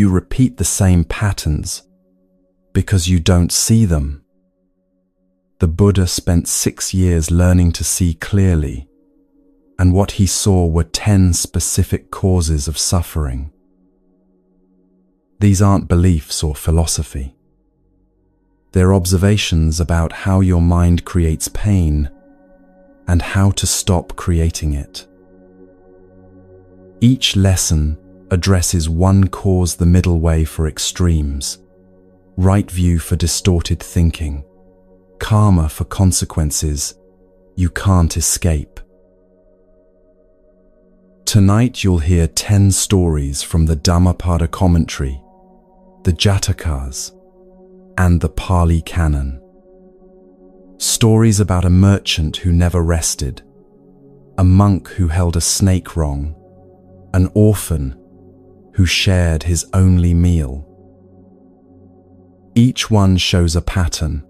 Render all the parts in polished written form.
you repeat the same patterns because you don't see them. The Buddha spent 6 years learning to see clearly, and what he saw were 10 specific causes of suffering. These aren't beliefs or philosophy. They're observations about how your mind creates pain and how to stop creating it. Each lesson addresses one cause, the middle way for extremes, right view for distorted thinking, karma for consequences you can't escape. Tonight you'll hear 10 stories from the Dhammapada commentary, the Jatakas, and the Pali Canon. Stories about a merchant who never rested, a monk who held a snake wrong, an orphan who shared his only meal. Each one shows a pattern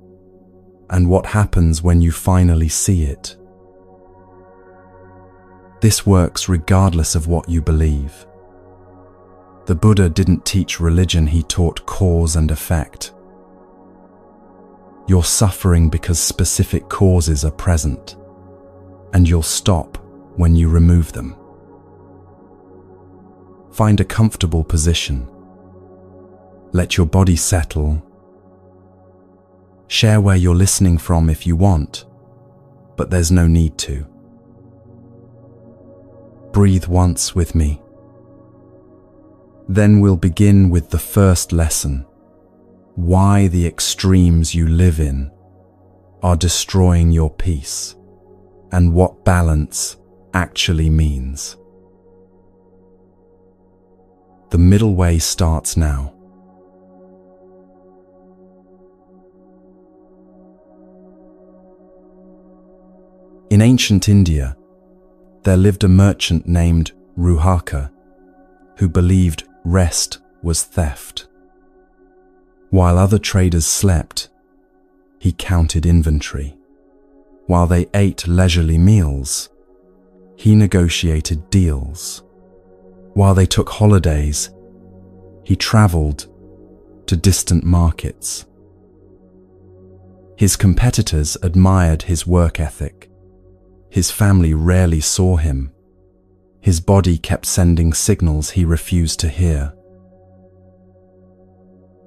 and what happens when you finally see it. This works regardless of what you believe. The Buddha didn't teach religion, he taught cause and effect. You're suffering because specific causes are present, and you'll stop when you remove them. Find a comfortable position. Let your body settle. Share where you're listening from if you want, but there's no need to. Breathe once with me. Then we'll begin with the first lesson: why the extremes you live in are destroying your peace, and what balance actually means. The middle way starts now. In ancient India, there lived a merchant named Ruhaka who believed rest was theft. While other traders slept, he counted inventory. While they ate leisurely meals, he negotiated deals. While they took holidays, he traveled to distant markets. His competitors admired his work ethic. His family rarely saw him. His body kept sending signals he refused to hear.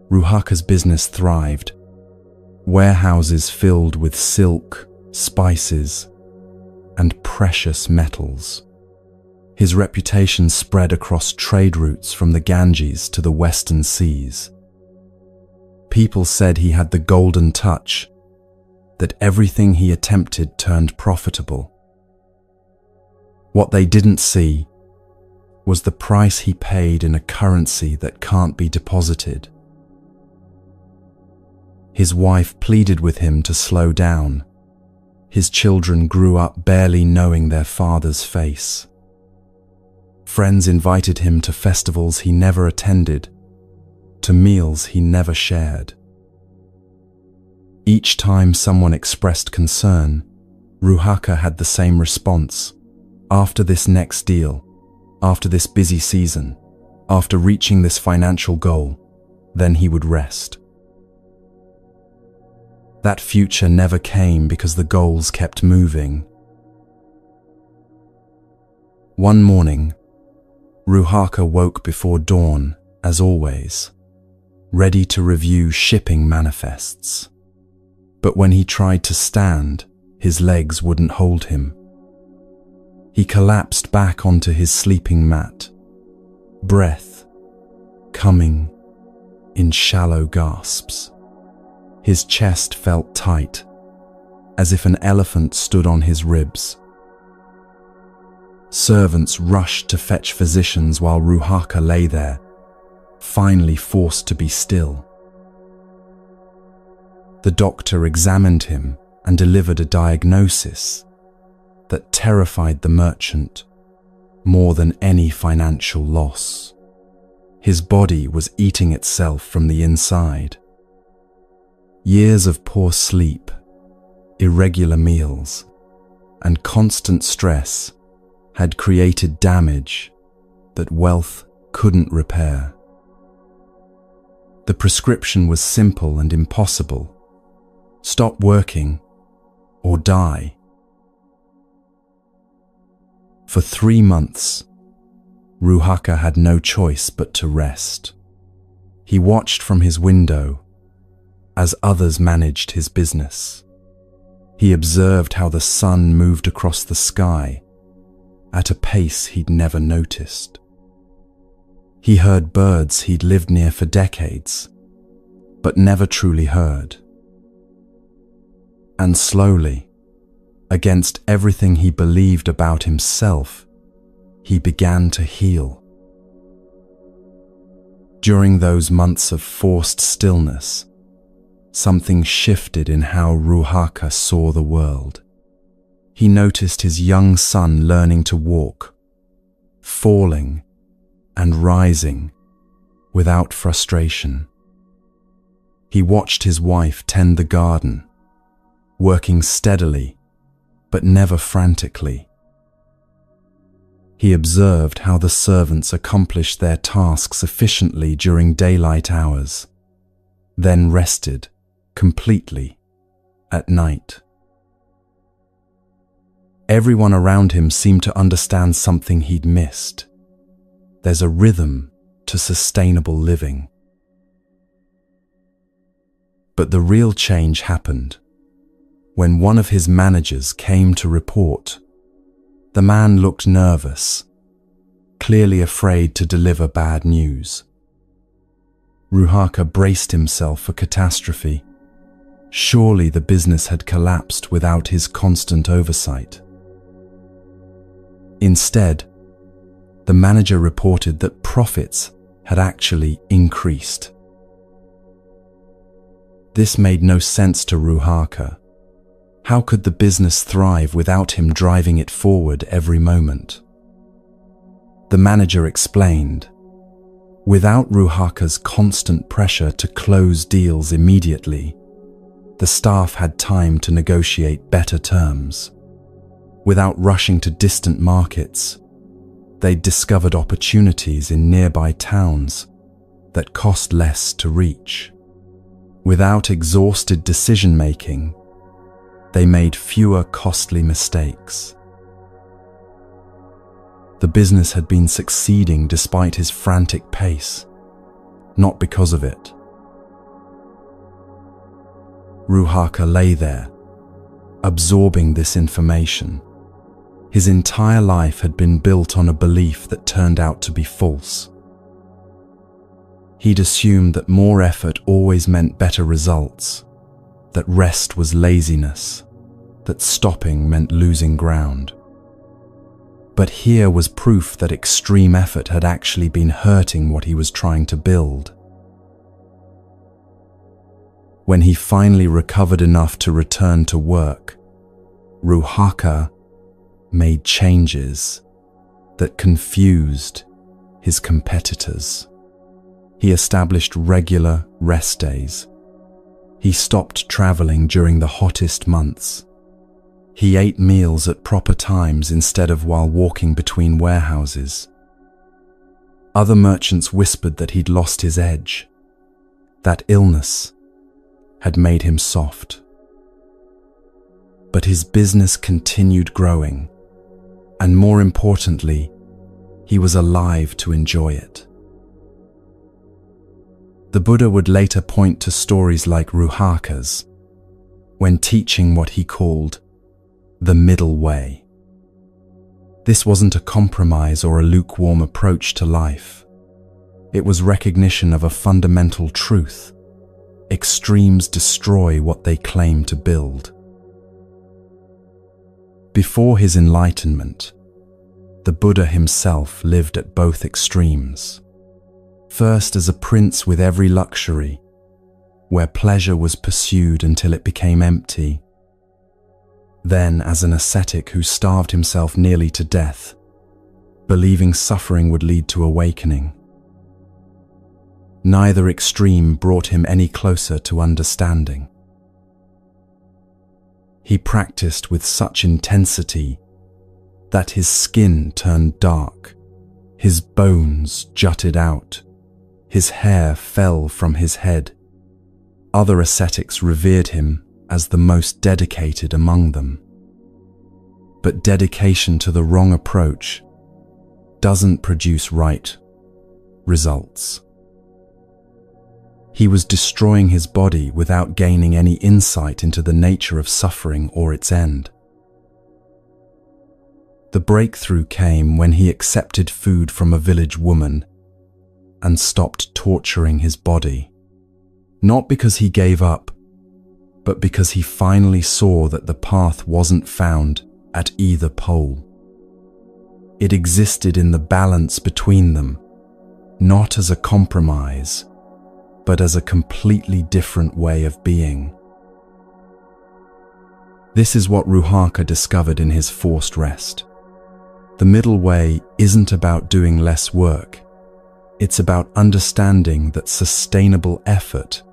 Ruhaka's business thrived. Warehouses filled with silk, spices, and precious metals. His reputation spread across trade routes from the Ganges to the western seas. People said he had the golden touch, that everything he attempted turned profitable. What they didn't see was the price he paid in a currency that can't be deposited. His wife pleaded with him to slow down. His children grew up barely knowing their father's face. Friends invited him to festivals he never attended, to meals he never shared. Each time someone expressed concern, Ruhaka had the same response: after this next deal, after this busy season, after reaching this financial goal, then he would rest. That future never came because the goals kept moving. One morning, Ruhaka woke before dawn, as always, ready to review shipping manifests. But when he tried to stand, his legs wouldn't hold him. He collapsed back onto his sleeping mat, breath coming in shallow gasps. His chest felt tight, as if an elephant stood on his ribs. Servants rushed to fetch physicians while Ruhaka lay there, finally forced to be still. The doctor examined him and delivered a diagnosis that terrified the merchant more than any financial loss. His body was eating itself from the inside. Years of poor sleep, irregular meals, and constant stress had created damage that wealth couldn't repair. The prescription was simple and impossible: stop working or die. For 3 months, Ruhaka had no choice but to rest. He watched from his window as others managed his business. He observed how the sun moved across the sky at a pace he'd never noticed. He heard birds he'd lived near for decades, but never truly heard. And slowly, against everything he believed about himself, he began to heal. During those months of forced stillness, something shifted in how Ruhaka saw the world. He noticed his young son learning to walk, falling and rising without frustration. He watched his wife tend the garden, working steadily but never frantically. He observed how the servants accomplished their tasks efficiently during daylight hours, then rested completely at night. Everyone around him seemed to understand something he'd missed. There's a rhythm to sustainable living. But the real change happened when one of his managers came to report. The man looked nervous, clearly afraid to deliver bad news. Ruhaka braced himself for catastrophe. Surely the business had collapsed without his constant oversight. Instead, the manager reported that profits had actually increased. This made no sense to Ruhaka. How could the business thrive without him driving it forward every moment? The manager explained, without Ruhaka's constant pressure to close deals immediately, the staff had time to negotiate better terms. Without rushing to distant markets, they discovered opportunities in nearby towns that cost less to reach. Without exhausted decision-making, they made fewer costly mistakes. The business had been succeeding despite his frantic pace, not because of it. Ruhaka lay there, absorbing this information. His entire life had been built on a belief that turned out to be false. He'd assumed that more effort always meant better results, that rest was laziness, that stopping meant losing ground. But here was proof that extreme effort had actually been hurting what he was trying to build. When he finally recovered enough to return to work, Ruhaka made changes that confused his competitors. He established regular rest days. He stopped traveling during the hottest months. He ate meals at proper times instead of while walking between warehouses. Other merchants whispered that he'd lost his edge, that illness had made him soft. But his business continued growing, and more importantly, he was alive to enjoy it. The Buddha would later point to stories like Ruhaka's when teaching what he called the middle way. This wasn't a compromise or a lukewarm approach to life. It was recognition of a fundamental truth. Extremes destroy what they claim to build. Before his enlightenment, the Buddha himself lived at both extremes. First as a prince with every luxury, where pleasure was pursued until it became empty. Then as an ascetic who starved himself nearly to death, believing suffering would lead to awakening. Neither extreme brought him any closer to understanding. He practiced with such intensity that his skin turned dark, his bones jutted out, His hair fell from his head. Other ascetics revered him as the most dedicated among them. But dedication to the wrong approach doesn't produce right results. He was destroying his body without gaining any insight into the nature of suffering or its end. The breakthrough came when he accepted food from a village woman and stopped torturing his body, not because he gave up, but because he finally saw that the path wasn't found at either pole. It existed in the balance between them, not as a compromise, but as a completely different way of being. This is what Ruhaka discovered in his forced rest. The middle way isn't about doing less work. It's about understanding that sustainable effort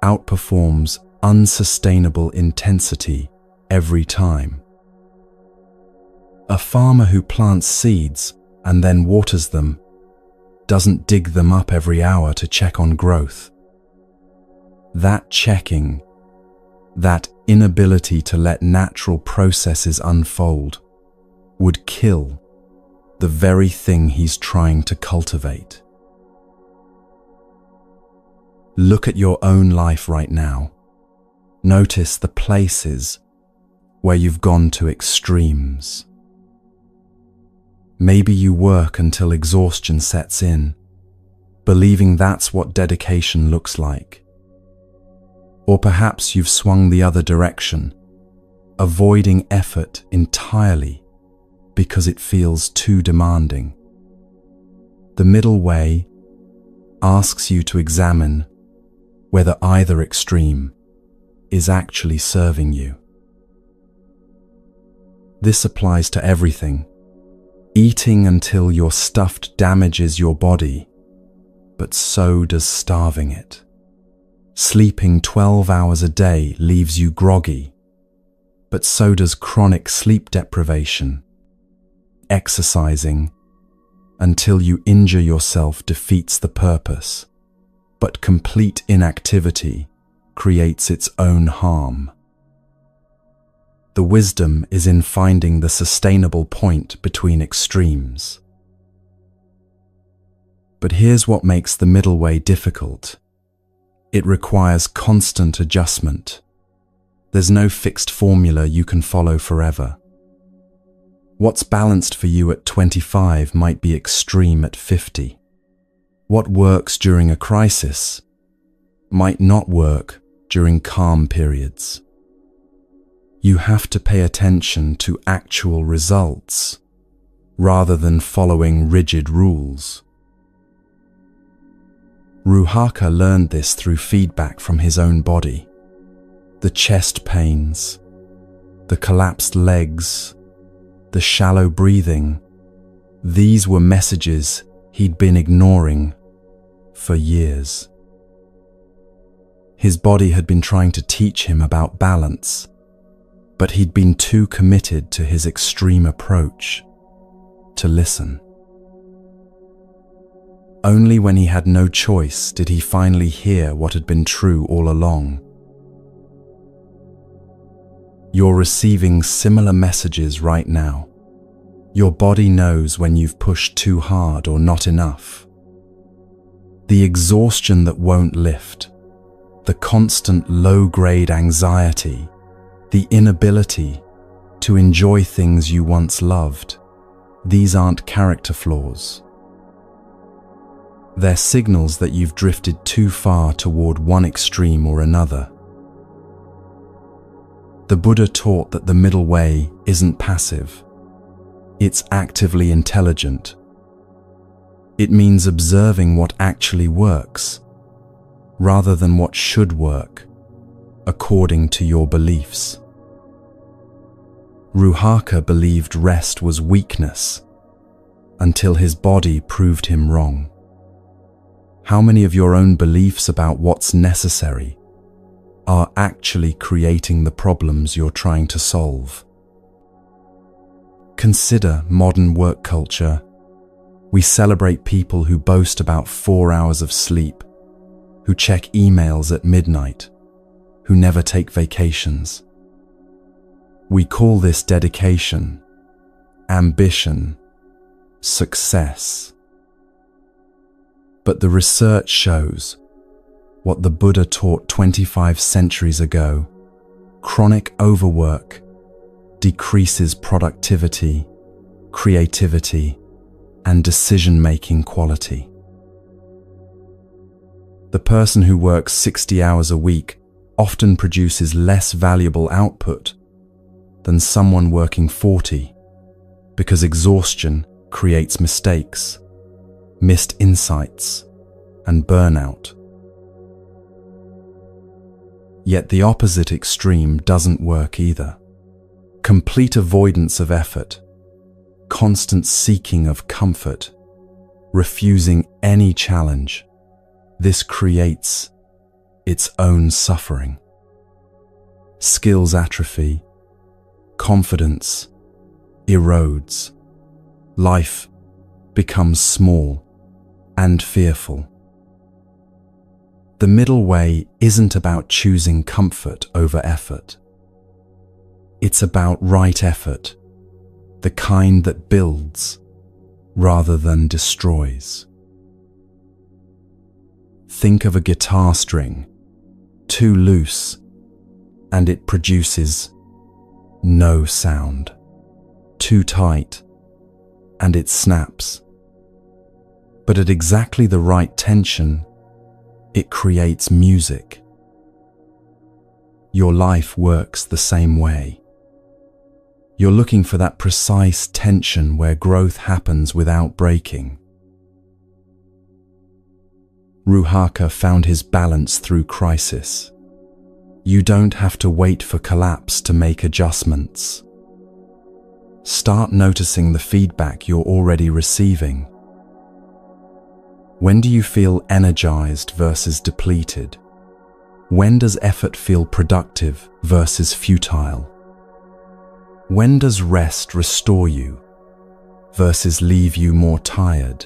outperforms unsustainable intensity every time. A farmer who plants seeds and then waters them doesn't dig them up every hour to check on growth. That checking, that inability to let natural processes unfold, would kill the very thing he's trying to cultivate. Look at your own life right now. Notice the places where you've gone to extremes. Maybe you work until exhaustion sets in, believing that's what dedication looks like. Or perhaps you've swung the other direction, avoiding effort entirely because it feels too demanding. The middle way asks you to examine whether either extreme is actually serving you. This applies to everything. Eating until you're stuffed damages your body, but so does starving it. Sleeping 12 hours a day leaves you groggy, but so does chronic sleep deprivation. Exercising until you injure yourself defeats the purpose, but complete inactivity creates its own harm. The wisdom is in finding the sustainable point between extremes. But here's what makes the middle way difficult. It requires constant adjustment. There's no fixed formula you can follow forever. What's balanced for you at 25 might be extreme at 50. What works during a crisis might not work during calm periods. You have to pay attention to actual results rather than following rigid rules. Ruhaka learned this through feedback from his own body. The chest pains, the collapsed legs, the shallow breathing, these were messages he'd been ignoring for years. His body had been trying to teach him about balance, but he'd been too committed to his extreme approach to listen. Only when he had no choice did he finally hear what had been true all along. You're receiving similar messages right now. Your body knows when you've pushed too hard or not enough. The exhaustion that won't lift, the constant low-grade anxiety, the inability to enjoy things you once loved, these aren't character flaws. They're signals that you've drifted too far toward one extreme or another. The Buddha taught that the middle way isn't passive. It's actively intelligent. It means observing what actually works, rather than what should work, according to your beliefs. Ruhaka believed rest was weakness, until his body proved him wrong. How many of your own beliefs about what's necessary are actually creating the problems you're trying to solve? Consider modern work culture, We celebrate people who boast about 4 hours of sleep, who check emails at midnight, who never take vacations. We call this dedication, ambition, success. But the research shows what the Buddha taught 25 centuries ago: chronic overwork decreases productivity, creativity, and decision-making quality. The person who works 60 hours a week often produces less valuable output than someone working 40, because exhaustion creates mistakes, missed insights, and burnout. Yet the opposite extreme doesn't work either. Complete avoidance of effort, constant seeking of comfort, refusing any challenge. This creates its own suffering. Skills atrophy, confidence erodes, life becomes small and fearful. The middle way isn't about choosing comfort over effort. It's about right effort, the kind that builds rather than destroys. Think of a guitar string, too loose, and it produces no sound. Too tight, and it snaps. But at exactly the right tension, it creates music. Your life works the same way. You're looking for that precise tension where growth happens without breaking. Ruhaka found his balance through crisis. You don't have to wait for collapse to make adjustments. Start noticing the feedback you're already receiving. When do you feel energized versus depleted? When does effort feel productive versus futile? When does rest restore you versus leave you more tired?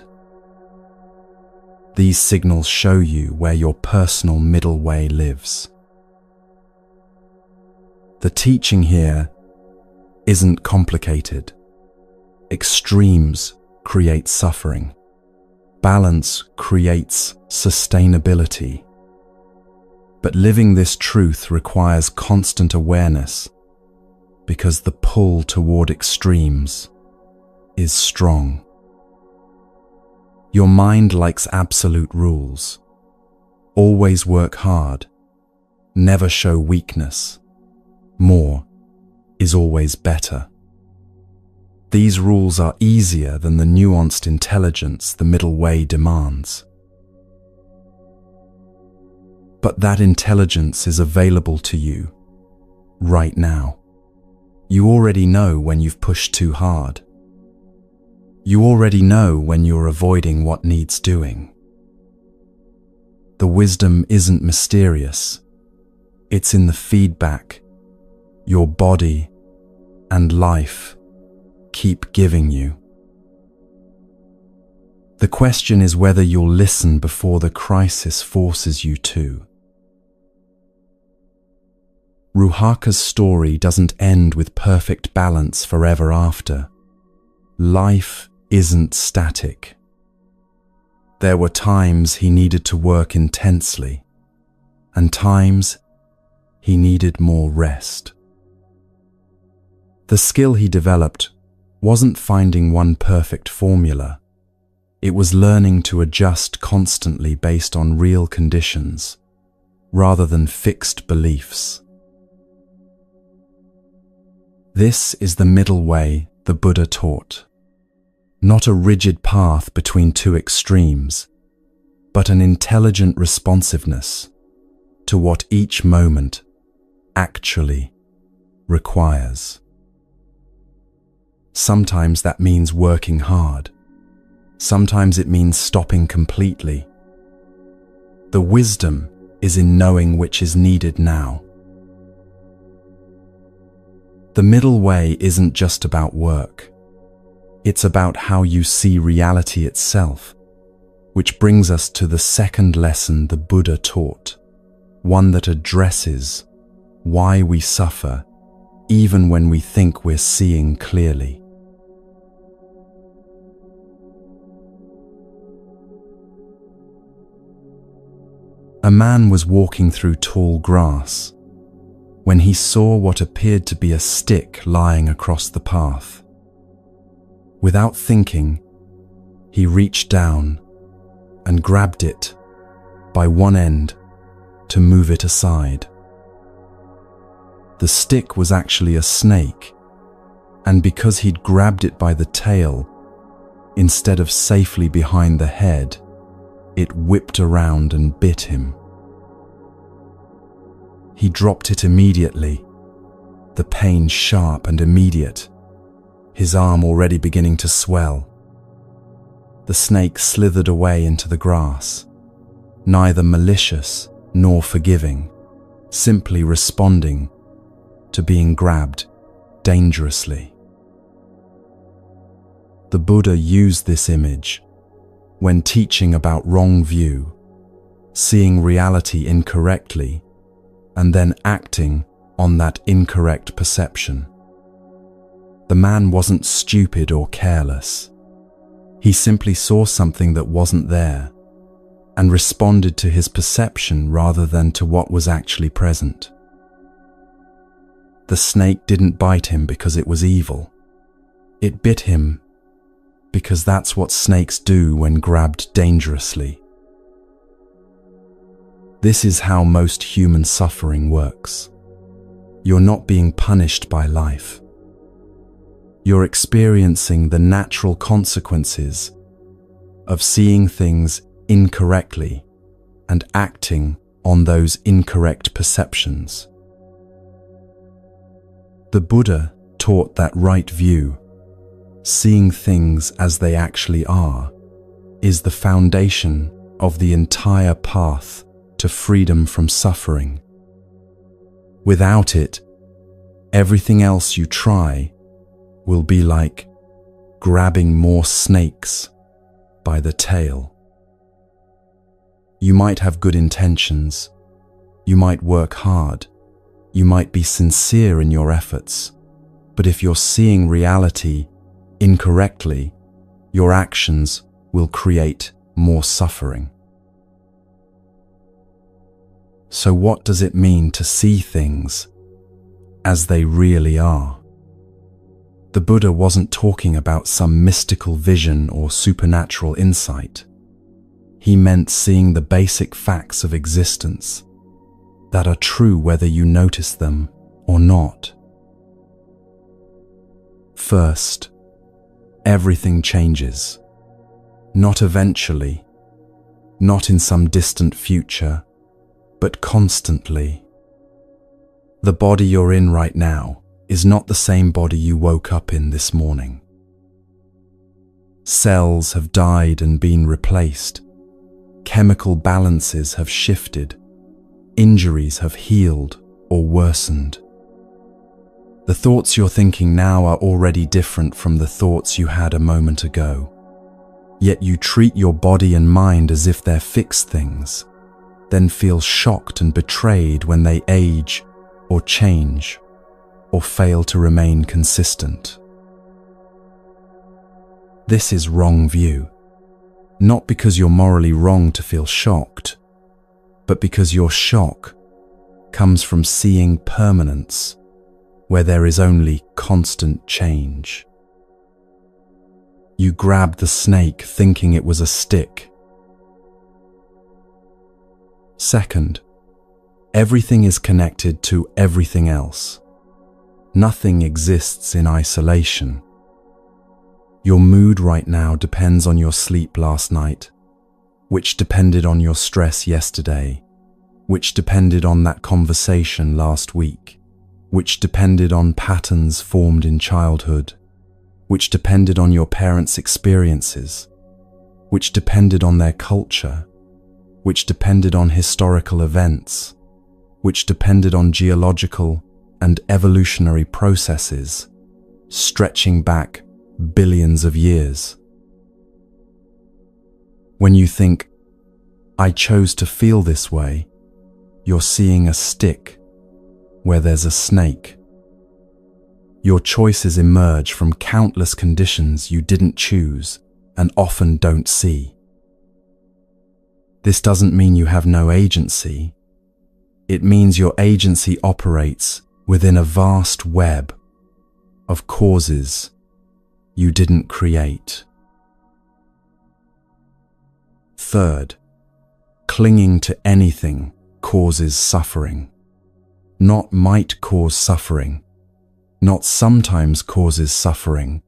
These signals show you where your personal middle way lives. The teaching here isn't complicated. Extremes create suffering. Balance creates sustainability. But living this truth requires constant awareness, because the pull toward extremes is strong. Your mind likes absolute rules. Always work hard. Never show weakness. More is always better. These rules are easier than the nuanced intelligence the middle way demands. But that intelligence is available to you right now. You already know when you've pushed too hard. You already know when you're avoiding what needs doing. The wisdom isn't mysterious. It's in the feedback your body and life keep giving you. The question is whether you'll listen before the crisis forces you to. Ruhaka's story doesn't end with perfect balance forever after. Life isn't static. There were times he needed to work intensely, and times he needed more rest. The skill he developed wasn't finding one perfect formula. It was learning to adjust constantly based on real conditions, rather than fixed beliefs. This is the middle way the Buddha taught. Not a rigid path between two extremes, but an intelligent responsiveness to what each moment actually requires. Sometimes that means working hard. Sometimes it means stopping completely. The wisdom is in knowing which is needed now. The middle way isn't just about work. It's about how you see reality itself, which brings us to the second lesson the Buddha taught, one that addresses why we suffer even when we think we're seeing clearly. A man was walking through tall grass when he saw what appeared to be a stick lying across the path. Without thinking, he reached down and grabbed it by one end to move it aside. The stick was actually a snake, and because he'd grabbed it by the tail, instead of safely behind the head, it whipped around and bit him. He dropped it immediately, the pain sharp and immediate, his arm already beginning to swell. The snake slithered away into the grass, neither malicious nor forgiving, simply responding to being grabbed dangerously. The Buddha used this image when teaching about wrong view, seeing reality incorrectly, and then acting on that incorrect perception. The man wasn't stupid or careless. He simply saw something that wasn't there and responded to his perception rather than to what was actually present. The snake didn't bite him because it was evil. It bit him because that's what snakes do when grabbed dangerously. This is how most human suffering works. You're not being punished by life. You're experiencing the natural consequences of seeing things incorrectly and acting on those incorrect perceptions. The Buddha taught that right view, seeing things as they actually are, is the foundation of the entire path to freedom from suffering. Without it, everything else you try will be like grabbing more snakes by the tail. You might have good intentions, you might work hard, you might be sincere in your efforts, but if you're seeing reality incorrectly, your actions will create more suffering. So what does it mean to see things as they really are? The Buddha wasn't talking about some mystical vision or supernatural insight. He meant seeing the basic facts of existence that are true whether you notice them or not. First, everything changes. Not eventually, not in some distant future, but constantly. The body you're in right now is not the same body you woke up in this morning. Cells have died and been replaced. Chemical balances have shifted. Injuries have healed or worsened. The thoughts you're thinking now are already different from the thoughts you had a moment ago. Yet you treat your body and mind as if they're fixed things, then feel shocked and betrayed when they age or change or fail to remain consistent. This is wrong view, not because you're morally wrong to feel shocked, but because your shock comes from seeing permanence where there is only constant change. You grabbed the snake thinking it was a stick. Second, everything is connected to everything else. Nothing exists in isolation. Your mood right now depends on your sleep last night, which depended on your stress yesterday, which depended on that conversation last week, which depended on patterns formed in childhood, which depended on your parents' experiences, which depended on their culture, which depended on historical events, which depended on geological and evolutionary processes, stretching back billions of years. When you think, I chose to feel this way, you're seeing a stick where there's a snake. Your choices emerge from countless conditions you didn't choose and often don't see. This doesn't mean you have no agency. It means your agency operates within a vast web of causes you didn't create. Third, clinging to anything causes suffering. Not might cause suffering, not sometimes causes suffering,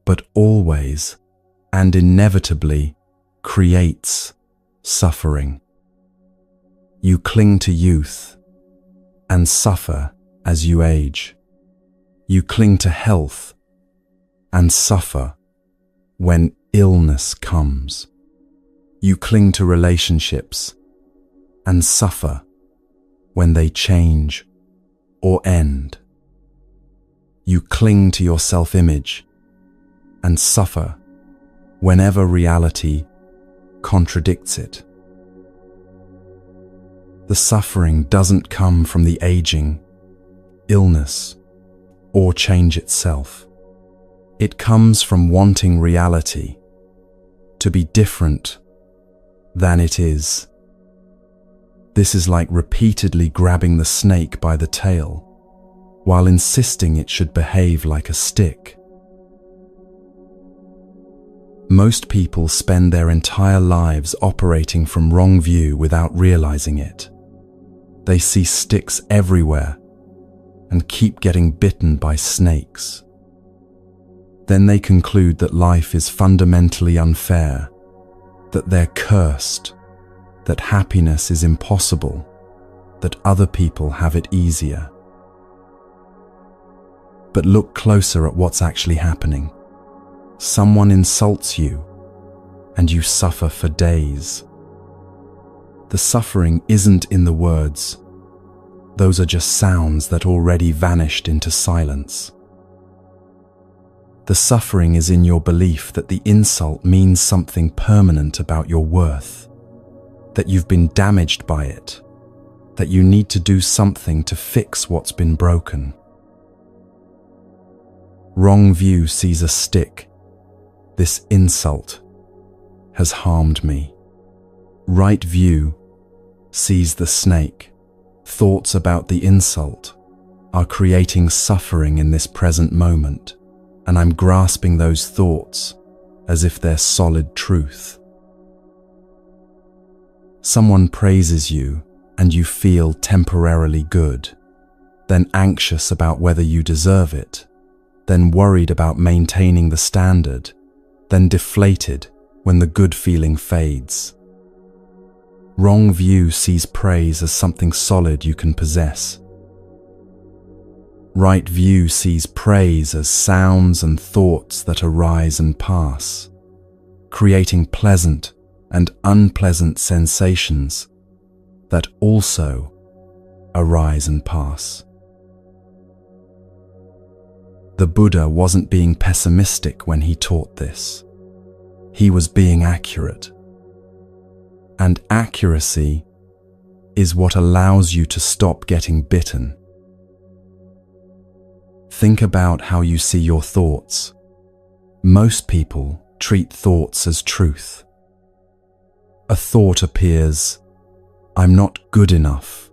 but always and inevitably creates suffering. You cling to youth and suffer as you age. You cling to health and suffer when illness comes. You cling to relationships and suffer when they change or end. You cling to your self-image and suffer whenever reality contradicts it. The suffering doesn't come from the aging, illness, or change itself. It comes from wanting reality to be different than it is. This is like repeatedly grabbing the snake by the tail, while insisting it should behave like a stick. Most people spend their entire lives operating from wrong view without realizing it. They see sticks everywhere and keep getting bitten by snakes. Then they conclude that life is fundamentally unfair, that they're cursed, that happiness is impossible, that other people have it easier. But look closer at what's actually happening. Someone insults you, and you suffer for days. The suffering isn't in the words. Those are just sounds that already vanished into silence. The suffering is in your belief that the insult means something permanent about your worth, that you've been damaged by it, that you need to do something to fix what's been broken. Wrong view sees a stick. This insult has harmed me. Right view sees the snake. Thoughts about the insult are creating suffering in this present moment, and I'm grasping those thoughts as if they're solid truth. Someone praises you and you feel temporarily good, then anxious about whether you deserve it, then worried about maintaining the standard, then deflated when the good feeling fades. Wrong view sees praise as something solid you can possess. Right view sees praise as sounds and thoughts that arise and pass, creating pleasant and unpleasant sensations that also arise and pass. The Buddha wasn't being pessimistic when he taught this. He was being accurate. And accuracy is what allows you to stop getting bitten. Think about how you see your thoughts. Most people treat thoughts as truth. A thought appears, "I'm not good enough,"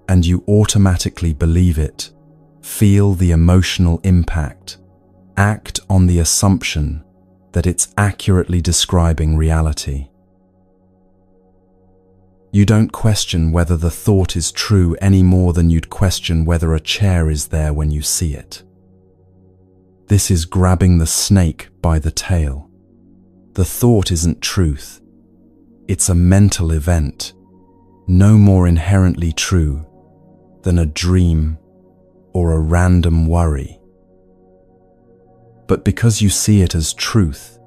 and you automatically believe it, feel the emotional impact, act on the assumption that it's accurately describing reality. You don't question whether the thought is true any more than you'd question whether a chair is there when you see it. This is grabbing the snake by the tail. The thought isn't truth. It's a mental event, no more inherently true than a dream or a random worry. But because you see it as truth,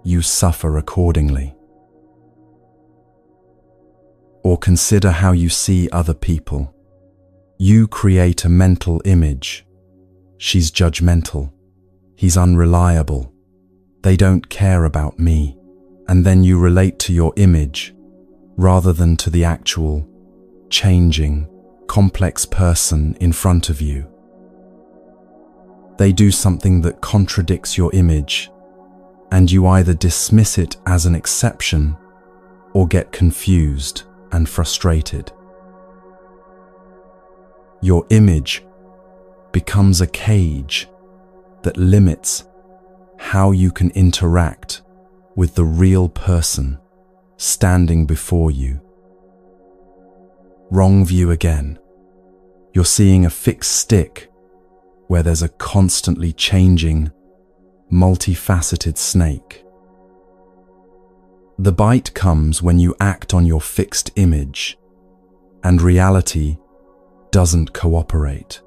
you suffer accordingly. Or consider how you see other people. You create a mental image. She's judgmental. He's unreliable. They don't care about me. And then you relate to your image rather than to the actual, changing, complex person in front of you. They do something that contradicts your image, and you either dismiss it as an exception or get confused and frustrated. Your image becomes a cage that limits how you can interact with the real person standing before you. Wrong view again. You're seeing a fixed stick where there's a constantly changing, multifaceted snake. The bite comes when you act on your fixed image, and reality doesn't cooperate.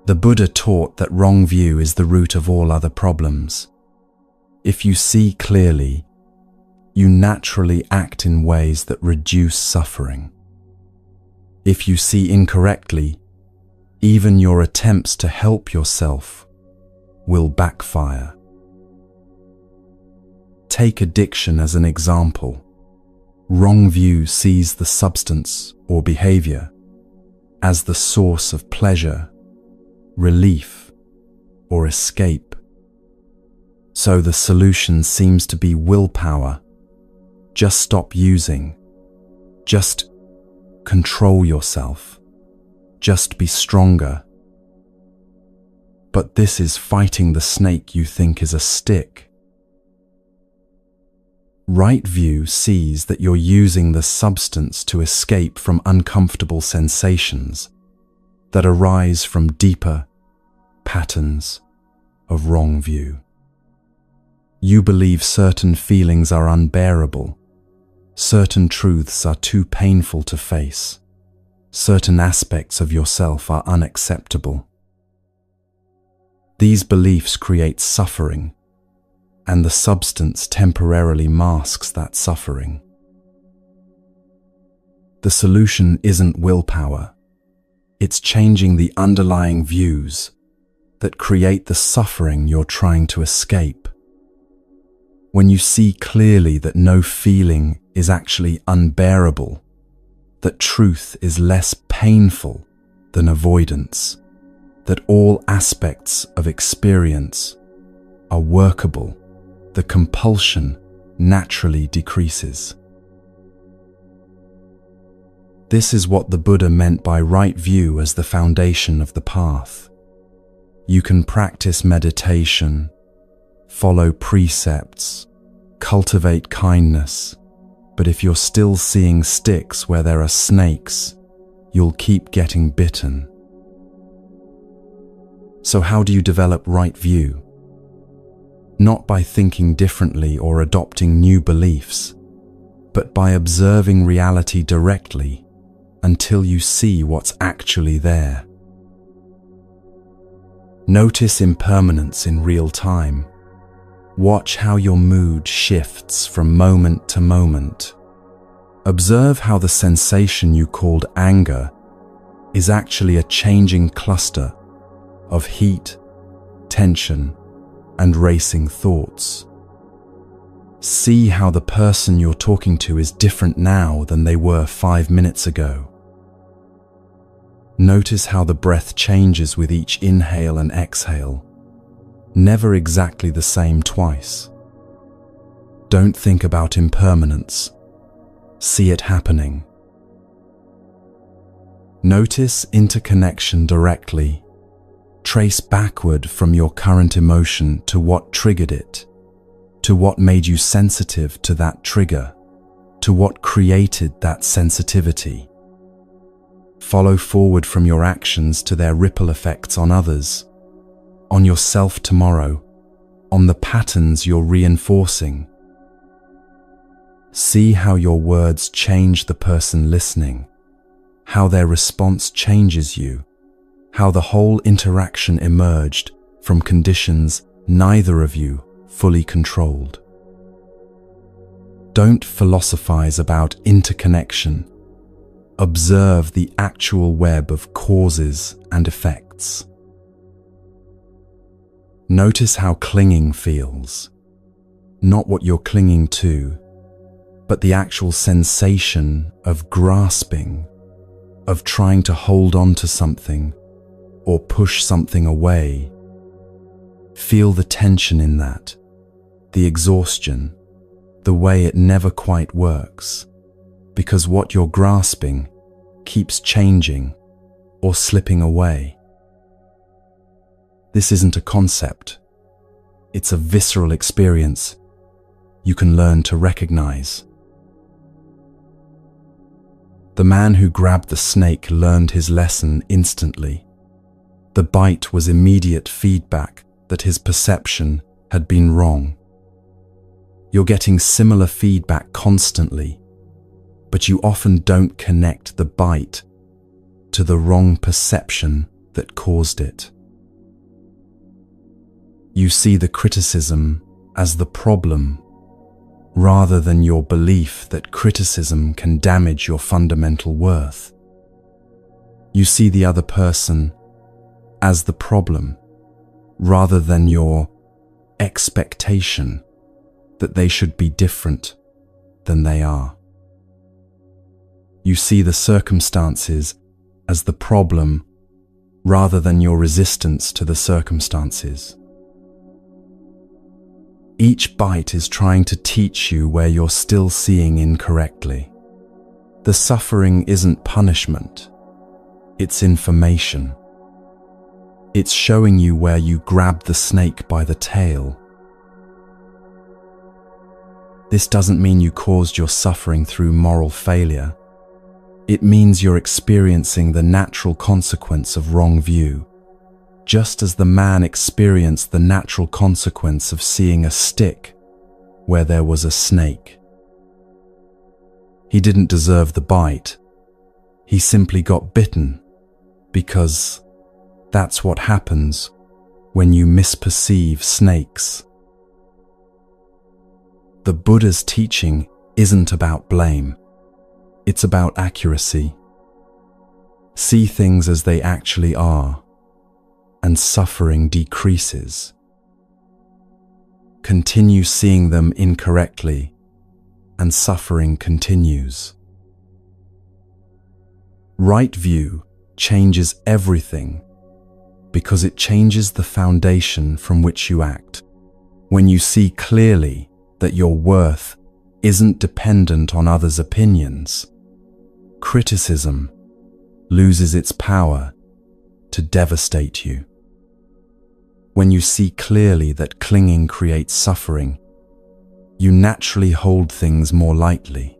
The Buddha taught that wrong view is the root of all other problems. If you see clearly, you naturally act in ways that reduce suffering. If you see incorrectly, even your attempts to help yourself will backfire. Take addiction as an example. Wrong view sees the substance or behavior as the source of pleasure, relief, or escape. So the solution seems to be willpower. Just stop using. Just control yourself. Just be stronger. But this is fighting the snake you think is a stick. Right view sees that you're using the substance to escape from uncomfortable sensations that arise from deeper patterns of wrong view. You believe certain feelings are unbearable, certain truths are too painful to face, certain aspects of yourself are unacceptable. These beliefs create suffering, and the substance temporarily masks that suffering. The solution isn't willpower. It's changing the underlying views that create the suffering you're trying to escape. When you see clearly that no feeling is actually unbearable, that truth is less painful than avoidance, that all aspects of experience are workable, the compulsion naturally decreases. This is what the Buddha meant by right view as the foundation of the path. You can practice meditation, follow precepts, cultivate kindness, but if you're still seeing sticks where there are snakes, you'll keep getting bitten. So how do you develop right view? Not by thinking differently or adopting new beliefs, but by observing reality directly until you see what's actually there. Notice impermanence in real time. Watch how your mood shifts from moment to moment. Observe how the sensation you called anger is actually a changing cluster of heat, tension, and racing thoughts. See how the person you're talking to is different now than they were 5 minutes ago. Notice how the breath changes with each inhale and exhale, never exactly the same twice. Don't think about impermanence. See it happening. Notice interconnection directly. Trace backward from your current emotion to what triggered it, to what made you sensitive to that trigger, to what created that sensitivity. Follow forward from your actions to their ripple effects on others, on yourself tomorrow, on the patterns you're reinforcing. See how your words change the person listening, how their response changes you, how the whole interaction emerged from conditions neither of you fully controlled. Don't philosophize about interconnection. Observe the actual web of causes and effects. Notice how clinging feels. Not what you're clinging to, but the actual sensation of grasping, of trying to hold on to something or push something away. Feel the tension in that, the exhaustion, the way it never quite works, because what you're grasping keeps changing or slipping away. This isn't a concept. It's a visceral experience you can learn to recognize. The man who grabbed the snake learned his lesson instantly. The bite was immediate feedback that his perception had been wrong. You're getting similar feedback constantly, but you often don't connect the bite to the wrong perception that caused it. You see the criticism as the problem, rather than your belief that criticism can damage your fundamental worth. You see the other person as the problem, rather than your expectation that they should be different than they are. You see the circumstances as the problem, rather than your resistance to the circumstances. Each bite is trying to teach you where you're still seeing incorrectly. The suffering isn't punishment, it's information. It's showing you where you grabbed the snake by the tail. This doesn't mean you caused your suffering through moral failure. It means you're experiencing the natural consequence of wrong view, just as the man experienced the natural consequence of seeing a stick where there was a snake. He didn't deserve the bite. He simply got bitten because that's what happens when you misperceive snakes. The Buddha's teaching isn't about blame. It's about accuracy. See things as they actually are, and suffering decreases. Continue seeing them incorrectly, and suffering continues. Right view changes everything because it changes the foundation from which you act. When you see clearly that your worth isn't dependent on others' opinions, criticism loses its power to devastate you. When you see clearly that clinging creates suffering, you naturally hold things more lightly.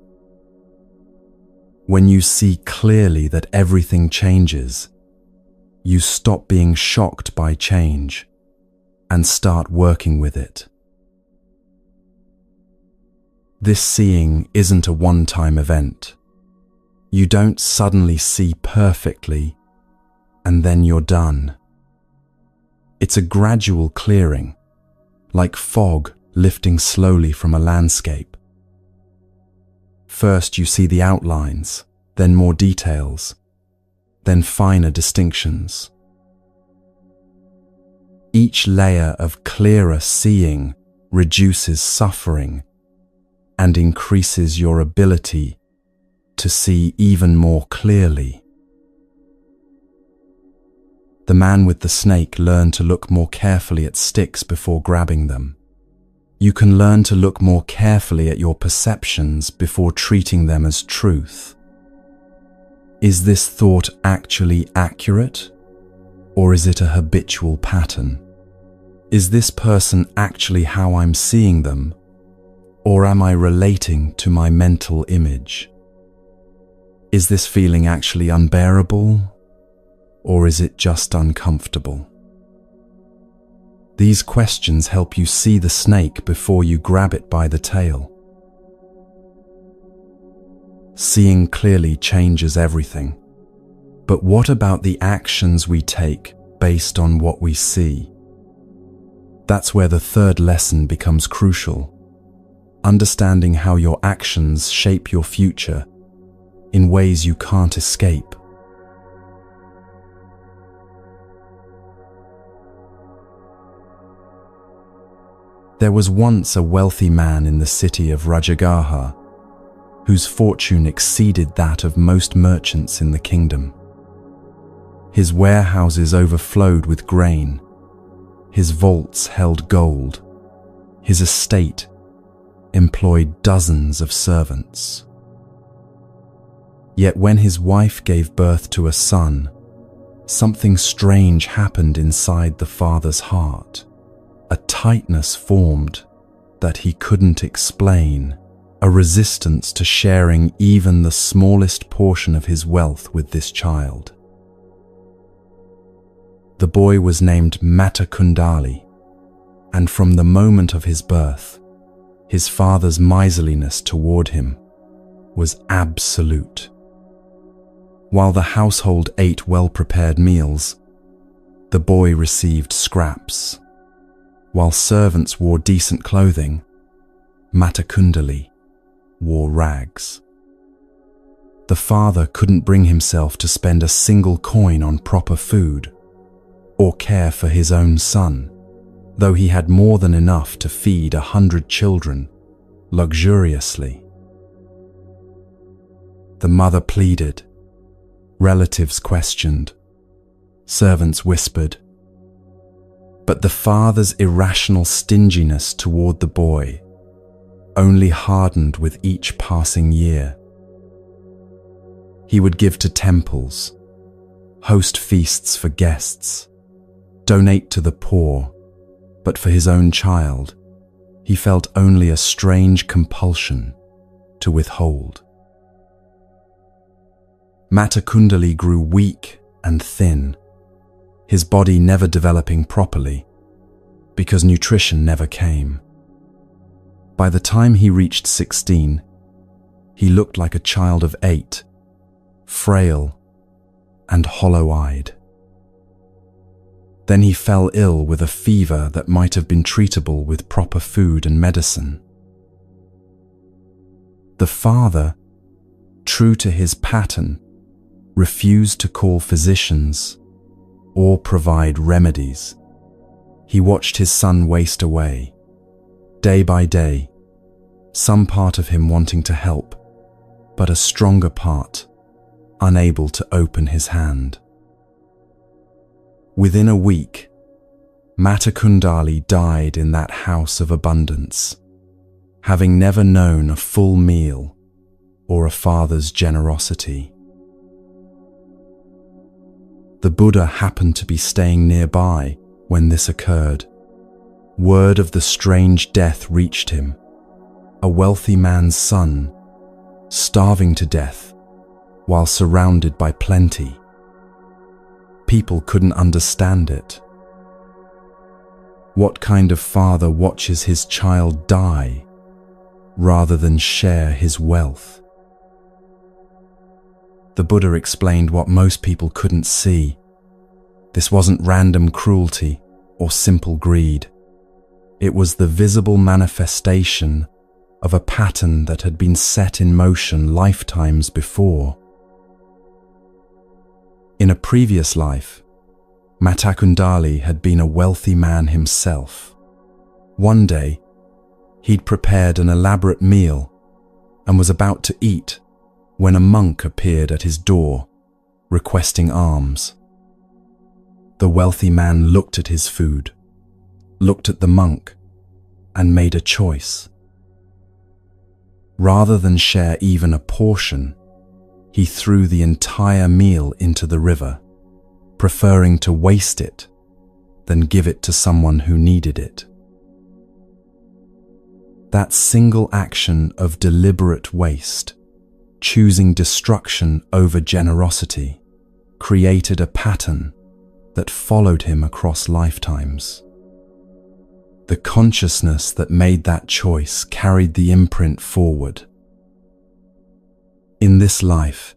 When you see clearly that everything changes, you stop being shocked by change and start working with it. This seeing isn't a one-time event. You don't suddenly see perfectly and then you're done. It's a gradual clearing, like fog lifting slowly from a landscape. First you see the outlines, then more details, then finer distinctions. Each layer of clearer seeing reduces suffering and increases your ability to see even more clearly. The man with the snake learned to look more carefully at sticks before grabbing them. You can learn to look more carefully at your perceptions before treating them as truth. Is this thought actually accurate, or is it a habitual pattern? Is this person actually how I'm seeing them, or am I relating to my mental image? Is this feeling actually unbearable, or is it just uncomfortable? These questions help you see the snake before you grab it by the tail. Seeing clearly changes everything. But what about the actions we take based on what we see? That's where the third lesson becomes crucial. Understanding how your actions shape your future in ways you can't escape. There was once a wealthy man in the city of Rajagaha, whose fortune exceeded that of most merchants in the kingdom. His warehouses overflowed with grain, his vaults held gold, his estate employed dozens of servants. Yet when his wife gave birth to a son, something strange happened inside the father's heart. A tightness formed that he couldn't explain, a resistance to sharing even the smallest portion of his wealth with this child. The boy was named Matakundali, and from the moment of his birth, his father's miserliness toward him was absolute. While the household ate well-prepared meals, the boy received scraps. While servants wore decent clothing, Matakundali wore rags. The father couldn't bring himself to spend a single coin on proper food or care for his own son, though he had more than enough to feed 100 children luxuriously. The mother pleaded, relatives questioned, servants whispered, but the father's irrational stinginess toward the boy only hardened with each passing year. He would give to temples, host feasts for guests, donate to the poor, but for his own child, he felt only a strange compulsion to withhold. Matakundali grew weak and thin, his body never developing properly because nutrition never came. By the time he reached 16, he looked like a child of 8, frail and hollow-eyed. Then he fell ill with a fever that might have been treatable with proper food and medicine. The father, true to his pattern, refused to call physicians or provide remedies. He watched his son waste away, day by day, some part of him wanting to help, but a stronger part unable to open his hand. Within a week, Matakundali died in that house of abundance, having never known a full meal or a father's generosity. The Buddha happened to be staying nearby when this occurred. Word of the strange death reached him. A wealthy man's son, starving to death while surrounded by plenty. People couldn't understand it. What kind of father watches his child die rather than share his wealth? The Buddha explained what most people couldn't see. This wasn't random cruelty or simple greed. It was the visible manifestation of a pattern that had been set in motion lifetimes before. In a previous life, Matakundali had been a wealthy man himself. One day, he'd prepared an elaborate meal and was about to eat when a monk appeared at his door, requesting alms. The wealthy man looked at his food, looked at the monk, and made a choice. Rather than share even a portion, he threw the entire meal into the river, preferring to waste it than give it to someone who needed it. That single action of deliberate waste, choosing destruction over generosity, created a pattern that followed him across lifetimes. The consciousness that made that choice carried the imprint forward. In this life,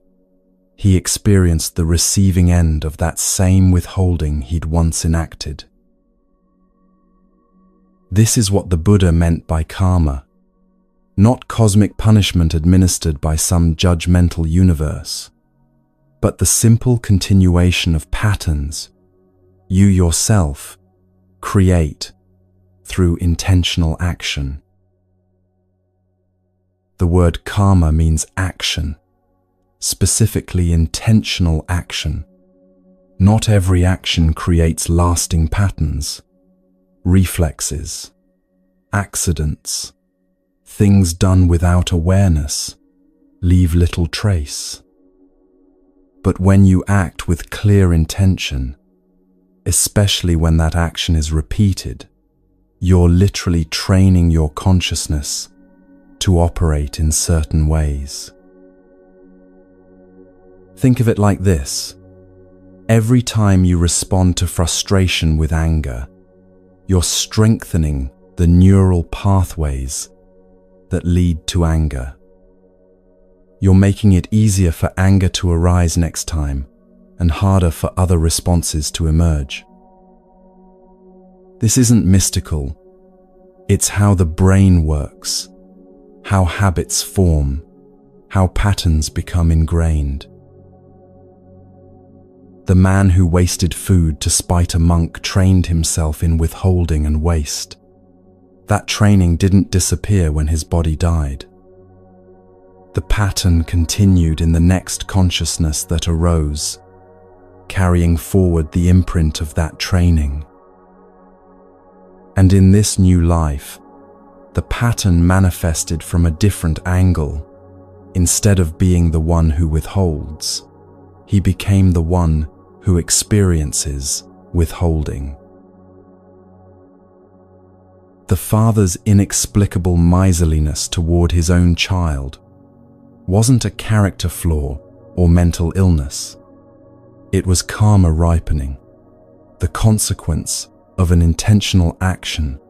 he experienced the receiving end of that same withholding he'd once enacted. This is what the Buddha meant by karma, not cosmic punishment administered by some judgmental universe, but the simple continuation of patterns you yourself create through intentional action. The word karma means action, specifically intentional action. Not every action creates lasting patterns, reflexes, accidents. Things done without awareness leave little trace. But when you act with clear intention, especially when that action is repeated, you're literally training your consciousness to operate in certain ways. Think of it like this. Every time you respond to frustration with anger, you're strengthening the neural pathways that lead to anger. You're making it easier for anger to arise next time and harder for other responses to emerge. This isn't mystical. It's how the brain works, how habits form, how patterns become ingrained. The man who wasted food to spite a monk trained himself in withholding and waste. That training didn't disappear when his body died. The pattern continued in the next consciousness that arose, carrying forward the imprint of that training. And in this new life, the pattern manifested from a different angle. Instead of being the one who withholds, he became the one who experiences withholding. The father's inexplicable miserliness toward his own child wasn't a character flaw or mental illness. It was karma ripening, the consequence of an intentional action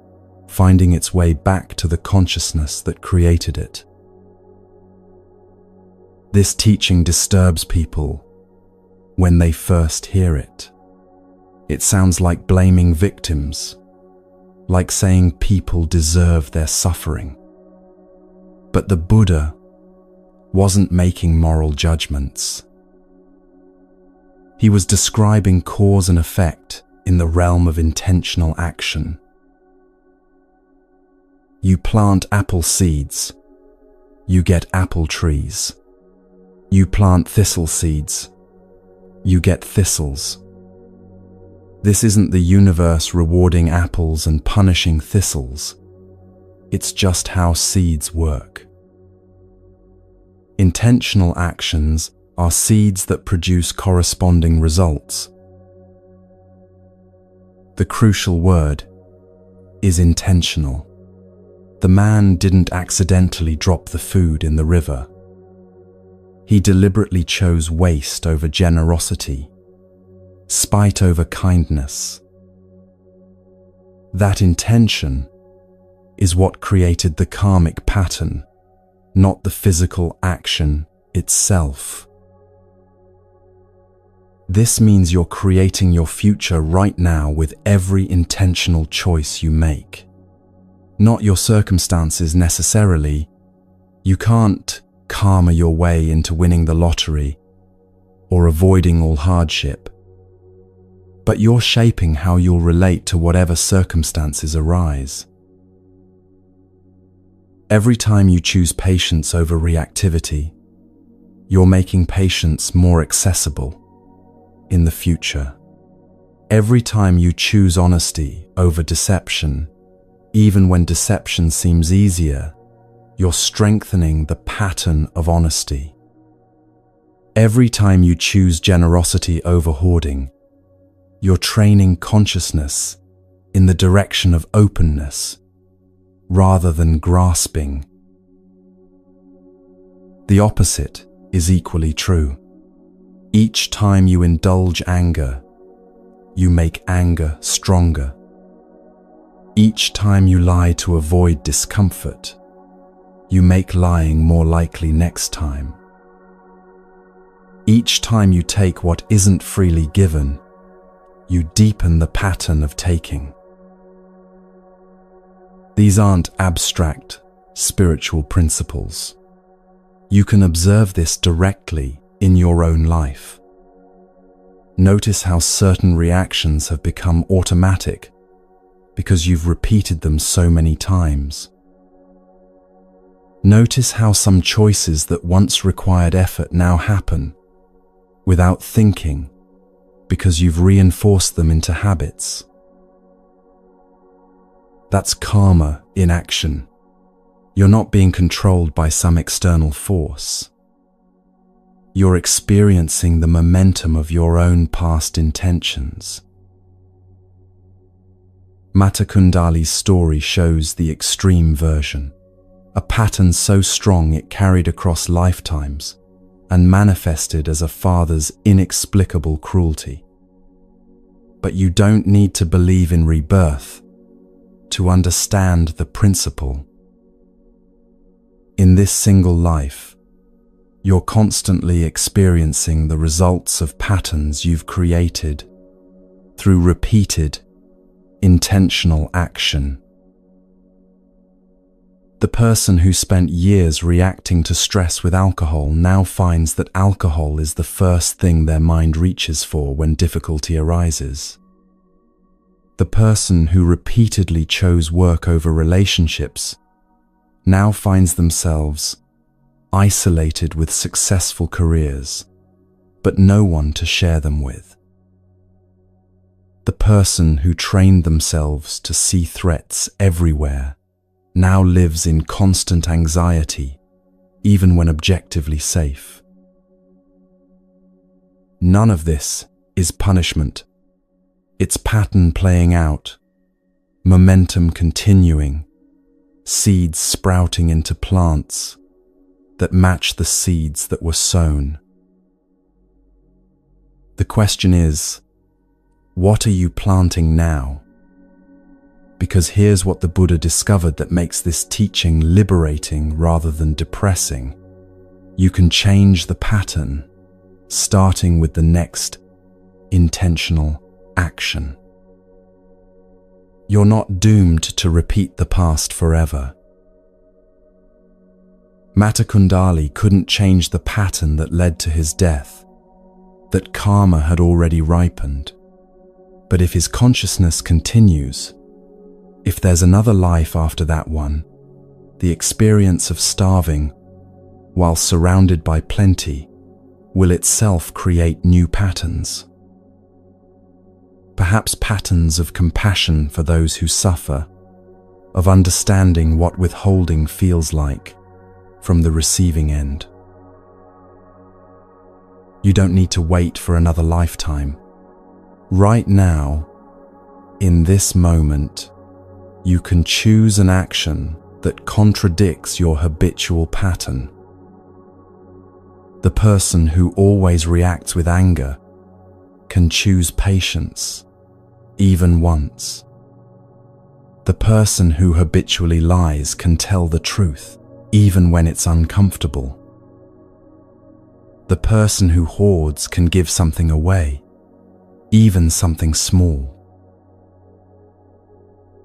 finding its way back to the consciousness that created it. This teaching disturbs people when they first hear it. It sounds like blaming victims, like saying people deserve their suffering. But the Buddha wasn't making moral judgments. He was describing cause and effect in the realm of intentional action. You plant apple seeds, you get apple trees. You plant thistle seeds, you get thistles. This isn't the universe rewarding apples and punishing thistles. It's just how seeds work. Intentional actions are seeds that produce corresponding results. The crucial word is intentional. The man didn't accidentally drop the food in the river. He deliberately chose waste over generosity, spite over kindness. That intention is what created the karmic pattern, not the physical action itself. This means you're creating your future right now with every intentional choice you make. Not your circumstances necessarily. You can't karma your way into winning the lottery or avoiding all hardship. But you're shaping how you'll relate to whatever circumstances arise. Every time you choose patience over reactivity, you're making patience more accessible in the future. Every time you choose honesty over deception, even when deception seems easier, you're strengthening the pattern of honesty. Every time you choose generosity over hoarding, you're training consciousness in the direction of openness rather than grasping. The opposite is equally true. Each time you indulge anger, you make anger stronger. Each time you lie to avoid discomfort, you make lying more likely next time. Each time you take what isn't freely given, you deepen the pattern of taking. These aren't abstract, spiritual principles. You can observe this directly in your own life. Notice how certain reactions have become automatic because you've repeated them so many times. Notice how some choices that once required effort now happen without thinking, because you've reinforced them into habits. That's karma in action. You're not being controlled by some external force. You're experiencing the momentum of your own past intentions. Mata Kundali's story shows the extreme version, a pattern so strong it carried across lifetimes and manifested as a father's inexplicable cruelty. But you don't need to believe in rebirth to understand the principle. In this single life, you're constantly experiencing the results of patterns you've created through repeated, intentional action. The person who spent years reacting to stress with alcohol now finds that alcohol is the first thing their mind reaches for when difficulty arises. The person who repeatedly chose work over relationships now finds themselves isolated with successful careers, but no one to share them with. The person who trained themselves to see threats everywhere now lives in constant anxiety, even when objectively safe. None of this is punishment. It's pattern playing out, momentum continuing, seeds sprouting into plants that match the seeds that were sown. The question is, what are you planting now? Because here's what the Buddha discovered that makes this teaching liberating rather than depressing. You can change the pattern, starting with the next intentional action. You're not doomed to repeat the past forever. Mata Kundali couldn't change the pattern that led to his death, that karma had already ripened. But if his consciousness continues, if there's another life after that one, the experience of starving, while surrounded by plenty, will itself create new patterns. Perhaps patterns of compassion for those who suffer, of understanding what withholding feels like from the receiving end. You don't need to wait for another lifetime. Right now, in this moment, you can choose an action that contradicts your habitual pattern. The person who always reacts with anger can choose patience, even once. The person who habitually lies can tell the truth, even when it's uncomfortable. The person who hoards can give something away, even something small.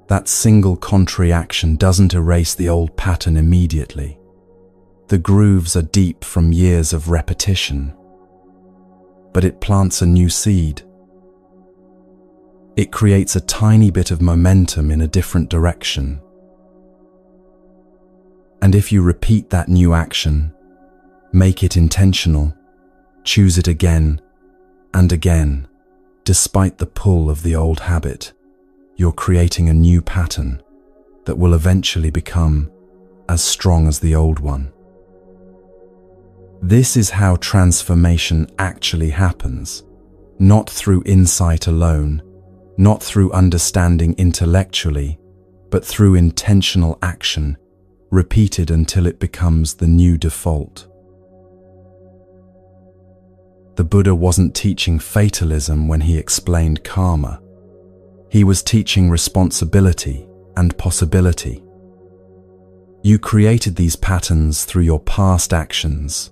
That single contrary action doesn't erase the old pattern immediately. The grooves are deep from years of repetition, but it plants a new seed. It creates a tiny bit of momentum in a different direction. And if you repeat that new action, make it intentional, choose it again and again, despite the pull of the old habit, you're creating a new pattern that will eventually become as strong as the old one. This is how transformation actually happens, not through insight alone, not through understanding intellectually, but through intentional action, repeated until it becomes the new default. The Buddha wasn't teaching fatalism when he explained karma. He was teaching responsibility and possibility. You created these patterns through your past actions,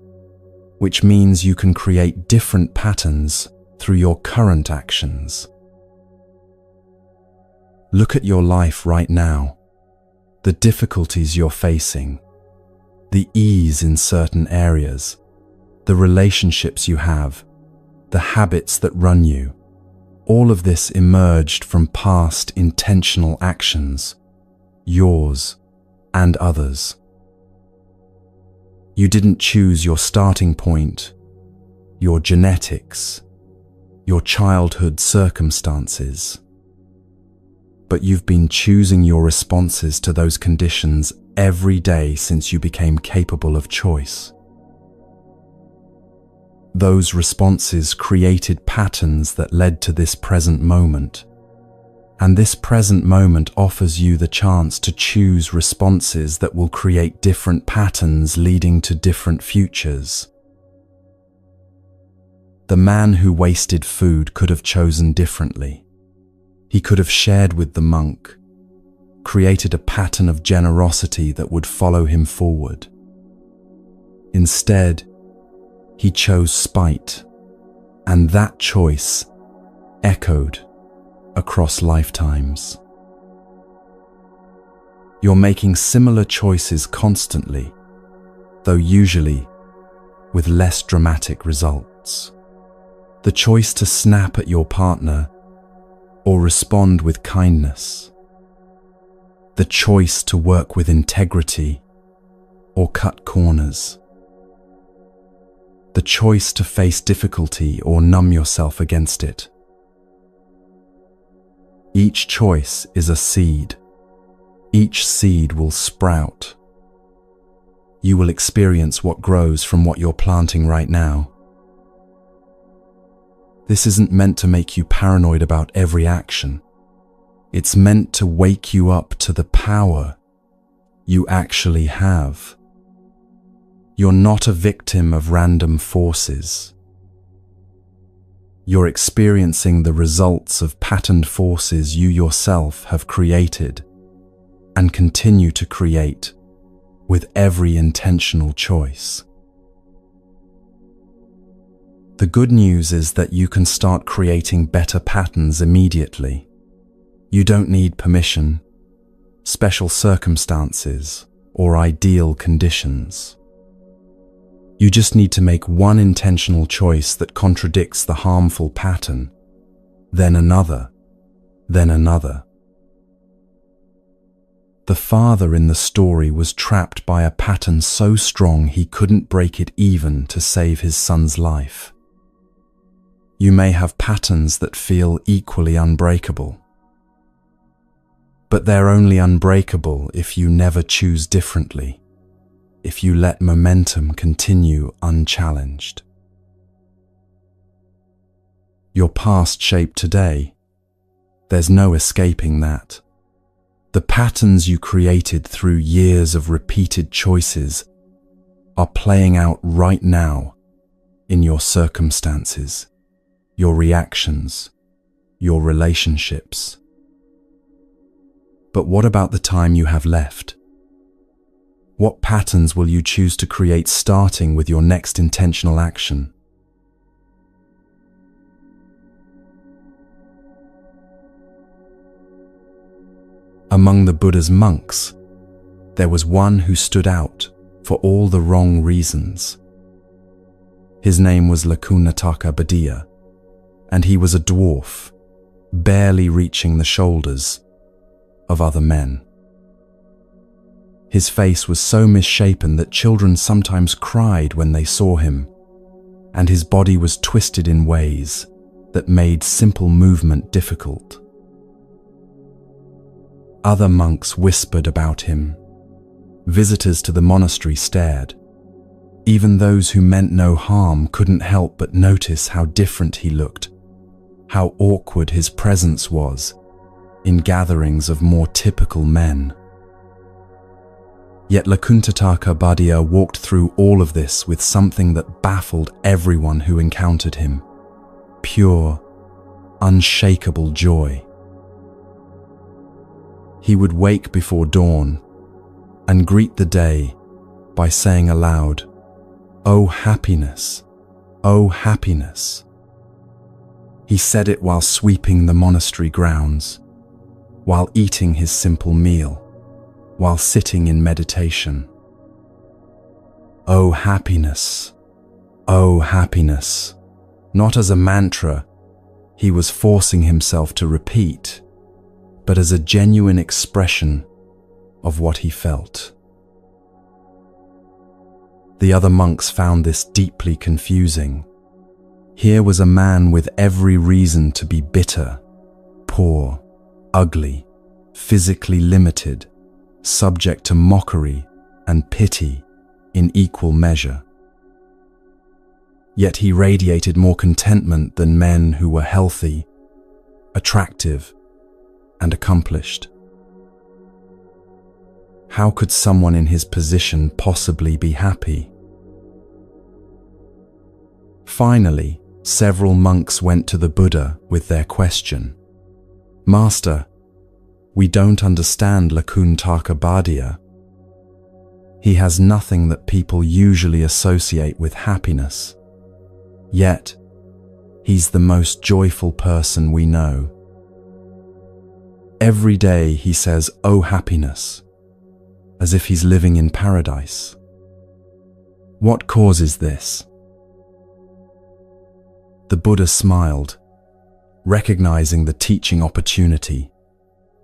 which means you can create different patterns through your current actions. Look at your life right now, the difficulties you're facing, the ease in certain areas, the relationships you have, the habits that run you, All of this emerged from past intentional actions, yours and others. You didn't choose your starting point, your genetics, your childhood circumstances, but you've been choosing your responses to those conditions every day since you became capable of choice. Those responses created patterns that led to this present moment, and this present moment offers you the chance to choose responses that will create different patterns leading to different futures. The man who wasted food could have chosen differently. He could have shared with the monk, created a pattern of generosity that would follow him forward. Instead, he chose spite, and that choice echoed across lifetimes. You're making similar choices constantly, though usually with less dramatic results. The choice to snap at your partner or respond with kindness. The choice to work with integrity or cut corners. The choice to face difficulty or numb yourself against it. Each choice is a seed. Each seed will sprout. You will experience what grows from what you're planting right now. This isn't meant to make you paranoid about every action. It's meant to wake you up to the power you actually have. You're not a victim of random forces. You're experiencing the results of patterned forces you yourself have created and continue to create with every intentional choice. The good news is that you can start creating better patterns immediately. You don't need permission, special circumstances, or ideal conditions. You just need to make one intentional choice that contradicts the harmful pattern, then another, then another. The father in the story was trapped by a pattern so strong he couldn't break it even to save his son's life. You may have patterns that feel equally unbreakable, but they're only unbreakable if you never choose differently. If you let momentum continue unchallenged. Your past shaped today. There's no escaping that. The patterns you created through years of repeated choices are playing out right now in your circumstances, your reactions, your relationships. But what about the time you have left? What patterns will you choose to create starting with your next intentional action? Among the Buddha's monks, there was one who stood out for all the wrong reasons. His name was Lakunataka Badia, and he was a dwarf, barely reaching the shoulders of other men. His face was so misshapen that children sometimes cried when they saw him, and his body was twisted in ways that made simple movement difficult. Other monks whispered about him. Visitors to the monastery stared. Even those who meant no harm couldn't help but notice how different he looked, how awkward his presence was in gatherings of more typical men. Yet Lakuntataka Badia walked through all of this with something that baffled everyone who encountered him. Pure, unshakable joy. He would wake before dawn and greet the day by saying aloud, "Oh happiness, oh happiness." He said it while sweeping the monastery grounds, while eating his simple meal, while sitting in meditation. Oh happiness, not as a mantra, he was forcing himself to repeat, but as a genuine expression of what he felt. The other monks found this deeply confusing. Here was a man with every reason to be bitter, poor, ugly, physically limited, subject to mockery and pity in equal measure. Yet he radiated more contentment than men who were healthy, attractive, and accomplished. How could someone in his position possibly be happy? Finally, several monks went to the Buddha with their question. "Master, we don't understand Lakuntaka Bhadia. He has nothing that people usually associate with happiness. Yet, he's the most joyful person we know. Every day he says, 'Oh happiness,' as if he's living in paradise. What causes this?" The Buddha smiled, recognizing the teaching opportunity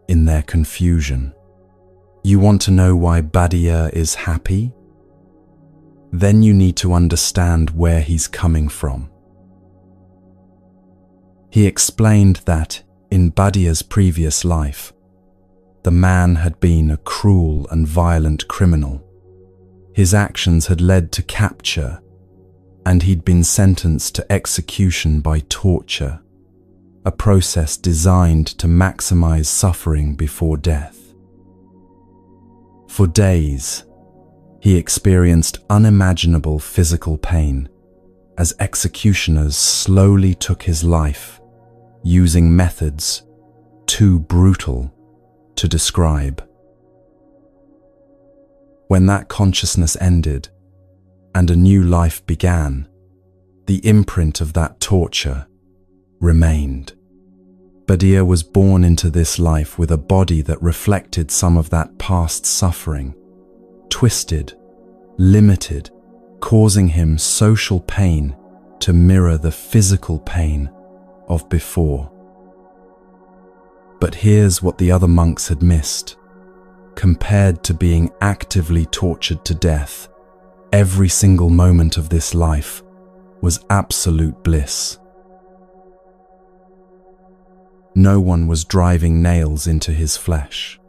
in their confusion. "You want to know why Bhadia is happy? Then you need to understand where he's coming from." He explained that in Bhadia's previous life, the man had been a cruel and violent criminal. His actions had led to capture, and he'd been sentenced to execution by torture, a process designed to maximize suffering before death. For days, he experienced unimaginable physical pain as executioners slowly took his life, using methods too brutal to describe. When that consciousness ended and a new life began, the imprint of that torture remained. Bhadia was born into this life with a body that reflected some of that past suffering, twisted, limited, causing him social pain to mirror the physical pain of before. But here's what the other monks had missed. Compared to being actively tortured to death, every single moment of this life was absolute bliss. No one was driving nails into his flesh.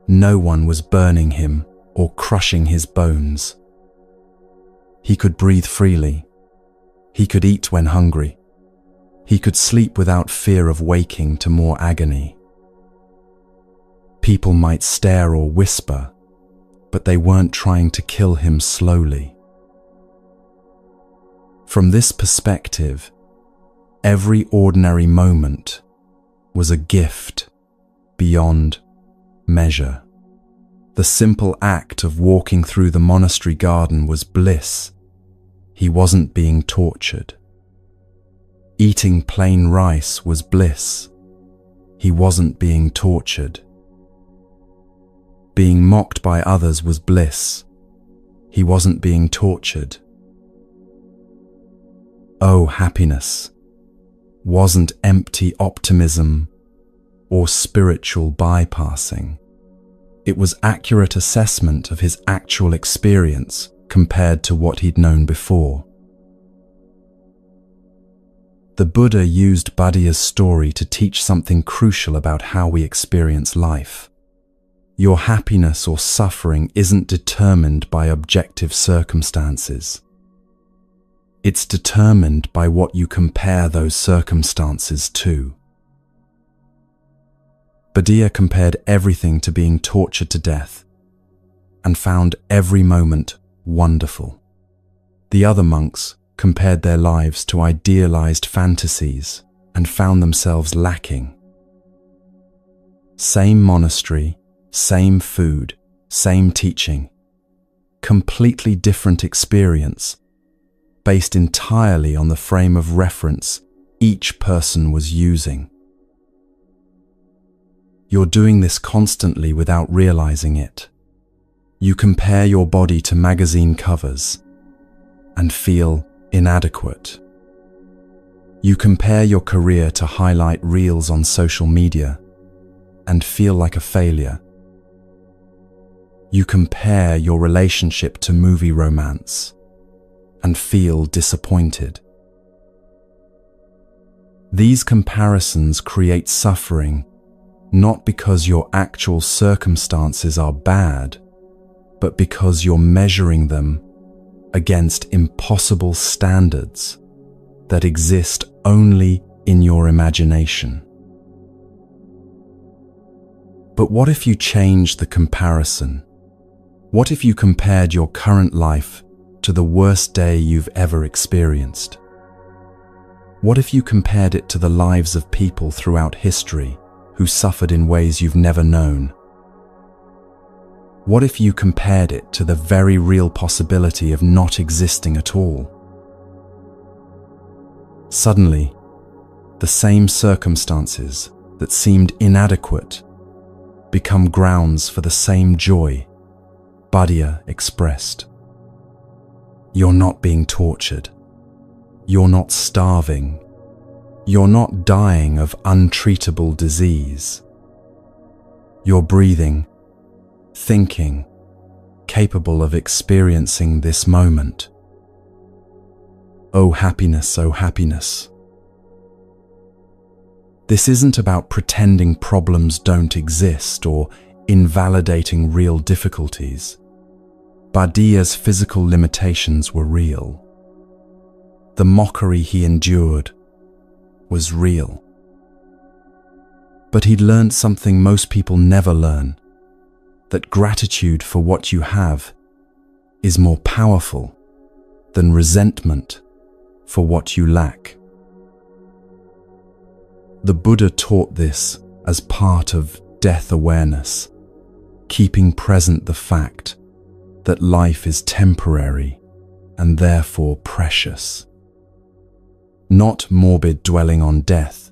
No one was burning him or crushing his bones. He could breathe freely. He could eat when hungry. He could sleep without fear of waking to more agony. People might stare or whisper, but they weren't trying to kill him slowly. From this perspective, every ordinary moment was a gift beyond measure. The simple act of walking through the monastery garden was bliss. He wasn't being tortured. Eating plain rice was bliss. He wasn't being tortured. Being mocked by others was bliss. He wasn't being tortured. Oh, happiness wasn't empty optimism or spiritual bypassing. It was accurate assessment of his actual experience compared to what he'd known before. The Buddha used Bhadia's story to teach something crucial about how we experience life. Your happiness or suffering isn't determined by objective circumstances. It's determined by what you compare those circumstances to. Bhadia compared everything to being tortured to death and found every moment wonderful. The other monks compared their lives to idealized fantasies and found themselves lacking. Same monastery, same food, same teaching, completely different experience, based entirely on the frame of reference each person was using. You're doing this constantly without realizing it. You compare your body to magazine covers and feel inadequate. You compare your career to highlight reels on social media and feel like a failure. You compare your relationship to movie romance and feel disappointed. These comparisons create suffering, not because your actual circumstances are bad, but because you're measuring them against impossible standards that exist only in your imagination. But what if you changed the comparison? What if you compared your current life to the worst day you've ever experienced? What if you compared it to the lives of people throughout history who suffered in ways you've never known? What if you compared it to the very real possibility of not existing at all? Suddenly, the same circumstances that seemed inadequate become grounds for the same joy Buddha expressed. You're not being tortured. You're not starving. You're not dying of untreatable disease. You're breathing, thinking, capable of experiencing this moment. Oh happiness, oh happiness. This isn't about pretending problems don't exist or invalidating real difficulties. Buddha's physical limitations were real. The mockery he endured was real. But he'd learned something most people never learn, that gratitude for what you have is more powerful than resentment for what you lack. The Buddha taught this as part of death awareness, keeping present the fact that life is temporary and therefore precious. Not morbid dwelling on death,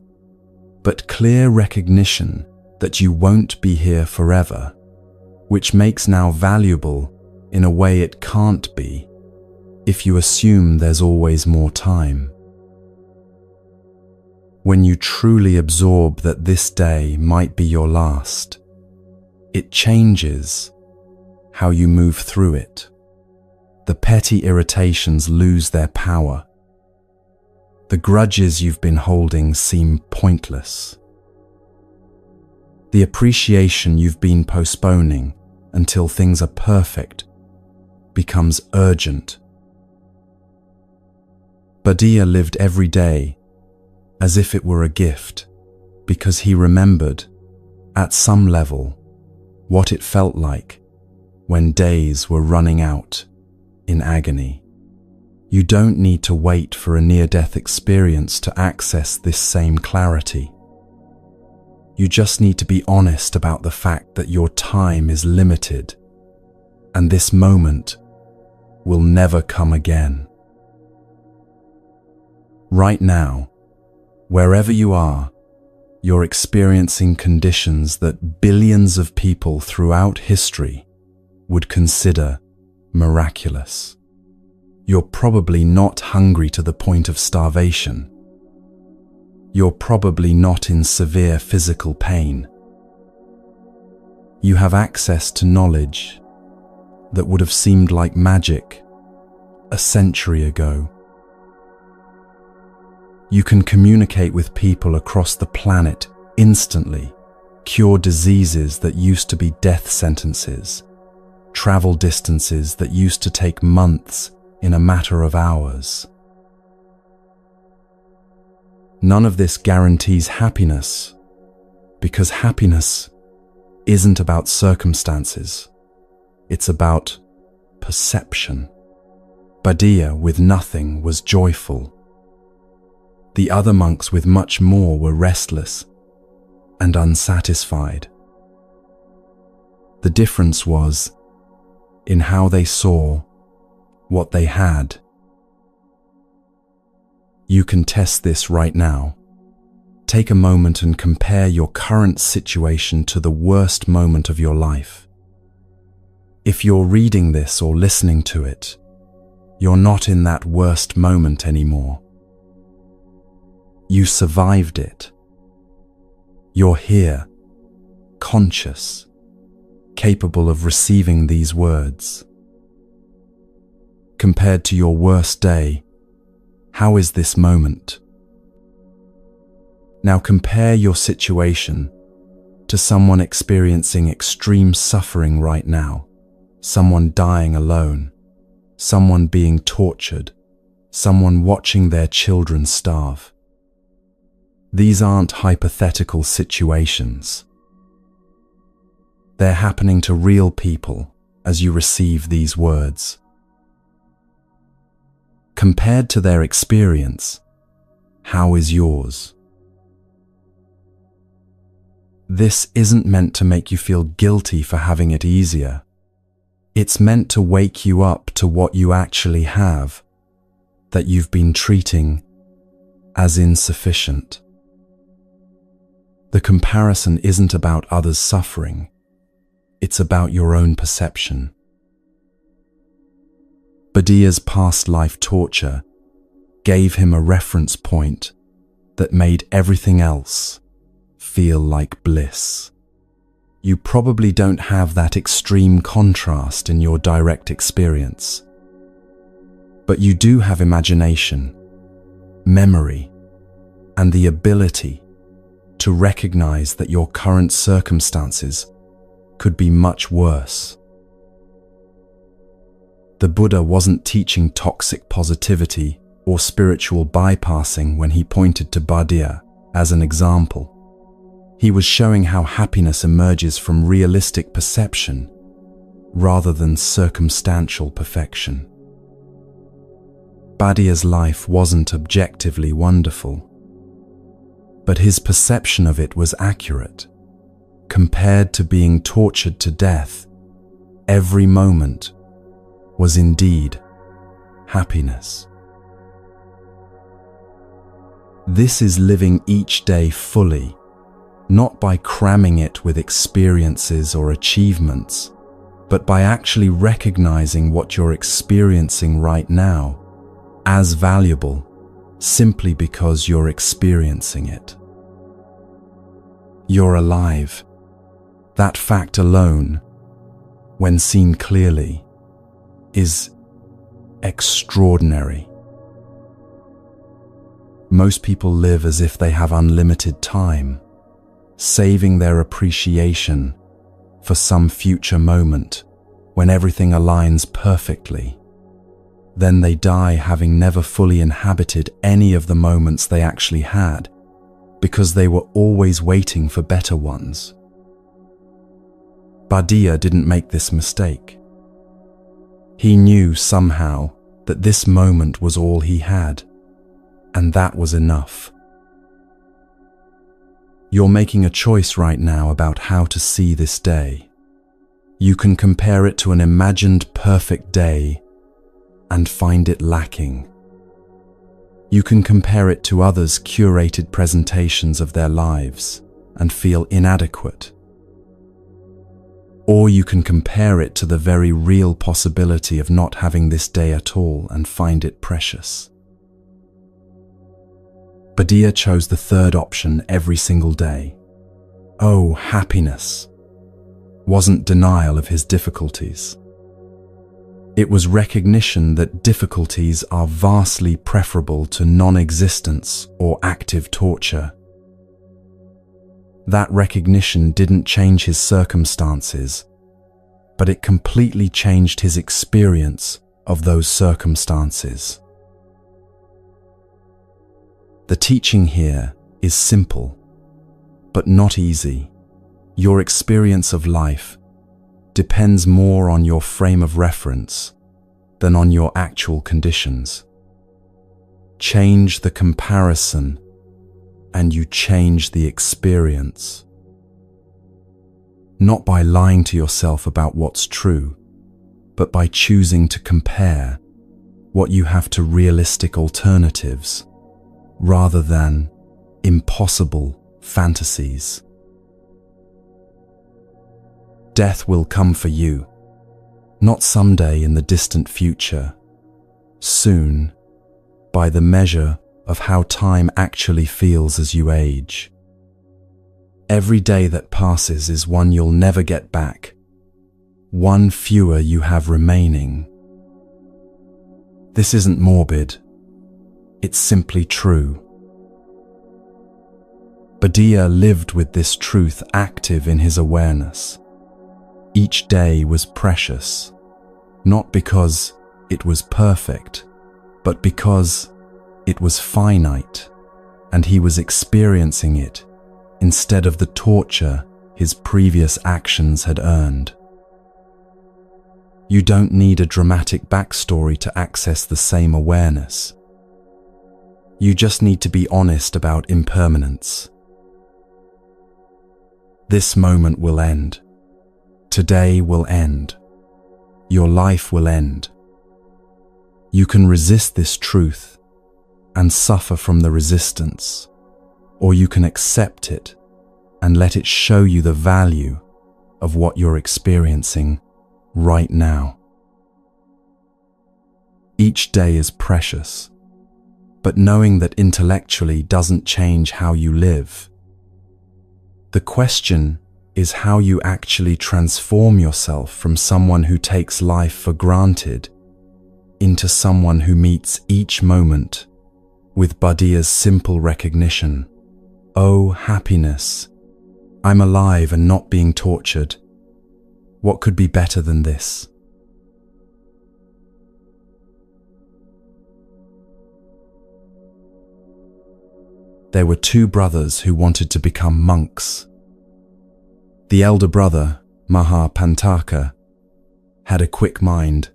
but clear recognition that you won't be here forever, which makes now valuable in a way it can't be if you assume there's always more time. When you truly absorb that this day might be your last, it changes how you move through it. The petty irritations lose their power. The grudges you've been holding seem pointless. The appreciation you've been postponing until things are perfect becomes urgent. Buddha lived every day as if it were a gift, because he remembered, at some level, what it felt like when days were running out in agony. You don't need to wait for a near-death experience to access this same clarity. You just need to be honest about the fact that your time is limited, and this moment will never come again. Right now, wherever you are, you're experiencing conditions that billions of people throughout history would consider miraculous. You're probably not hungry to the point of starvation. You're probably not in severe physical pain. You have access to knowledge that would have seemed like magic a century ago. You can communicate with people across the planet instantly, cure diseases that used to be death sentences, travel distances that used to take months in a matter of hours. None of this guarantees happiness, because happiness isn't about circumstances. It's about perception. Buddha with nothing was joyful. The other monks with much more were restless and unsatisfied. The difference was in how they saw what they had. You can test this right now. Take a moment and compare your current situation to the worst moment of your life. If you're reading this or listening to it, you're not in that worst moment anymore. You survived it. You're here, conscious, capable of receiving these words. Compared to your worst day, how is this moment? Now compare your situation to someone experiencing extreme suffering right now, someone dying alone, someone being tortured, someone watching their children starve. These aren't hypothetical situations. They're happening to real people as you receive these words. Compared to their experience, how is yours? This isn't meant to make you feel guilty for having it easier. It's meant to wake you up to what you actually have, that you've been treating as insufficient. The comparison isn't about others' suffering. It's about your own perception. Buddha's past life torture gave him a reference point that made everything else feel like bliss. You probably don't have that extreme contrast in your direct experience. But you do have imagination, memory, and the ability to recognize that your current circumstances could be much worse. The Buddha wasn't teaching toxic positivity or spiritual bypassing when he pointed to Buddha as an example. He was showing how happiness emerges from realistic perception rather than circumstantial perfection. Buddha's life wasn't objectively wonderful, but his perception of it was accurate. Compared to being tortured to death, every moment was indeed happiness. This is living each day fully, not by cramming it with experiences or achievements, but by actually recognizing what you're experiencing right now as valuable simply because you're experiencing it. You're alive. That fact alone, when seen clearly, is extraordinary. Most people live as if they have unlimited time, saving their appreciation for some future moment when everything aligns perfectly. Then they die having never fully inhabited any of the moments they actually had, because they were always waiting for better ones. Buddha didn't make this mistake. He knew somehow that this moment was all he had, and that was enough. You're making a choice right now about how to see this day. You can compare it to an imagined perfect day and find it lacking. You can compare it to others' curated presentations of their lives and feel inadequate. Or you can compare it to the very real possibility of not having this day at all and find it precious. Buddha chose the third option every single day. Oh, happiness wasn't denial of his difficulties. It was recognition that difficulties are vastly preferable to non-existence or active torture. That recognition didn't change his circumstances, but it completely changed his experience of those circumstances. The teaching here is simple, but not easy. Your experience of life depends more on your frame of reference than on your actual conditions. Change the comparison and you change the experience. Not by lying to yourself about what's true, but by choosing to compare what you have to realistic alternatives rather than impossible fantasies. Death will come for you, not someday in the distant future, soon, by the measure of how time actually feels as you age. Every day that passes is one you'll never get back, one fewer you have remaining. This isn't morbid, it's simply true. Buddha lived with this truth active in his awareness. Each day was precious, not because it was perfect, but because it was finite, and he was experiencing it instead of the torture his previous actions had earned. You don't need a dramatic backstory to access the same awareness. You just need to be honest about impermanence. This moment will end. Today will end. Your life will end. You can resist this truth and suffer from the resistance, or you can accept it and let it show you the value of what you're experiencing right now. Each day is precious, but knowing that intellectually doesn't change how you live. The question is how you actually transform yourself from someone who takes life for granted into someone who meets each moment with Buddha's simple recognition. Oh, happiness, I'm alive and not being tortured. What could be better than this? There were two brothers who wanted to become monks. The elder brother, Mahapantaka, had a quick mind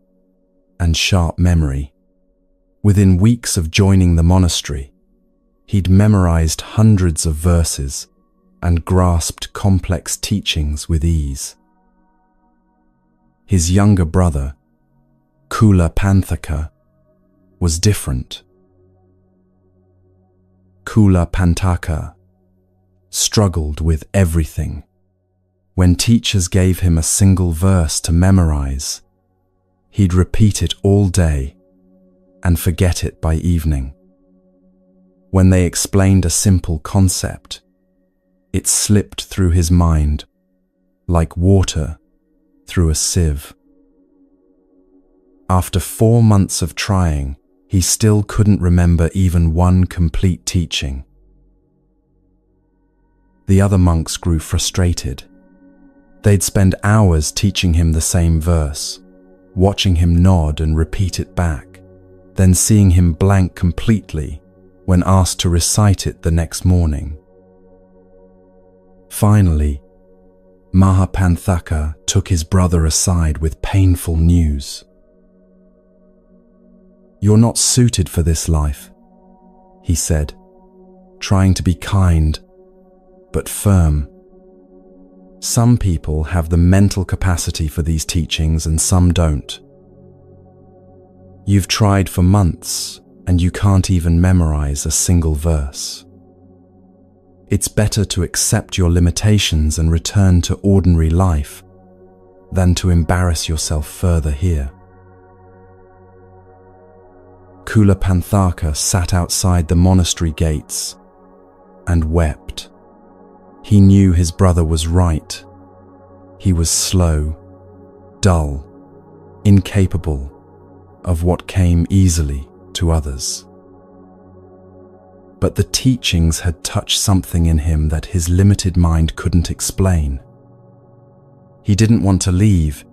and sharp memory. Within weeks of joining the monastery, he'd memorized hundreds of verses and grasped complex teachings with ease. His younger brother, Kulapanthaka, was different. Kulapantaka struggled with everything. When teachers gave him a single verse to memorize, he'd repeat it all day and forget it by evening. When they explained a simple concept, it slipped through his mind like water through a sieve. After 4 months of trying, he still couldn't remember even one complete teaching. The other monks grew frustrated. They'd spend hours teaching him the same verse, watching him nod and repeat it back, then seeing him blank completely when asked to recite it the next morning. Finally, Mahapanthaka took his brother aside with painful news. "You're not suited for this life," he said, trying to be kind but firm. "Some people have the mental capacity for these teachings and some don't. You've tried for months and you can't even memorize a single verse. It's better to accept your limitations and return to ordinary life than to embarrass yourself further here." Kulapanthaka sat outside the monastery gates and wept. He knew his brother was right. He was slow, dull, incapable of what came easily to others. But the teachings had touched something in him that his limited mind couldn't explain. He didn't want to leave,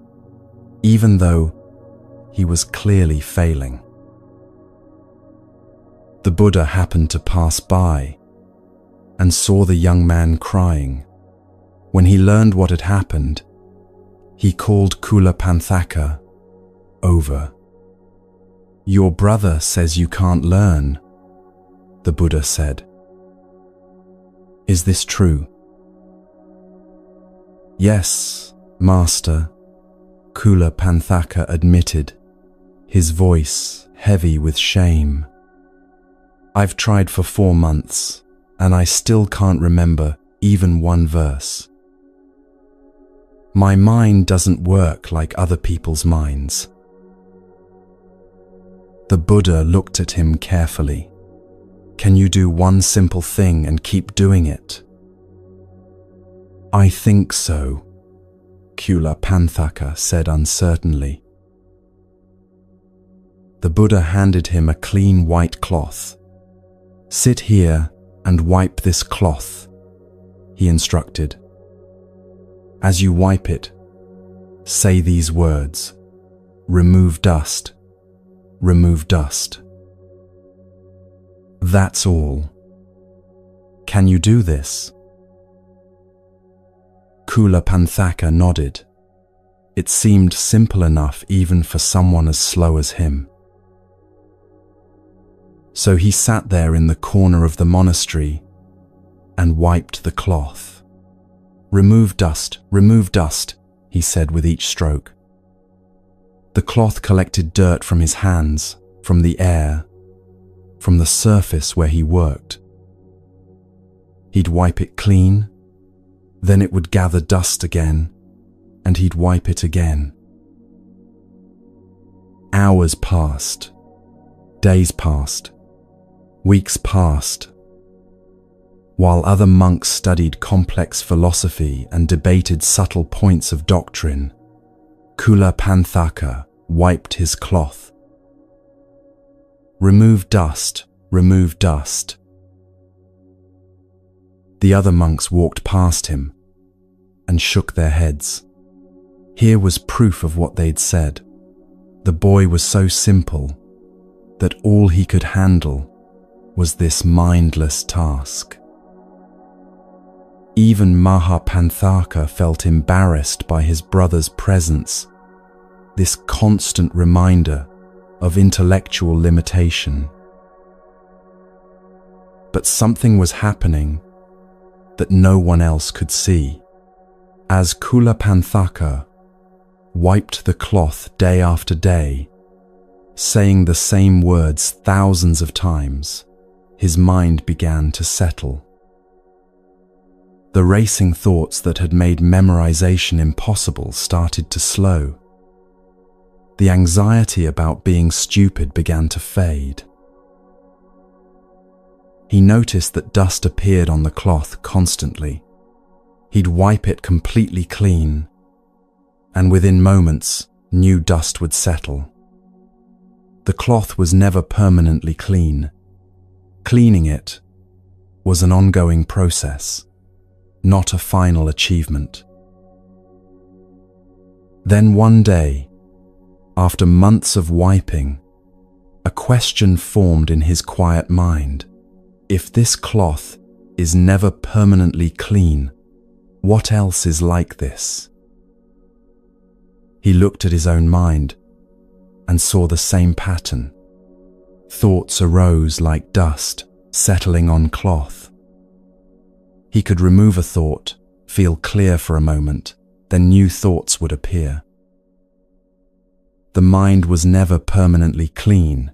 even though he was clearly failing. The Buddha happened to pass by and saw the young man crying. When he learned what had happened, he called Kulapanthaka over. "Your brother says you can't learn," the Buddha said. "Is this true?" "Yes, Master," Kulapanthaka admitted, his voice heavy with shame. "I've tried for 4 months, and I still can't remember even one verse. My mind doesn't work like other people's minds." The Buddha looked at him carefully. Can you do one simple thing and keep doing it? I think so, Kulapanthaka said uncertainly. The Buddha handed him a clean white cloth. Sit here and wipe this cloth, he instructed. As you wipe it, say these words: remove dust, remove dust. That's all. Can you do this? Kulapanthaka nodded. It seemed simple enough even for someone as slow as him. So he sat there in the corner of the monastery and wiped the cloth. Remove dust, he said with each stroke. The cloth collected dirt from his hands, from the air, from the surface where he worked. He'd wipe it clean, then it would gather dust again, and he'd wipe it again. Hours passed, days passed, weeks passed. While other monks studied complex philosophy and debated subtle points of doctrine, Kulapanthaka wiped his cloth. Remove dust, remove dust. The other monks walked past him and shook their heads. Here was proof of what they'd said. The boy was so simple that all he could handle was this mindless task. Even Mahapanthaka felt embarrassed by his brother's presence, this constant reminder of intellectual limitation. But something was happening that no one else could see. As Kulapanthaka wiped the cloth day after day, saying the same words thousands of times, his mind began to settle. The racing thoughts that had made memorization impossible started to slow. The anxiety about being stupid began to fade. He noticed that dust appeared on the cloth constantly. He'd wipe it completely clean, and within moments, new dust would settle. The cloth was never permanently clean. Cleaning it was an ongoing process, not a final achievement. Then one day, after months of wiping, a question formed in his quiet mind. If this cloth is never permanently clean, what else is like this? He looked at his own mind and saw the same pattern. Thoughts arose like dust settling on cloth. He could remove a thought, feel clear for a moment, then new thoughts would appear. The mind was never permanently clean.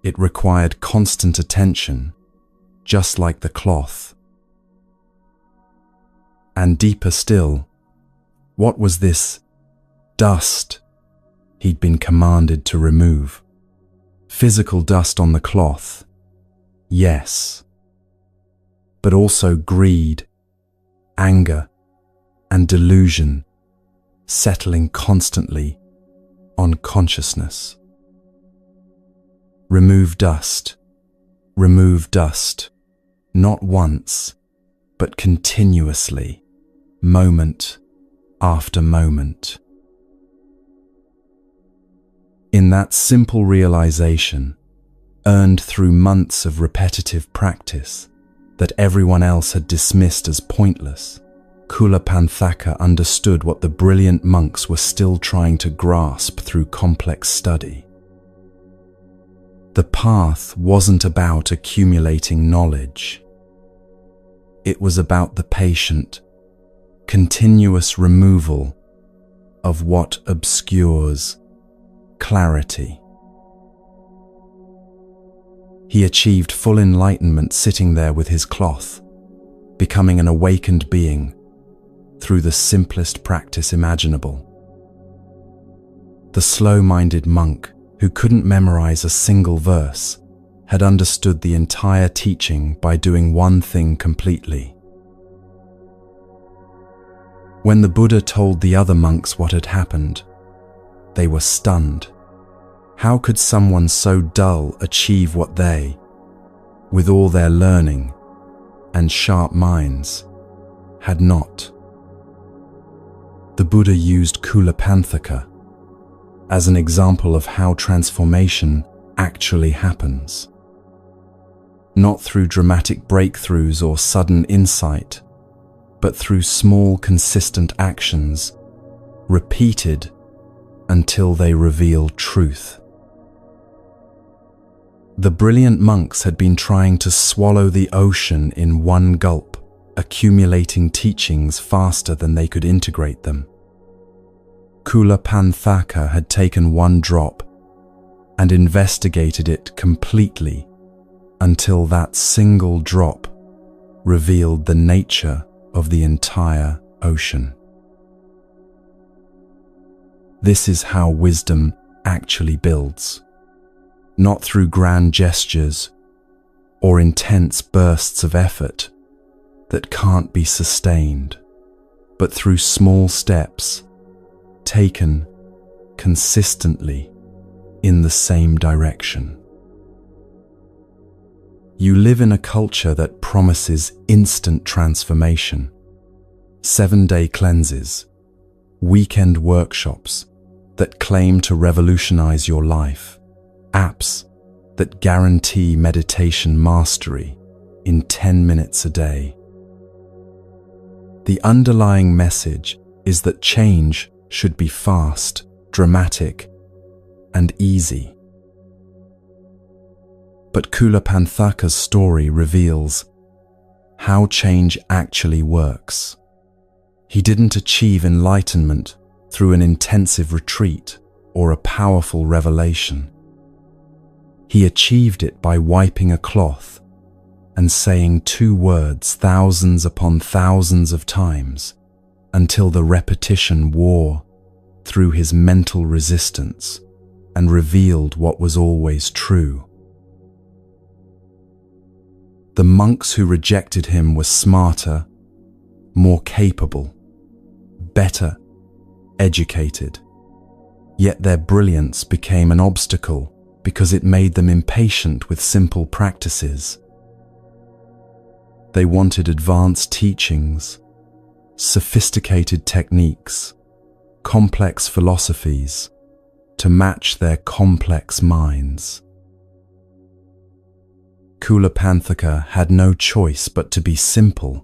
It required constant attention, just like the cloth. And deeper still, what was this dust he'd been commanded to remove? Physical dust on the cloth, yes, but also greed, anger, and delusion settling constantly on consciousness. Remove dust, not once, but continuously, moment after moment. In that simple realization, earned through months of repetitive practice that everyone else had dismissed as pointless, Kulapanthaka understood what the brilliant monks were still trying to grasp through complex study. The path wasn't about accumulating knowledge. It was about the patient, continuous removal of what obscures clarity. He achieved full enlightenment sitting there with his cloth, becoming an awakened being through the simplest practice imaginable. The slow-minded monk who couldn't memorize a single verse had understood the entire teaching by doing one thing completely. When the Buddha told the other monks what had happened, they were stunned. How could someone so dull achieve what they, with all their learning and sharp minds, had not? The Buddha used Kulapanthaka as an example of how transformation actually happens. Not through dramatic breakthroughs or sudden insight, but through small, consistent actions, repeated until they reveal truth. The brilliant monks had been trying to swallow the ocean in one gulp, accumulating teachings faster than they could integrate them. Kulapanthaka had taken one drop and investigated it completely until that single drop revealed the nature of the entire ocean. This is how wisdom actually builds, not through grand gestures or intense bursts of effort that can't be sustained, but through small steps taken consistently in the same direction. You live in a culture that promises instant transformation, 7-day cleanses, weekend workshops that claim to revolutionize your life, apps that guarantee meditation mastery in 10 minutes a day. The underlying message is that change should be fast, dramatic, and easy. But Kulapanthaka's story reveals how change actually works. He didn't achieve enlightenment through an intensive retreat or a powerful revelation. He achieved it by wiping a cloth and saying 2 words thousands upon thousands of times until the repetition wore through his mental resistance and revealed what was always true. The monks who rejected him were smarter, more capable, better educated, yet their brilliance became an obstacle because it made them impatient with simple practices. They wanted advanced teachings, sophisticated techniques, complex philosophies to match their complex minds. Kulapanthaka had no choice but to be simple,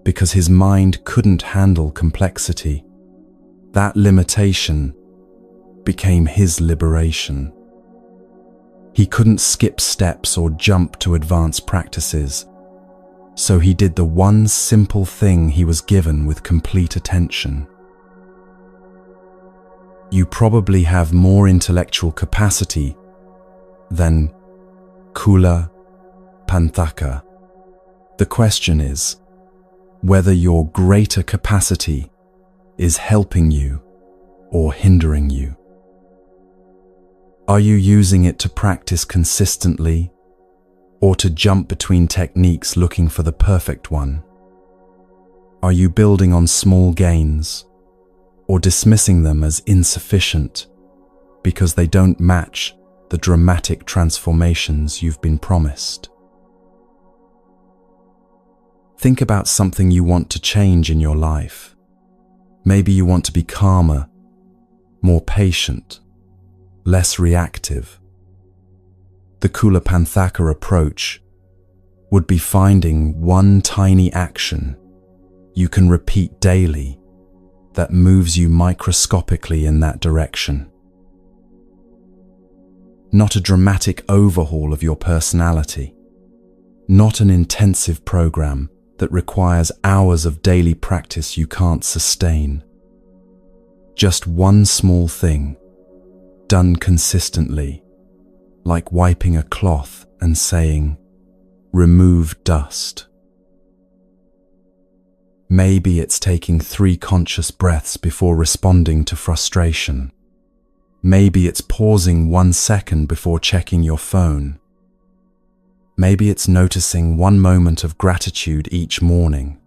because his mind couldn't handle complexity. That limitation became his liberation. He couldn't skip steps or jump to advanced practices, so he did the one simple thing he was given with complete attention. You probably have more intellectual capacity than Kulapanthaka. The question is whether your greater capacity is helping you or hindering you. Are you using it to practice consistently or to jump between techniques looking for the perfect one? Are you building on small gains or dismissing them as insufficient because they don't match the dramatic transformations you've been promised? Think about something you want to change in your life. Maybe you want to be calmer, more patient, less reactive. The Kulapanthaka approach would be finding one tiny action you can repeat daily that moves you microscopically in that direction. Not a dramatic overhaul of your personality, not an intensive program that requires hours of daily practice you can't sustain. Just one small thing, done consistently, like wiping a cloth and saying, "Remove dust." Maybe it's taking 3 conscious breaths before responding to frustration. Maybe it's pausing 1 second before checking your phone. Maybe it's noticing one moment of gratitude each morning.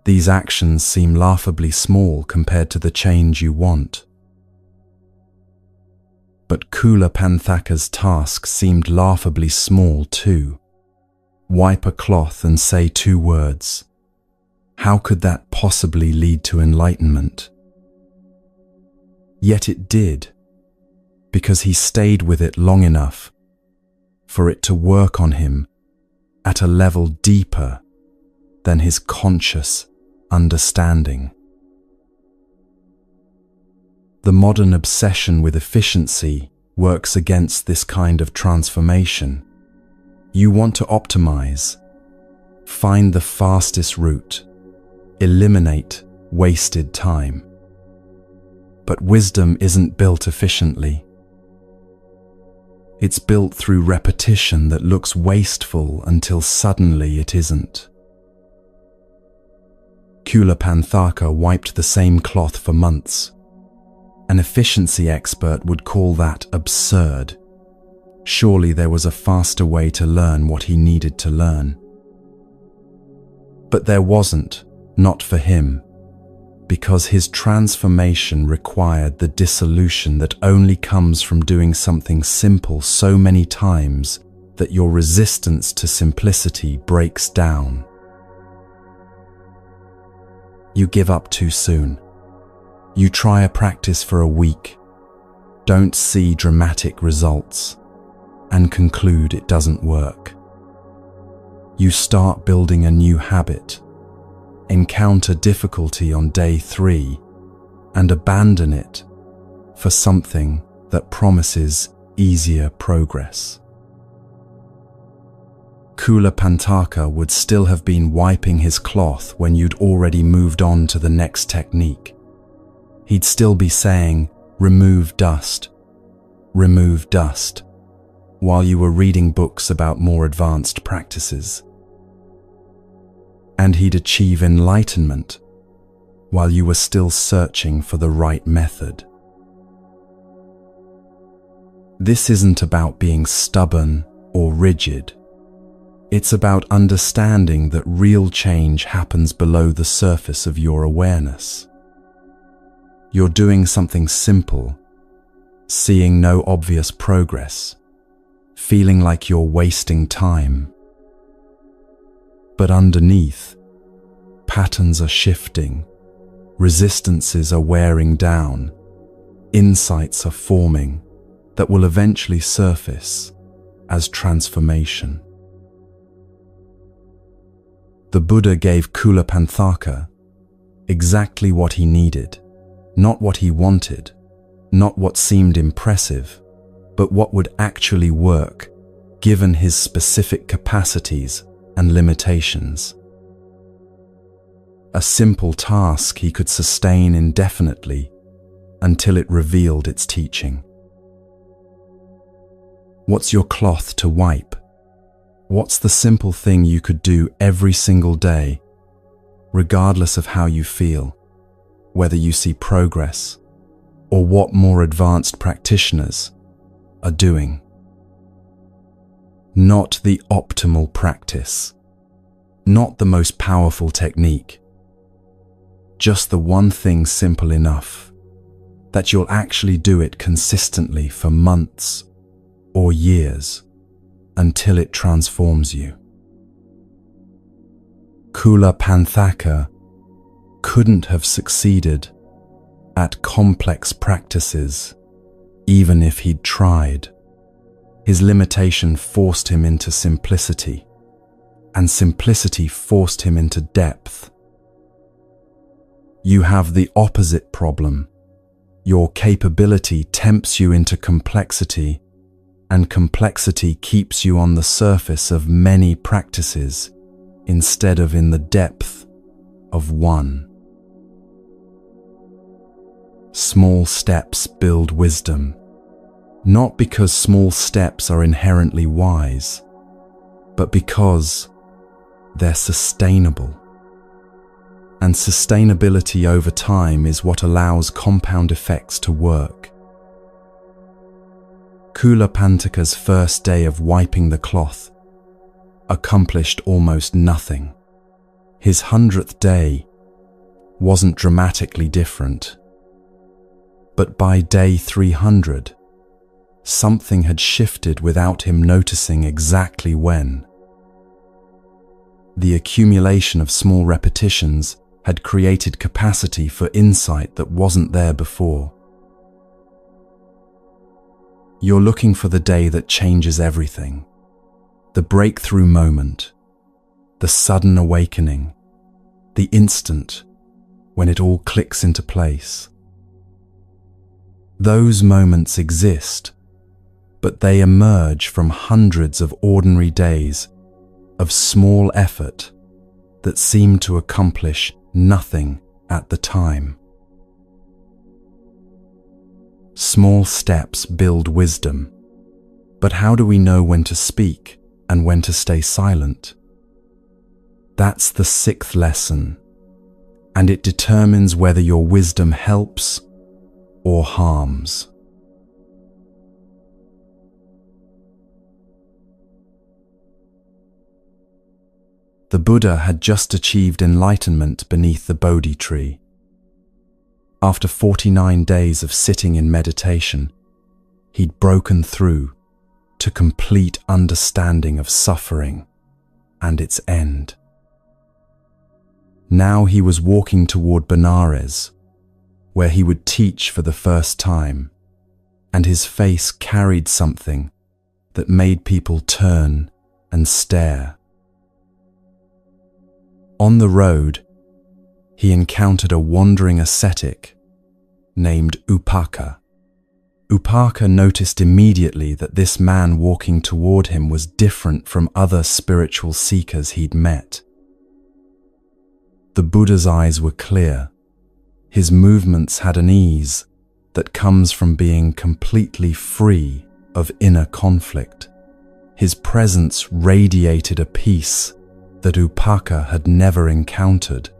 These actions seem laughably small compared to the change you want. But Kula Panthaka's task seemed laughably small too. Wipe a cloth and say 2 words. How could that possibly lead to enlightenment? Yet it did, because he stayed with it long enough for it to work on him at a level deeper than his conscious understanding. The modern obsession with efficiency works against this kind of transformation. You want to optimize, find the fastest route, eliminate wasted time. But wisdom isn't built efficiently. It's built through repetition that looks wasteful until suddenly it isn't. Kula Panthaka wiped the same cloth for months. An efficiency expert would call that absurd. Surely there was a faster way to learn what he needed to learn. But there wasn't, not for him, because his transformation required the dissolution that only comes from doing something simple so many times that your resistance to simplicity breaks down. You give up too soon. You try a practice for a week, don't see dramatic results, and conclude it doesn't work. You start building a new habit, encounter difficulty on day 3, and abandon it for something that promises easier progress. Kula Panthaka would still have been wiping his cloth when you'd already moved on to the next technique. He'd still be saying, remove dust, while you were reading books about more advanced practices. And he'd achieve enlightenment while you were still searching for the right method. This isn't about being stubborn or rigid. It's about understanding that real change happens below the surface of your awareness. You're doing something simple, seeing no obvious progress, feeling like you're wasting time. But underneath, patterns are shifting, resistances are wearing down, insights are forming that will eventually surface as transformation. The Buddha gave Kula Panthaka exactly what he needed, not what he wanted, not what seemed impressive, but what would actually work, given his specific capacities and limitations. A simple task he could sustain indefinitely until it revealed its teaching. What's your cloth to wipe? What's the simple thing you could do every single day, regardless of how you feel, whether you see progress, or what more advanced practitioners are doing? Not the optimal practice, not the most powerful technique, just the one thing simple enough that you'll actually do it consistently for months or years until it transforms you. Kula Panthaka couldn't have succeeded at complex practices even if he'd tried. His limitation forced him into simplicity, and simplicity forced him into depth. You have the opposite problem. Your capability tempts you into complexity, and complexity keeps you on the surface of many practices instead of in the depth of one. Small steps build wisdom, not because small steps are inherently wise, but because they're sustainable. And sustainability over time is what allows compound effects to work. Kulapantaka's first day of wiping the cloth accomplished almost nothing. His 100th day wasn't dramatically different. But by day 300, something had shifted without him noticing exactly when. The accumulation of small repetitions had created capacity for insight that wasn't there before. You're looking for the day that changes everything, the breakthrough moment, the sudden awakening, the instant when it all clicks into place. Those moments exist, but they emerge from hundreds of ordinary days of small effort that seem to accomplish nothing at the time. Small steps build wisdom, but how do we know when to speak and when to stay silent? That's the 6th lesson, and it determines whether your wisdom helps or harms. The Buddha had just achieved enlightenment beneath the Bodhi tree. After 49 days of sitting in meditation, he'd broken through to complete understanding of suffering and its end. Now he was walking toward Benares, where he would teach for the first time, and his face carried something that made people turn and stare. On the road, he encountered a wandering ascetic named Upaka. Upaka noticed immediately that this man walking toward him was different from other spiritual seekers he'd met. The Buddha's eyes were clear. His movements had an ease that comes from being completely free of inner conflict. His presence radiated a peace that Upaka had never encountered.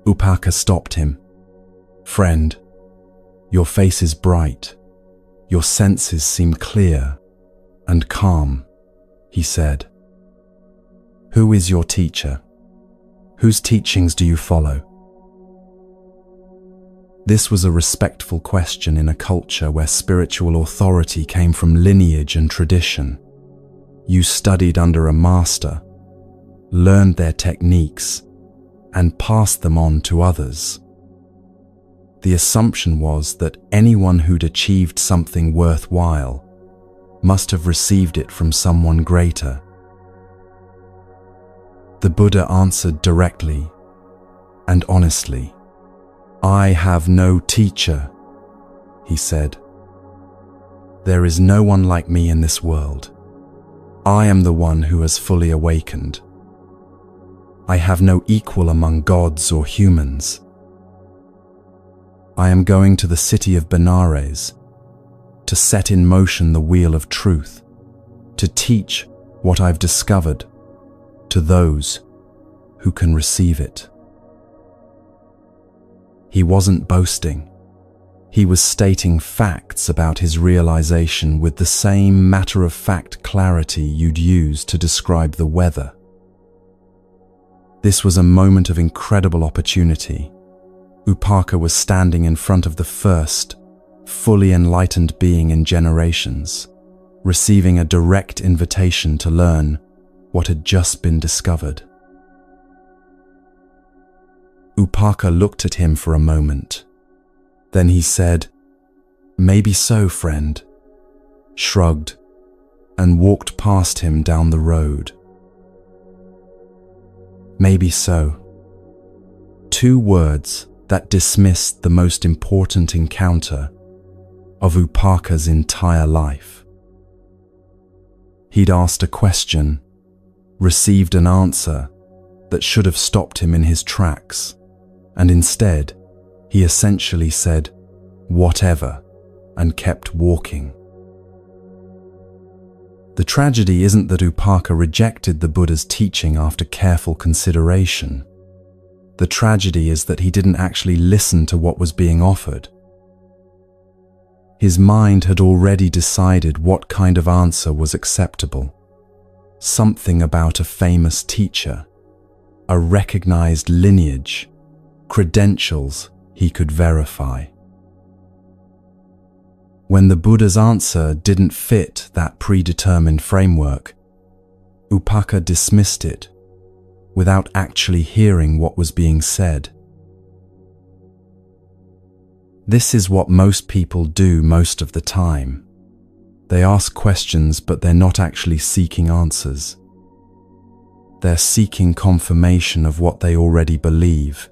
Upaka stopped him. "Friend, your face is bright. Your senses seem clear and calm," he said. "Who is your teacher? Whose teachings do you follow?" This was a respectful question in a culture where spiritual authority came from lineage and tradition. You studied under a master, learned their techniques, and passed them on to others. The assumption was that anyone who'd achieved something worthwhile must have received it from someone greater. The Buddha answered directly and honestly. "I have no teacher," he said. "There is no one like me in this world. I am the one who has fully awakened. I have no equal among gods or humans. I am going to the city of Benares to set in motion the wheel of truth, to teach what I've discovered to those who can receive it." He wasn't boasting. He was stating facts about his realization with the same matter-of-fact clarity you'd use to describe the weather. This was a moment of incredible opportunity. Upaka was standing in front of the first, fully enlightened being in generations, receiving a direct invitation to learn what had just been discovered. Upaka looked at him for a moment. Then he said, "Maybe so, friend," shrugged, and walked past him down the road. Maybe so. 2 words that dismissed the most important encounter of Upaka's entire life. He'd asked a question, received an answer that should have stopped him in his tracks, and instead, he essentially said, "Whatever," and kept walking. The tragedy isn't that Upaka rejected the Buddha's teaching after careful consideration. The tragedy is that he didn't actually listen to what was being offered. His mind had already decided what kind of answer was acceptable. Something about a famous teacher, a recognized lineage, credentials he could verify. When the Buddha's answer didn't fit that predetermined framework, Upaka dismissed it without actually hearing what was being said. This is what most people do most of the time. They ask questions, but they're not actually seeking answers. They're seeking confirmation of what they already believe,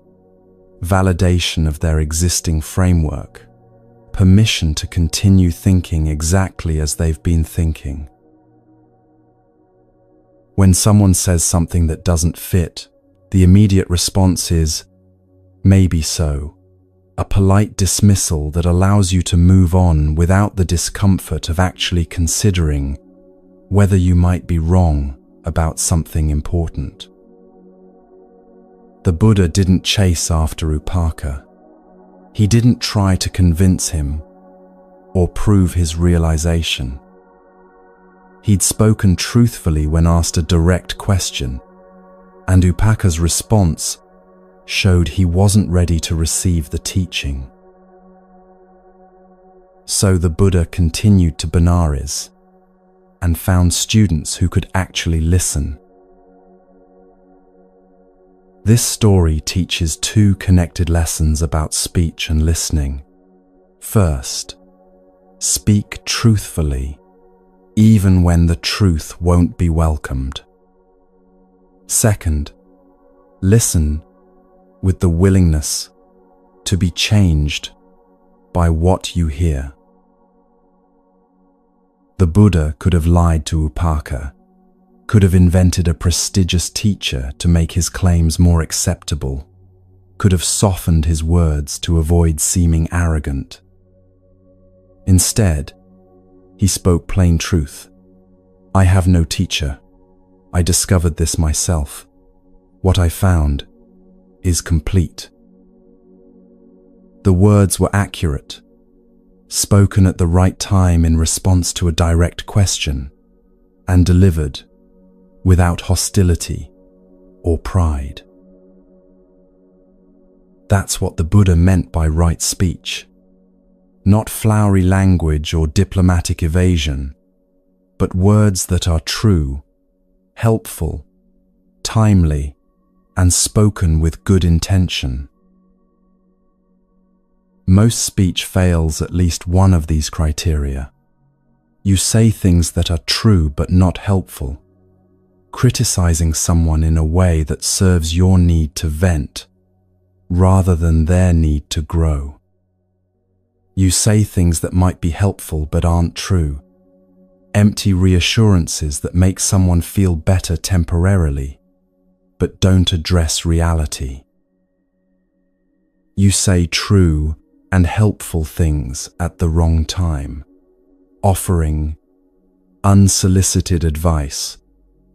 validation of their existing framework, permission to continue thinking exactly as they've been thinking. When someone says something that doesn't fit, the immediate response is, "Maybe so," a polite dismissal that allows you to move on without the discomfort of actually considering whether you might be wrong about something important. The Buddha didn't chase after Upaka. He didn't try to convince him or prove his realization. He'd spoken truthfully when asked a direct question, and Upaka's response showed he wasn't ready to receive the teaching. So the Buddha continued to Benares and found students who could actually listen. This story teaches two connected lessons about speech and listening. First, speak truthfully, even when the truth won't be welcomed. Second, listen with the willingness to be changed by what you hear. The Buddha could have lied to Upaka, could have invented a prestigious teacher to make his claims more acceptable, could have softened his words to avoid seeming arrogant. Instead, he spoke plain truth. "I have no teacher. I discovered this myself. What I found is complete." The words were accurate, spoken at the right time in response to a direct question, and delivered without hostility or pride. That's what the Buddha meant by right speech. Not flowery language or diplomatic evasion, but words that are true, helpful, timely, and spoken with good intention. Most speech fails at least one of these criteria. You say things that are true but not helpful, criticizing someone in a way that serves your need to vent rather than their need to grow. You say things that might be helpful but aren't true, empty reassurances that make someone feel better temporarily, but don't address reality. You say true and helpful things at the wrong time, offering unsolicited advice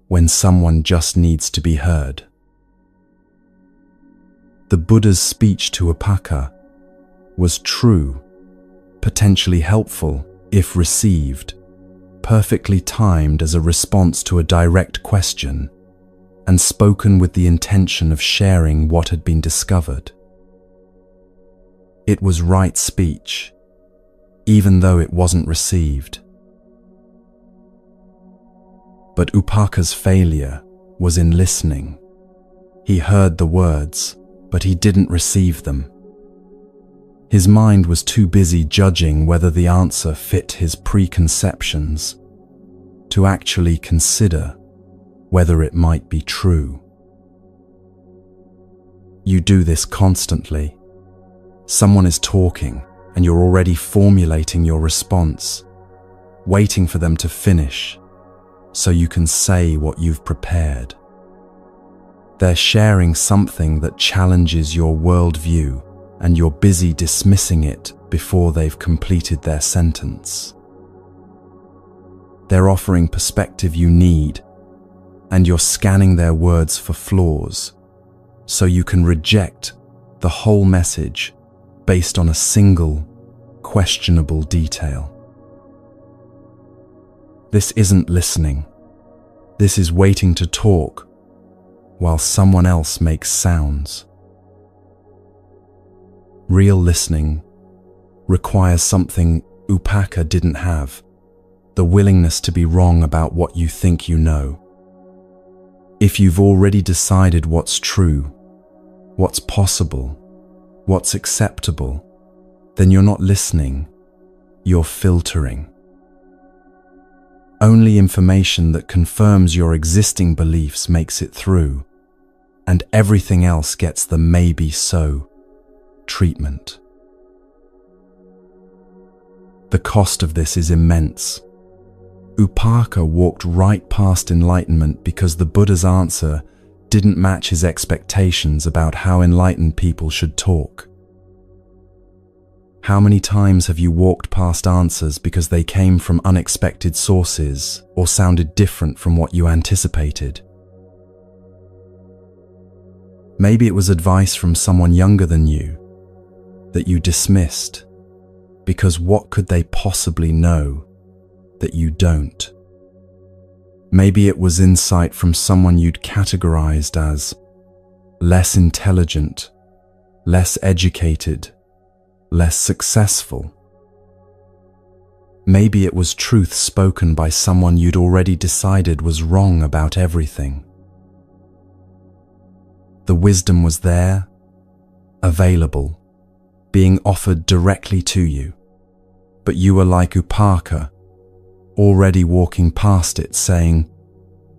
when someone just needs to be heard. The Buddha's speech to Upaka was true, potentially helpful if received, perfectly timed as a response to a direct question, and spoken with the intention of sharing what had been discovered. It was right speech, even though it wasn't received. But Upaka's failure was in listening. He heard the words, but he didn't receive them. His mind was too busy judging whether the answer fit his preconceptions to actually consider whether it might be true. You do this constantly. Someone is talking and you're already formulating your response, waiting for them to finish so you can say what you've prepared. They're sharing something that challenges your worldview, and you're busy dismissing it before they've completed their sentence. They're offering perspective you need, and you're scanning their words for flaws, so you can reject the whole message based on a single questionable detail. This isn't listening. This is waiting to talk while someone else makes sounds. Real listening requires something upaka didn't have: the willingness to be wrong about what you think you know. If you've already decided what's true, what's possible, what's acceptable, then you're not listening, you're filtering. Only information that confirms your existing beliefs makes it through, and everything else gets the maybe so treatment. The cost of this is immense. Upaka walked right past enlightenment because the Buddha's answer didn't match his expectations about how enlightened people should talk. How many times have you walked past answers because they came from unexpected sources or sounded different from what you anticipated? Maybe it was advice from someone younger than you that you dismissed because what could they possibly know that you don't? Maybe it was insight from someone you'd categorized as less intelligent, less educated, less successful. Maybe it was truth spoken by someone you'd already decided was wrong about everything. The wisdom was there, available, being offered directly to you, but you were like Upaka, already walking past it saying,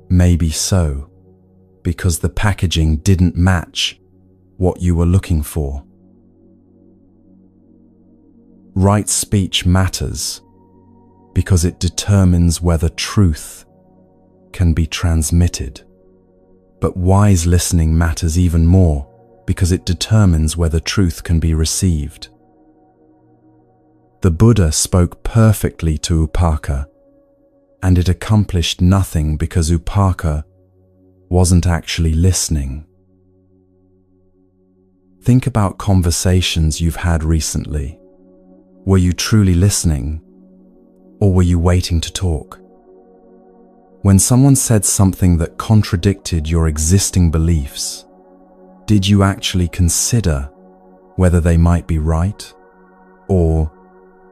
maybe so, because the packaging didn't match what you were looking for. Right speech matters because it determines whether truth can be transmitted. But wise listening matters even more because it determines whether truth can be received. The Buddha spoke perfectly to Upaka, and it accomplished nothing because Upaka wasn't actually listening. Think about conversations you've had recently. Were you truly listening, or were you waiting to talk? When someone said something that contradicted your existing beliefs, did you actually consider whether they might be right, or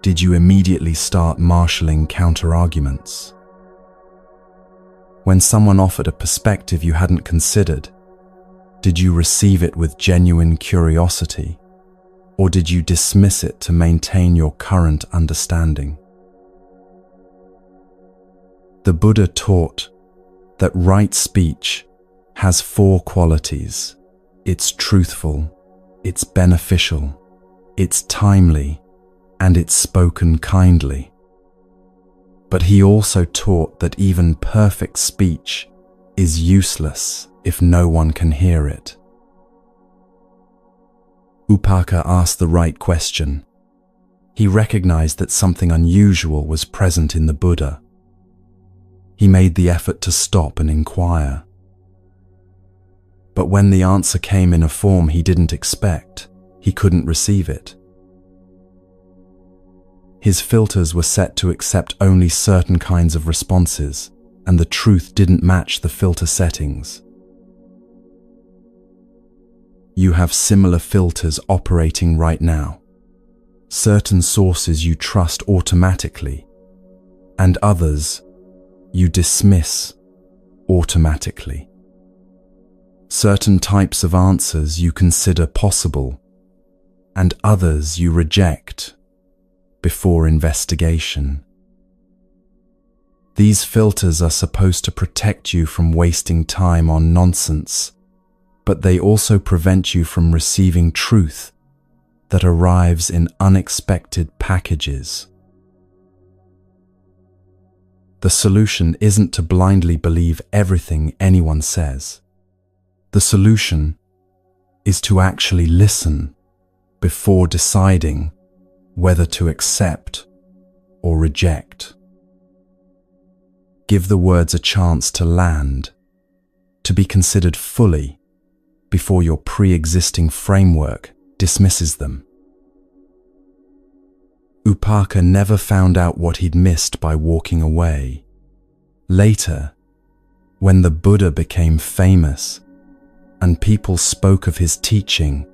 did you immediately start marshalling counter-arguments? When someone offered a perspective you hadn't considered, did you receive it with genuine curiosity, or did you dismiss it to maintain your current understanding? The Buddha taught that right speech has 4 qualities. It's truthful, it's beneficial, it's timely, and it's spoken kindly. But he also taught that even perfect speech is useless if no one can hear it. Upaka asked the right question. He recognized that something unusual was present in the Buddha. He made the effort to stop and inquire. But when the answer came in a form he didn't expect, he couldn't receive it. His filters were set to accept only certain kinds of responses, and the truth didn't match the filter settings. You have similar filters operating right now. Certain sources you trust automatically, and others you dismiss automatically. Certain types of answers you consider possible, and others you reject before investigation. These filters are supposed to protect you from wasting time on nonsense, but they also prevent you from receiving truth that arrives in unexpected packages. The solution isn't to blindly believe everything anyone says. The solution is to actually listen before deciding whether to accept or reject. Give the words a chance to land, to be considered fully before your pre-existing framework dismisses them. Upaka never found out what he'd missed by walking away. Later, when the Buddha became famous and people spoke of his teaching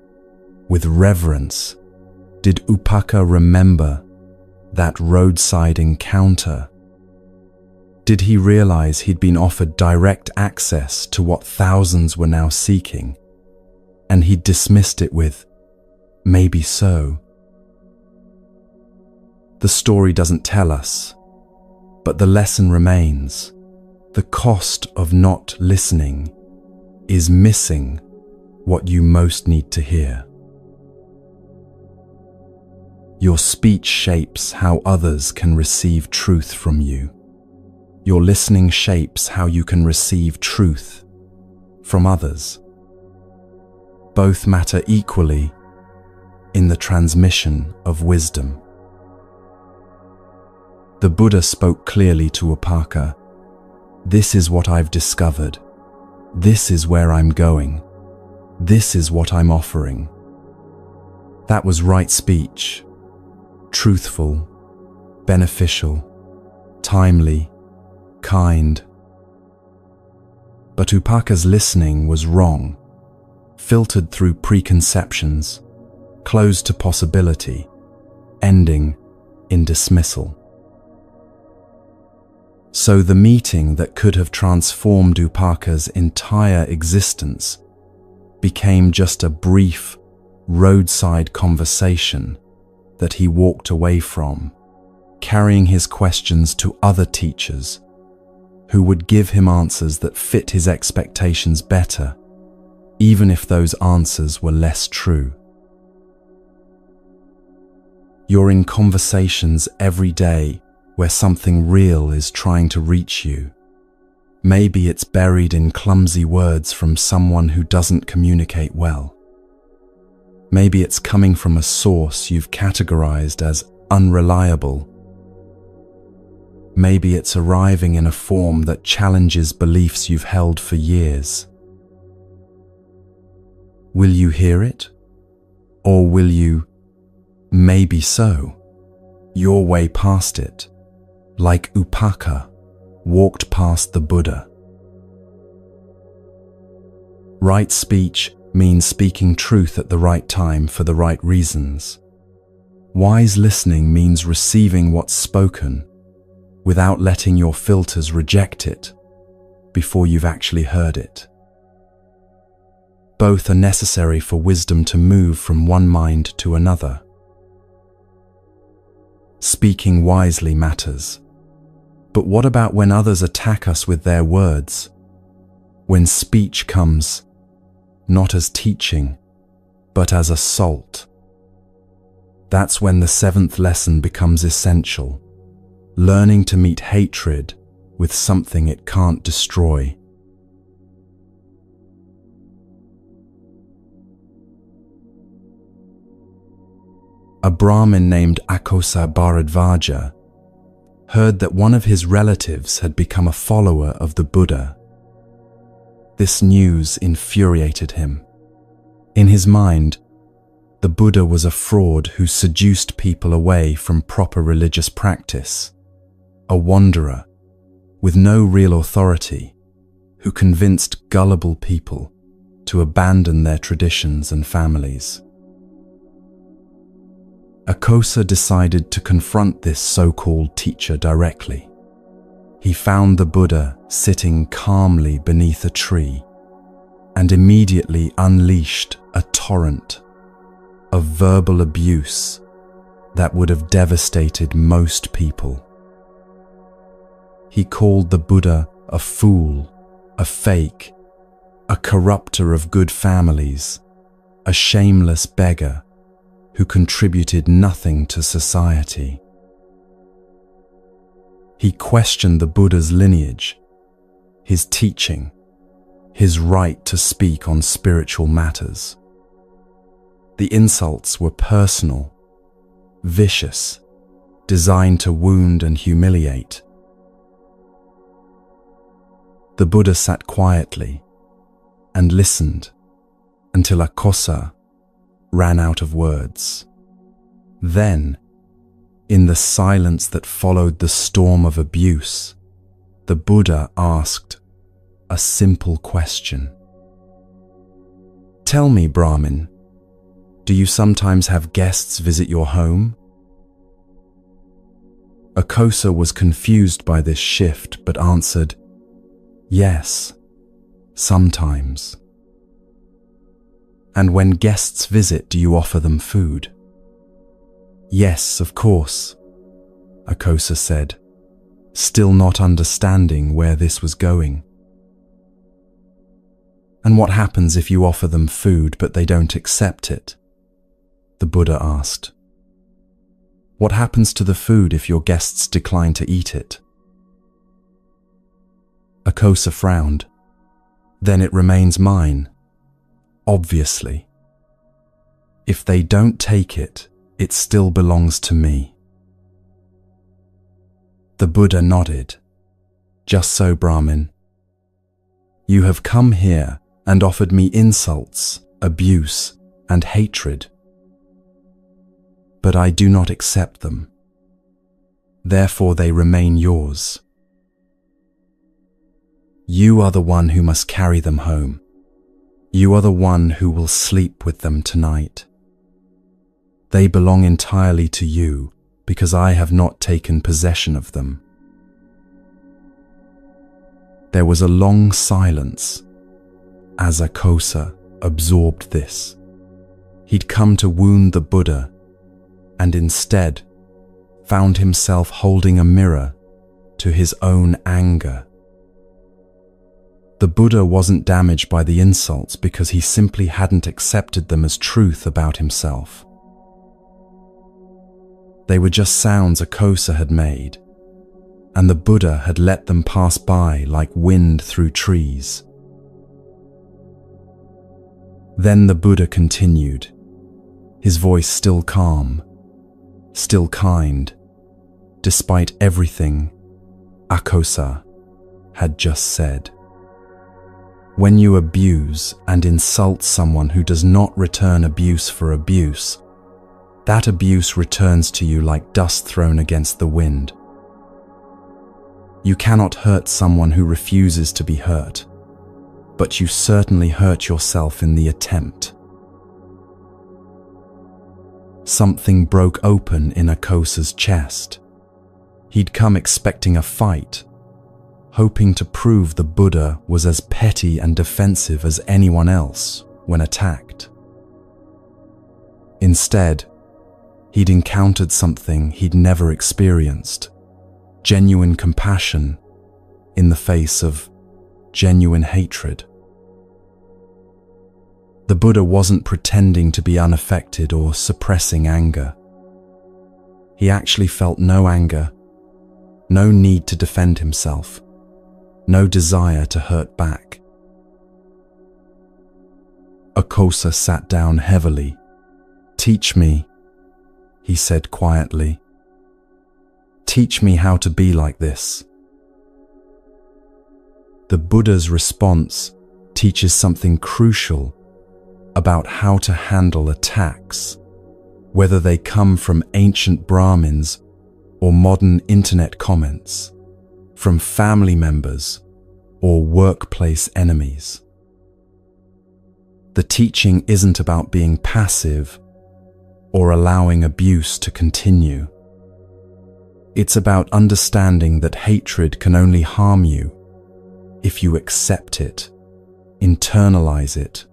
with reverence, did Upaka remember that roadside encounter? Did he realize he'd been offered direct access to what thousands were now seeking, and he'd dismissed it with, "Maybe so"? The story doesn't tell us, but the lesson remains. The cost of not listening is missing what you most need to hear. Your speech shapes how others can receive truth from you. Your listening shapes how you can receive truth from others. Both matter equally in the transmission of wisdom. The Buddha spoke clearly to Upaka. This is what I've discovered. This is where I'm going. This is what I'm offering. That was right speech. Truthful, beneficial, timely, kind. But Upaka's listening was wrong, filtered through preconceptions, closed to possibility, ending in dismissal. So the meeting that could have transformed Upaka's entire existence became just a brief, roadside conversation that he walked away from, carrying his questions to other teachers who would give him answers that fit his expectations better, even if those answers were less true. You're in conversations every day where something real is trying to reach you. Maybe it's buried in clumsy words from someone who doesn't communicate well. Maybe it's coming from a source you've categorized as unreliable. Maybe it's arriving in a form that challenges beliefs you've held for years. Will you hear it? Or will you, maybe so, your way past it, like Upaka walked past the Buddha? Right speech means speaking truth at the right time for the right reasons. Wise listening means receiving what's spoken without letting your filters reject it before you've actually heard it. Both are necessary for wisdom to move from one mind to another. Speaking wisely matters. But what about when others attack us with their words? When speech comes not as teaching, but as assault? That's when the seventh lesson becomes essential. Learning to meet hatred with something it can't destroy. A Brahmin named Akosa Bharadvaja heard that one of his relatives had become a follower of the Buddha. This news infuriated him. In his mind, the Buddha was a fraud who seduced people away from proper religious practice, a wanderer with no real authority who convinced gullible people to abandon their traditions and families. Akosa decided to confront this so-called teacher directly. He found the Buddha sitting calmly beneath a tree and immediately unleashed a torrent of verbal abuse that would have devastated most people. He called the Buddha a fool, a fake, a corrupter of good families, a shameless beggar who contributed nothing to society. He questioned the Buddha's lineage, his teaching, his right to speak on spiritual matters. The insults were personal, vicious, designed to wound and humiliate. The Buddha sat quietly and listened until Akosa ran out of words. Then In the silence that followed the storm of abuse, the Buddha asked a simple question. Tell me, Brahmin, do you sometimes have guests visit your home? Akosa was confused by this shift but answered, yes, sometimes. And when guests visit, do you offer them food? Yes, of course, Akosa said, still not understanding where this was going. And what happens if you offer them food but they don't accept it? The Buddha asked. What happens to the food if your guests decline to eat it? Akosa frowned. Then it remains mine, obviously. If they don't take it, it still belongs to me. The Buddha nodded. Just so, Brahmin. You have come here and offered me insults, abuse, and hatred. But I do not accept them. Therefore they remain yours. You are the one who must carry them home. You are the one who will sleep with them tonight. They belong entirely to you because I have not taken possession of them. There was a long silence as Akosa absorbed this. He'd come to wound the Buddha and instead found himself holding a mirror to his own anger. The Buddha wasn't damaged by the insults because he simply hadn't accepted them as truth about himself. They were just sounds Akosa had made, and the Buddha had let them pass by like wind through trees. Then the Buddha continued, his voice still calm, still kind, despite everything Akosa had just said. When you abuse and insult someone who does not return abuse for abuse, that abuse returns to you like dust thrown against the wind. You cannot hurt someone who refuses to be hurt, but you certainly hurt yourself in the attempt. Something broke open in Akosa's chest. He'd come expecting a fight, hoping to prove the Buddha was as petty and defensive as anyone else when attacked. Instead, he'd encountered something he'd never experienced, genuine compassion in the face of genuine hatred. The Buddha wasn't pretending to be unaffected or suppressing anger. He actually felt no anger, no need to defend himself, no desire to hurt back. Akosa sat down heavily. "Teach me," he said quietly. "Teach me how to be like this." The Buddha's response teaches something crucial about how to handle attacks, whether they come from ancient Brahmins or modern internet comments, from family members or workplace enemies. The teaching isn't about being passive or allowing abuse to continue. It's about understanding that hatred can only harm you if you accept it, internalize it,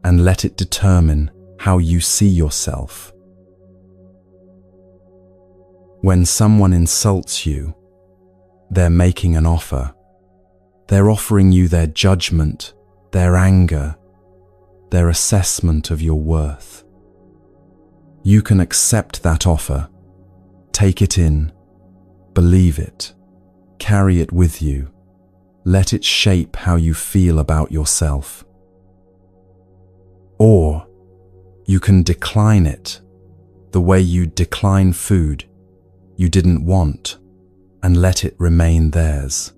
and let it determine how you see yourself. When someone insults you, they're making an offer. They're offering you their judgment, their anger, their assessment of your worth. You can accept that offer, take it in, believe it, carry it with you, let it shape how you feel about yourself. Or you can decline it, the way you decline food you didn't want, and let it remain theirs.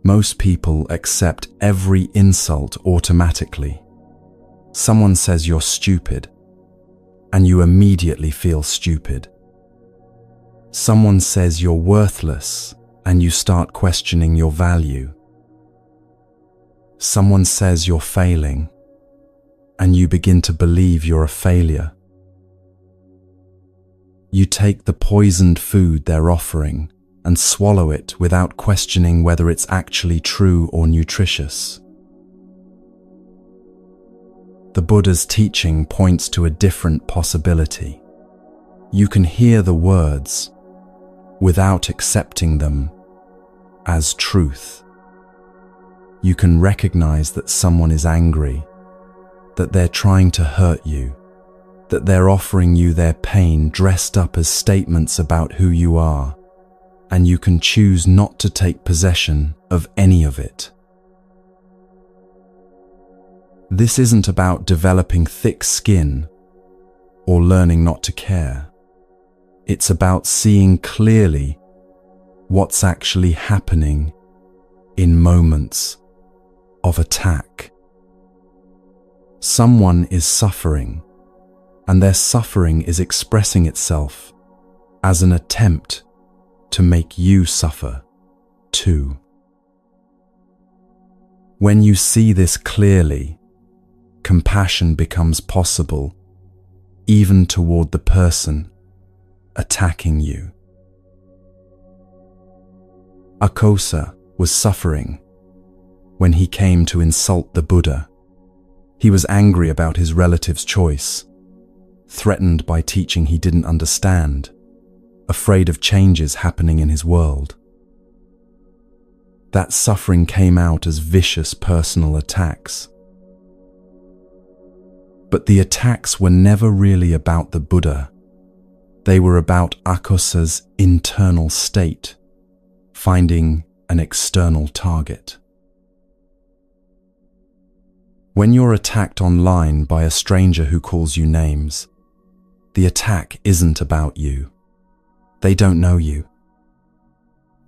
Most people accept every insult automatically. Someone says you're stupid. and you immediately feel stupid. Someone says you're worthless, and you start questioning your value. Someone says you're failing, and you begin to believe you're a failure. You take the poisoned food they're offering and swallow it without questioning whether it's actually true or nutritious. The Buddha's teaching points to a different possibility. You can hear the words without accepting them as truth. You can recognize that someone is angry, that they're trying to hurt you, that they're offering you their pain dressed up as statements about who you are, and you can choose not to take possession of any of it. This isn't about developing thick skin or learning not to care. It's about seeing clearly what's actually happening in moments of attack. Someone is suffering, and their suffering is expressing itself as an attempt to make you suffer too. When you see this clearly, compassion becomes possible even toward the person attacking you. Akosa was suffering when he came to insult the Buddha. He was angry about his relative's choice, threatened by teaching he didn't understand, afraid of changes happening in his world. That suffering came out as vicious personal attacks. But the attacks were never really about the Buddha. They were about Akosa's internal state, finding an external target. When you're attacked online by a stranger who calls you names, the attack isn't about you. They don't know you.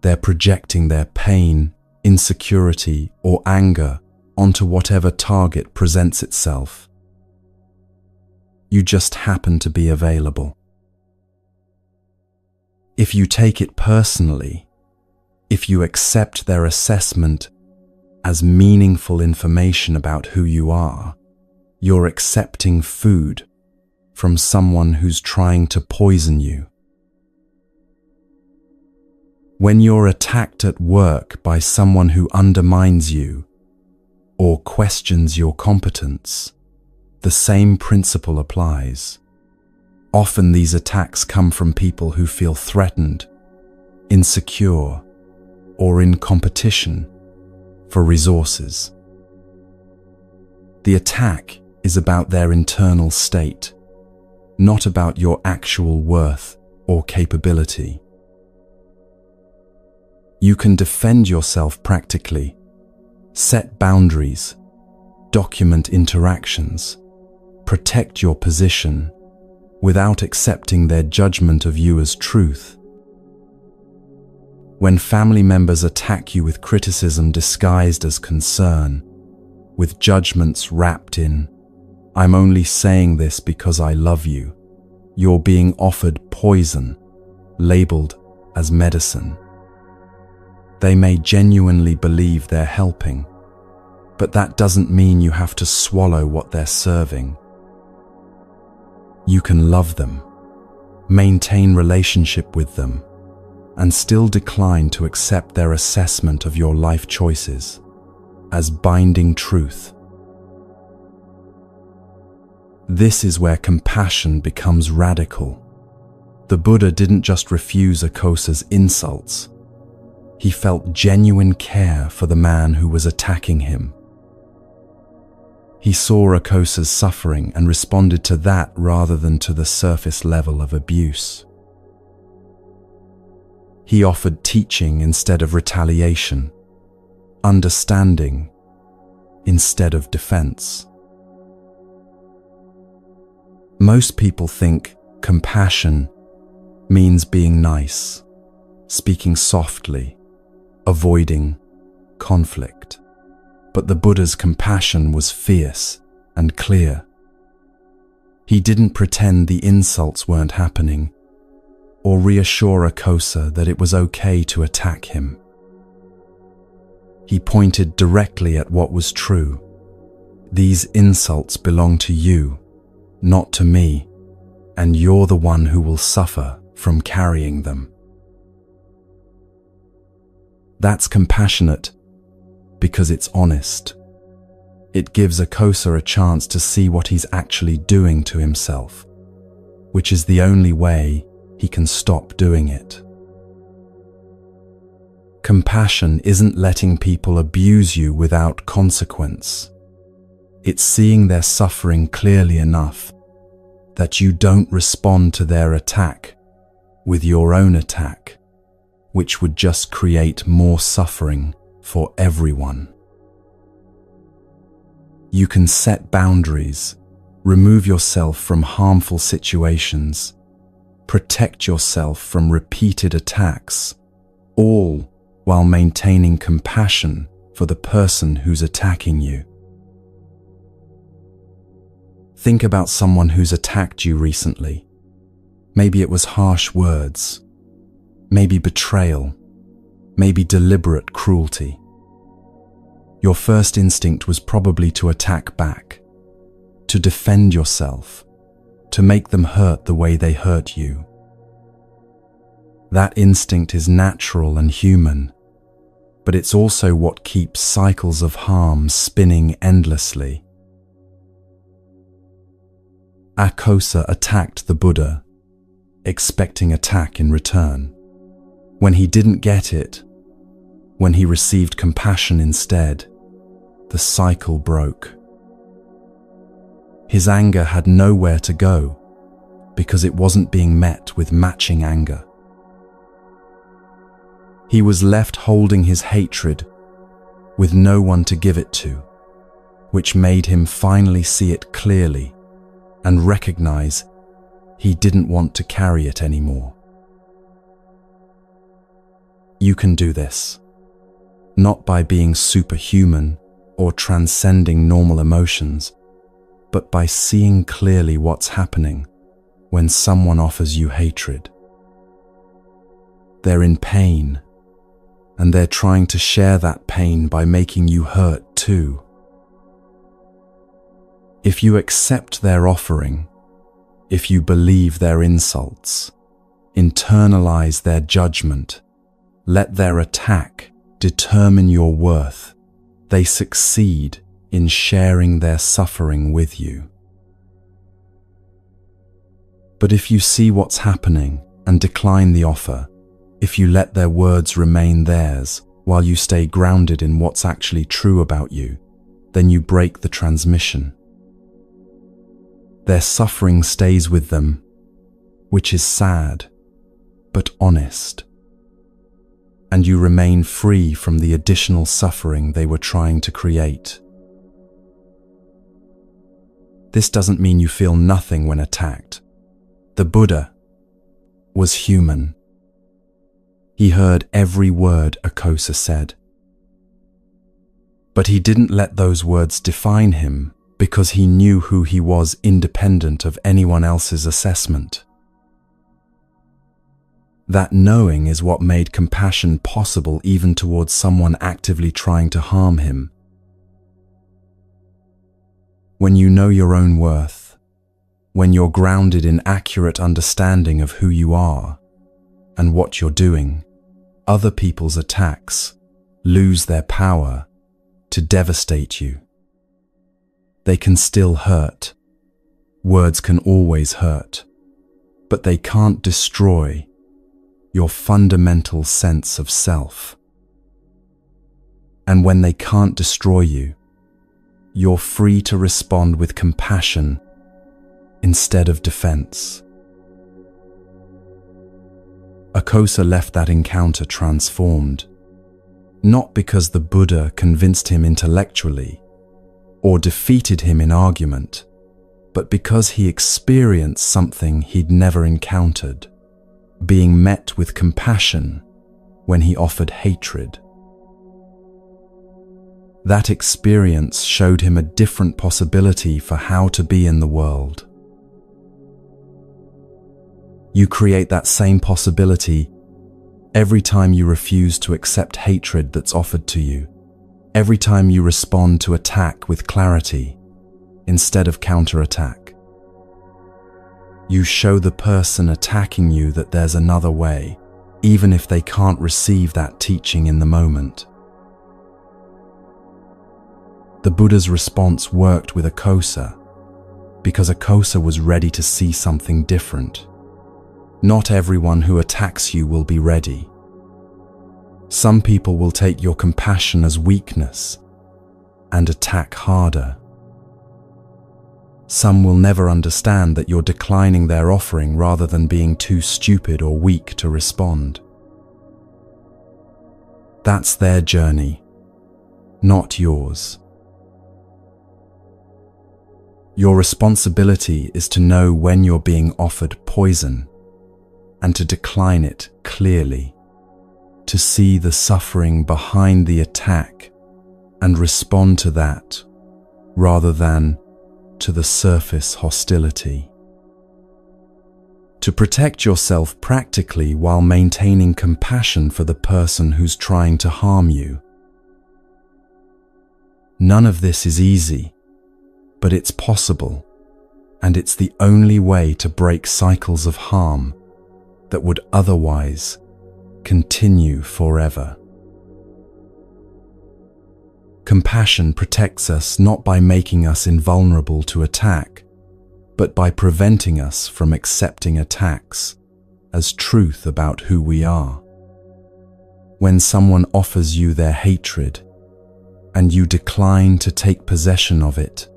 They're projecting their pain, insecurity, or anger onto whatever target presents itself. You just happen to be available. If you take it personally, if you accept their assessment as meaningful information about who you are, you're accepting food from someone who's trying to poison you. When you're attacked at work by someone who undermines you or questions your competence, the same principle applies. Often these attacks come from people who feel threatened, insecure, or in competition for resources. The attack is about their internal state, not about your actual worth or capability. You can defend yourself practically, set boundaries, document interactions, protect your position without accepting their judgment of you as truth. When family members attack you with criticism disguised as concern, with judgments wrapped in, "I'm only saying this because I love you," you're being offered poison, labeled as medicine. They may genuinely believe they're helping, but that doesn't mean you have to swallow what they're serving. You can love them, maintain relationship with them, and still decline to accept their assessment of your life choices as binding truth. This is where compassion becomes radical. The Buddha didn't just refuse Akosa's insults. He felt genuine care for the man who was attacking him. He saw Akosa's suffering and responded to that rather than to the surface level of abuse. He offered teaching instead of retaliation, understanding instead of defense. Most people think compassion means being nice, speaking softly, avoiding conflict. But the Buddha's compassion was fierce and clear. He didn't pretend the insults weren't happening, or reassure Akosa that it was okay to attack him. He pointed directly at what was true. These insults belong to you, not to me, and you're the one who will suffer from carrying them. That's compassionate because it's honest. It gives Akosa a chance to see what he's actually doing to himself, which is the only way he can stop doing it. Compassion isn't letting people abuse you without consequence. It's seeing their suffering clearly enough that you don't respond to their attack with your own attack, which would just create more suffering for everyone. You can set boundaries, remove yourself from harmful situations, protect yourself from repeated attacks, all while maintaining compassion for the person who's attacking you. Think about someone who's attacked you recently. Maybe it was harsh words, maybe betrayal, maybe deliberate cruelty. Your first instinct was probably to attack back, to defend yourself, to make them hurt the way they hurt you. That instinct is natural and human, but it's also what keeps cycles of harm spinning endlessly. Akosa attacked the Buddha, expecting attack in return. When he didn't get it, when he received compassion instead, the cycle broke. His anger had nowhere to go because it wasn't being met with matching anger. He was left holding his hatred with no one to give it to, which made him finally see it clearly and recognize he didn't want to carry it anymore. You can do this, not by being superhuman or transcending normal emotions, but by seeing clearly what's happening when someone offers you hatred. They're in pain, and they're trying to share that pain by making you hurt too. If you accept their offering, if you believe their insults, internalize their judgment, let their attack determine your worth, they succeed in sharing their suffering with you. But if you see what's happening and decline the offer, if you let their words remain theirs while you stay grounded in what's actually true about you, then you break the transmission. Their suffering stays with them, which is sad, but honest. And you remain free from the additional suffering they were trying to create. This doesn't mean you feel nothing when attacked. The Buddha was human. He heard every word Akosa said. But he didn't let those words define him because he knew who he was independent of anyone else's assessment. That knowing is what made compassion possible even towards someone actively trying to harm him. When you know your own worth, when you're grounded in accurate understanding of who you are and what you're doing, other people's attacks lose their power to devastate you. They can still hurt. Words can always hurt, but they can't destroy your fundamental sense of self. And when they can't destroy you, you're free to respond with compassion instead of defense. Akosa left that encounter transformed, not because the Buddha convinced him intellectually or defeated him in argument, but because he experienced something he'd never encountered, being met with compassion when he offered hatred. That experience showed him a different possibility for how to be in the world, You create that same possibility every time you refuse to accept hatred that's offered to you, every time you respond to attack with clarity instead of counterattack. You show the person attacking you that there's another way, even if they can't receive that teaching in the moment. The Buddha's response worked with Akosa because Akosa was ready to see something different. Not everyone who attacks you will be ready. Some people will take your compassion as weakness and attack harder. Some will never understand that you're declining their offering rather than being too stupid or weak to respond. That's their journey, not yours. Your responsibility is to know when you're being offered poison and to decline it clearly, to see the suffering behind the attack and respond to that rather than to the surface hostility. To protect yourself practically while maintaining compassion for the person who's trying to harm you. None of this is easy, but it's possible, and it's the only way to break cycles of harm that would otherwise continue forever. Compassion protects us not by making us invulnerable to attack, but by preventing us from accepting attacks as truth about who we are. When someone offers you their hatred and you decline to take possession of it,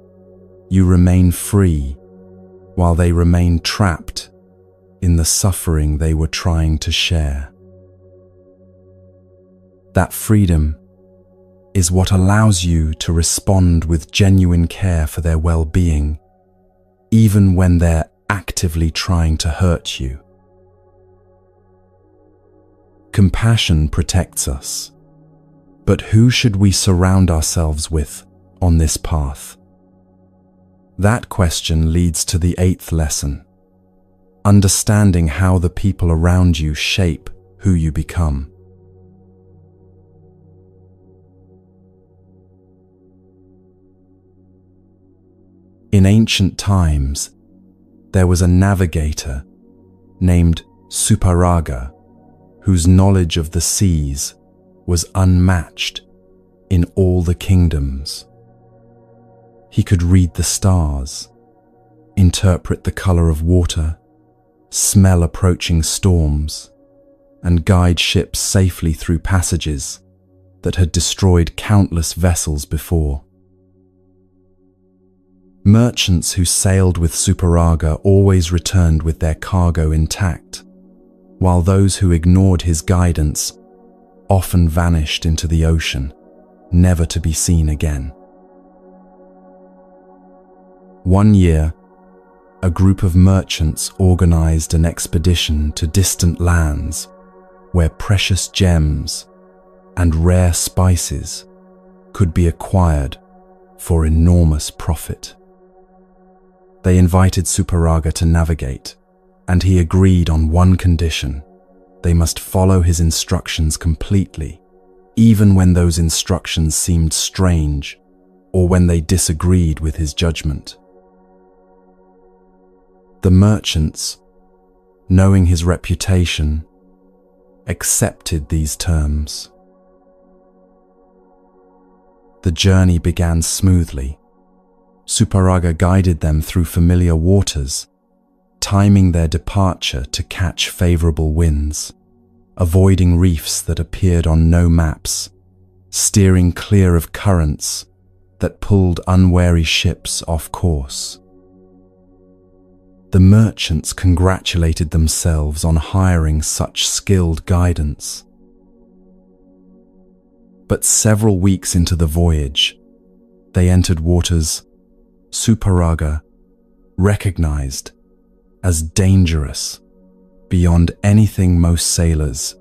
you remain free while they remain trapped in the suffering they were trying to share. That freedom is what allows you to respond with genuine care for their well-being, even when they're actively trying to hurt you. Compassion protects us, but who should we surround ourselves with on this path? That question leads to the 8th lesson, understanding how the people around you shape who you become. In ancient times, there was a navigator named Suparaga, whose knowledge of the seas was unmatched in all the kingdoms. He could read the stars, interpret the color of water, smell approaching storms, and guide ships safely through passages that had destroyed countless vessels before. Merchants who sailed with Suparaga always returned with their cargo intact, while those who ignored his guidance often vanished into the ocean, never to be seen again. One year, a group of merchants organized an expedition to distant lands where precious gems and rare spices could be acquired for enormous profit. They invited Suparaga to navigate, and he agreed on one condition: they must follow his instructions completely, even when those instructions seemed strange or when they disagreed with his judgment. The merchants, knowing his reputation, accepted these terms. The journey began smoothly. Suparaga guided them through familiar waters, timing their departure to catch favorable winds, avoiding reefs that appeared on no maps, steering clear of currents that pulled unwary ships off course. The merchants congratulated themselves on hiring such skilled guidance. But several weeks into the voyage, they entered waters Suparaga recognized as dangerous beyond anything most sailors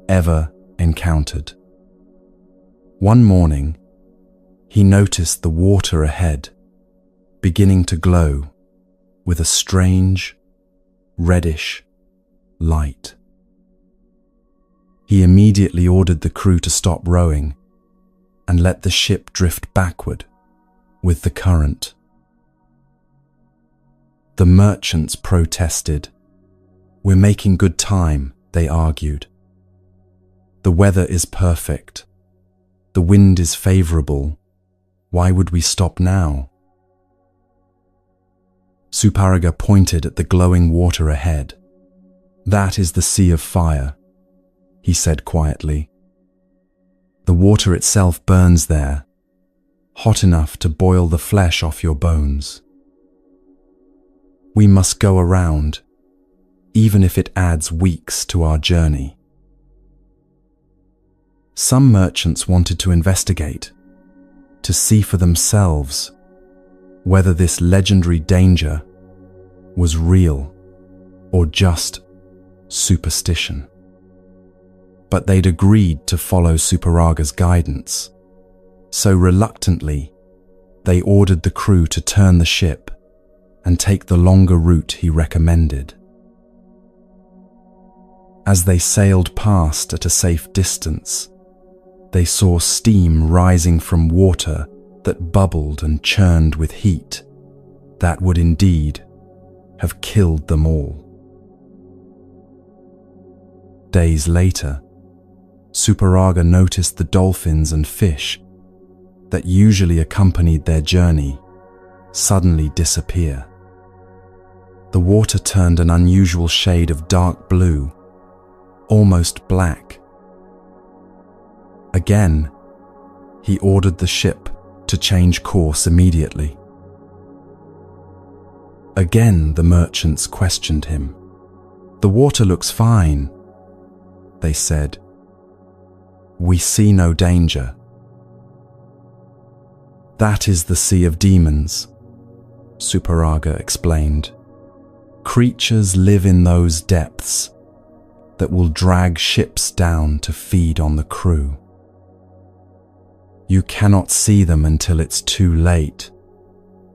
ever encountered. One morning, he noticed the water ahead beginning to glow with a strange, reddish light. He immediately ordered the crew to stop rowing and let the ship drift backward with the current. The merchants protested. "We're making good time," they argued. "The weather is perfect. The wind is favorable. Why would we stop now?" Suparga pointed at the glowing water ahead. "That is the Sea of Fire," he said quietly. "The water itself burns there, hot enough to boil the flesh off your bones. We must go around, even if it adds weeks to our journey." Some merchants wanted to investigate, to see for themselves whether this legendary danger was real or just superstition. But they'd agreed to follow Suparaga's guidance, so reluctantly they ordered the crew to turn the ship and take the longer route he recommended. As they sailed past at a safe distance, they saw steam rising from water that bubbled and churned with heat that would indeed have killed them all. Days later, Suparaga noticed the dolphins and fish that usually accompanied their journey suddenly disappear. The water turned an unusual shade of dark blue, almost black. Again, he ordered the ship to change course immediately. Again, the merchants questioned him. "The water looks fine," they said. "We see no danger." "That is the Sea of Demons," Suparaga explained. "Creatures live in those depths that will drag ships down to feed on the crew. You cannot see them until it's too late,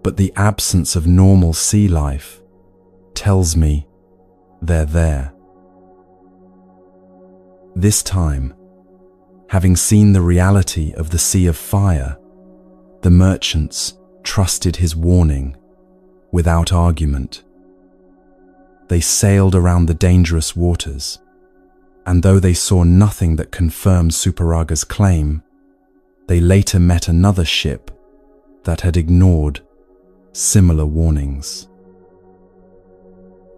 but the absence of normal sea life tells me they're there." This time, having seen the reality of the Sea of Fire, the merchants trusted his warning without argument. They sailed around the dangerous waters, and though they saw nothing that confirmed Suparaga's claim, they later met another ship that had ignored similar warnings.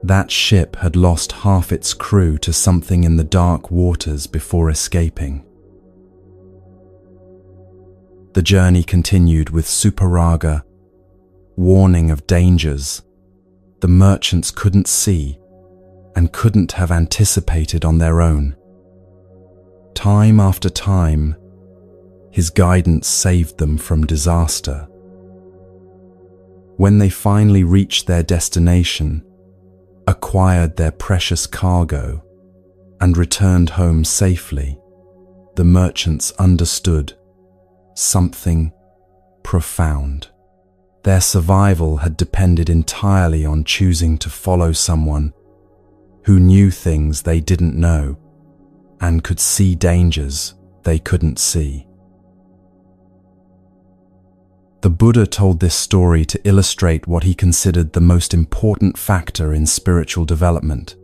That ship had lost half its crew to something in the dark waters before escaping. The journey continued with Suparaga warning of dangers the merchants couldn't see and couldn't have anticipated on their own. Time after time, his guidance saved them from disaster. When they finally reached their destination, acquired their precious cargo, and returned home safely, the merchants understood something profound. Their survival had depended entirely on choosing to follow someone who knew things they didn't know and could see dangers they couldn't see. The Buddha told this story to illustrate what he considered the most important factor in spiritual development: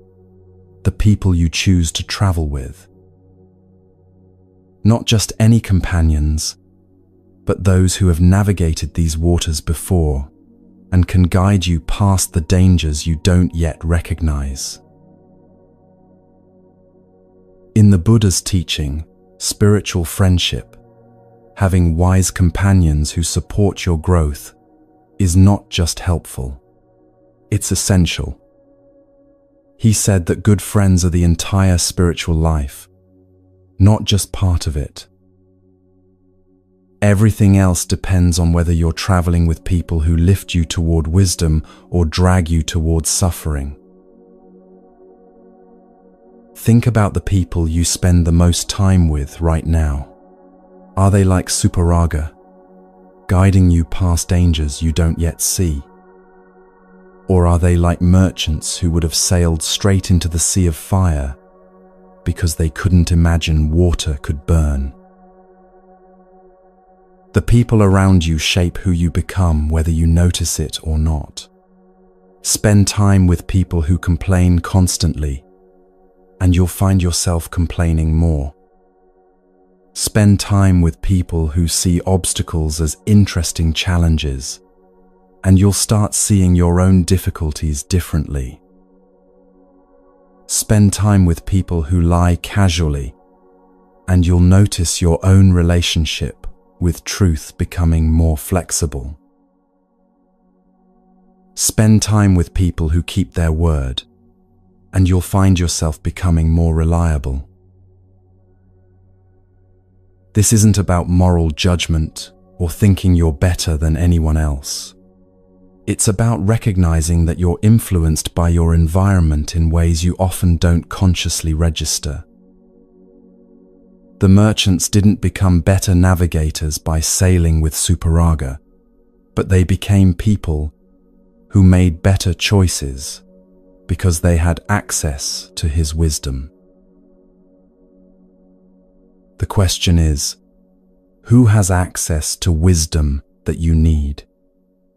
the people you choose to travel with. Not just any companions, but those who have navigated these waters before and can guide you past the dangers you don't yet recognize. In the Buddha's teaching, spiritual friendship, having wise companions who support your growth, is not just helpful, it's essential. He said that good friends are the entire spiritual life, not just part of it. Everything else depends on whether you're traveling with people who lift you toward wisdom or drag you towards suffering. Think about the people you spend the most time with right now. Are they like Suparaga, guiding you past dangers you don't yet see? Or are they like merchants who would have sailed straight into the sea of fire because they couldn't imagine water could burn? The people around you shape who you become, whether you notice it or not. Spend time with people who complain constantly, and you'll find yourself complaining more. Spend time with people who see obstacles as interesting challenges, and you'll start seeing your own difficulties differently. Spend time with people who lie casually, and you'll notice your own relationship with truth becoming more flexible. Spend time with people who keep their word, and you'll find yourself becoming more reliable. This isn't about moral judgment or thinking you're better than anyone else. It's about recognizing that you're influenced by your environment in ways you often don't consciously register. The merchants didn't become better navigators by sailing with Superaga, but they became people who made better choices because they had access to his wisdom. The question is, who has access to wisdom that you need?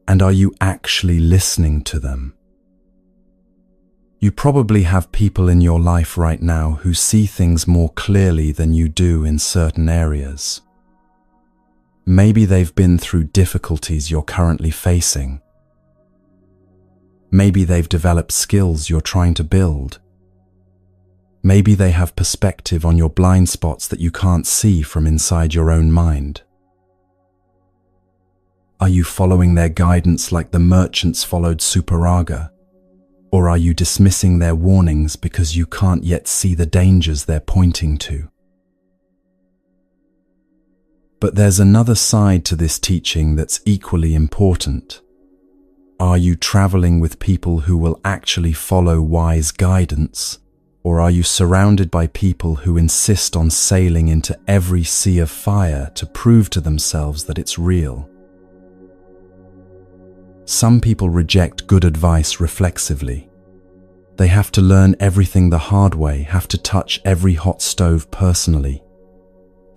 And are you actually listening to them? You probably have people in your life right now who see things more clearly than you do in certain areas. Maybe they've been through difficulties you're currently facing. Maybe they've developed skills you're trying to build. Maybe they have perspective on your blind spots that you can't see from inside your own mind. Are you following their guidance like the merchants followed Superaga? Or are you dismissing their warnings because you can't yet see the dangers they're pointing to? But there's another side to this teaching that's equally important. Are you traveling with people who will actually follow wise guidance? Or are you surrounded by people who insist on sailing into every sea of fire to prove to themselves that it's real? Some people reject good advice reflexively. They have to learn everything the hard way, have to touch every hot stove personally,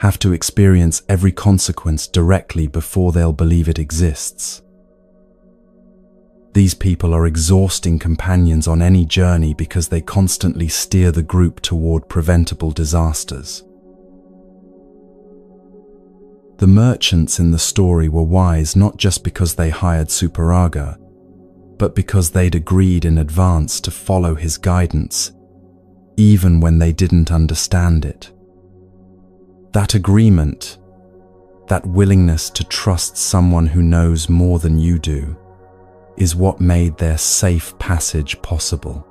have to experience every consequence directly before they'll believe it exists. These people are exhausting companions on any journey because they constantly steer the group toward preventable disasters. The merchants in the story were wise not just because they hired Superaga, but because they'd agreed in advance to follow his guidance, even when they didn't understand it. That agreement, that willingness to trust someone who knows more than you do, is what made their safe passage possible.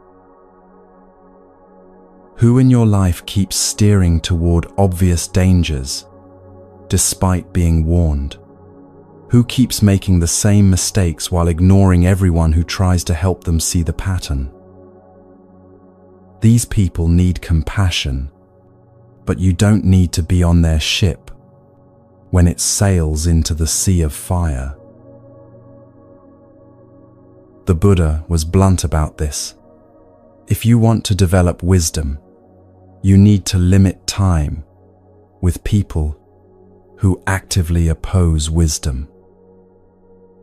Who in your life keeps steering toward obvious dangers despite being warned? Who keeps making the same mistakes while ignoring everyone who tries to help them see the pattern? These people need compassion, but you don't need to be on their ship when it sails into the sea of fire. The Buddha was blunt about this. If you want to develop wisdom, you need to limit time with people who actively oppose wisdom.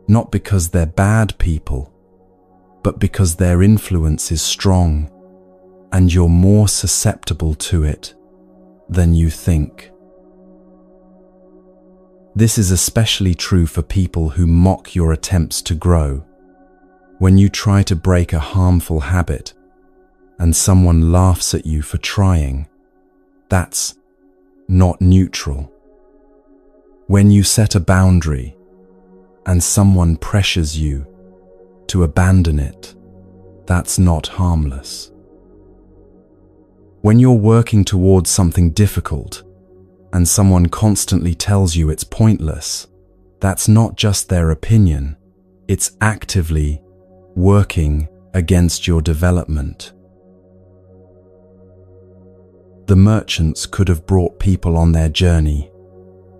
Not because they're bad people, but because their influence is strong and you're more susceptible to it than you think. This is especially true for people who mock your attempts to grow. When you try to break a harmful habit and someone laughs at you for trying, that's not neutral. When you set a boundary and someone pressures you to abandon it, that's not harmless. When you're working towards something difficult and someone constantly tells you it's pointless, that's not just their opinion, it's actively working against your development. The merchants could have brought people on their journey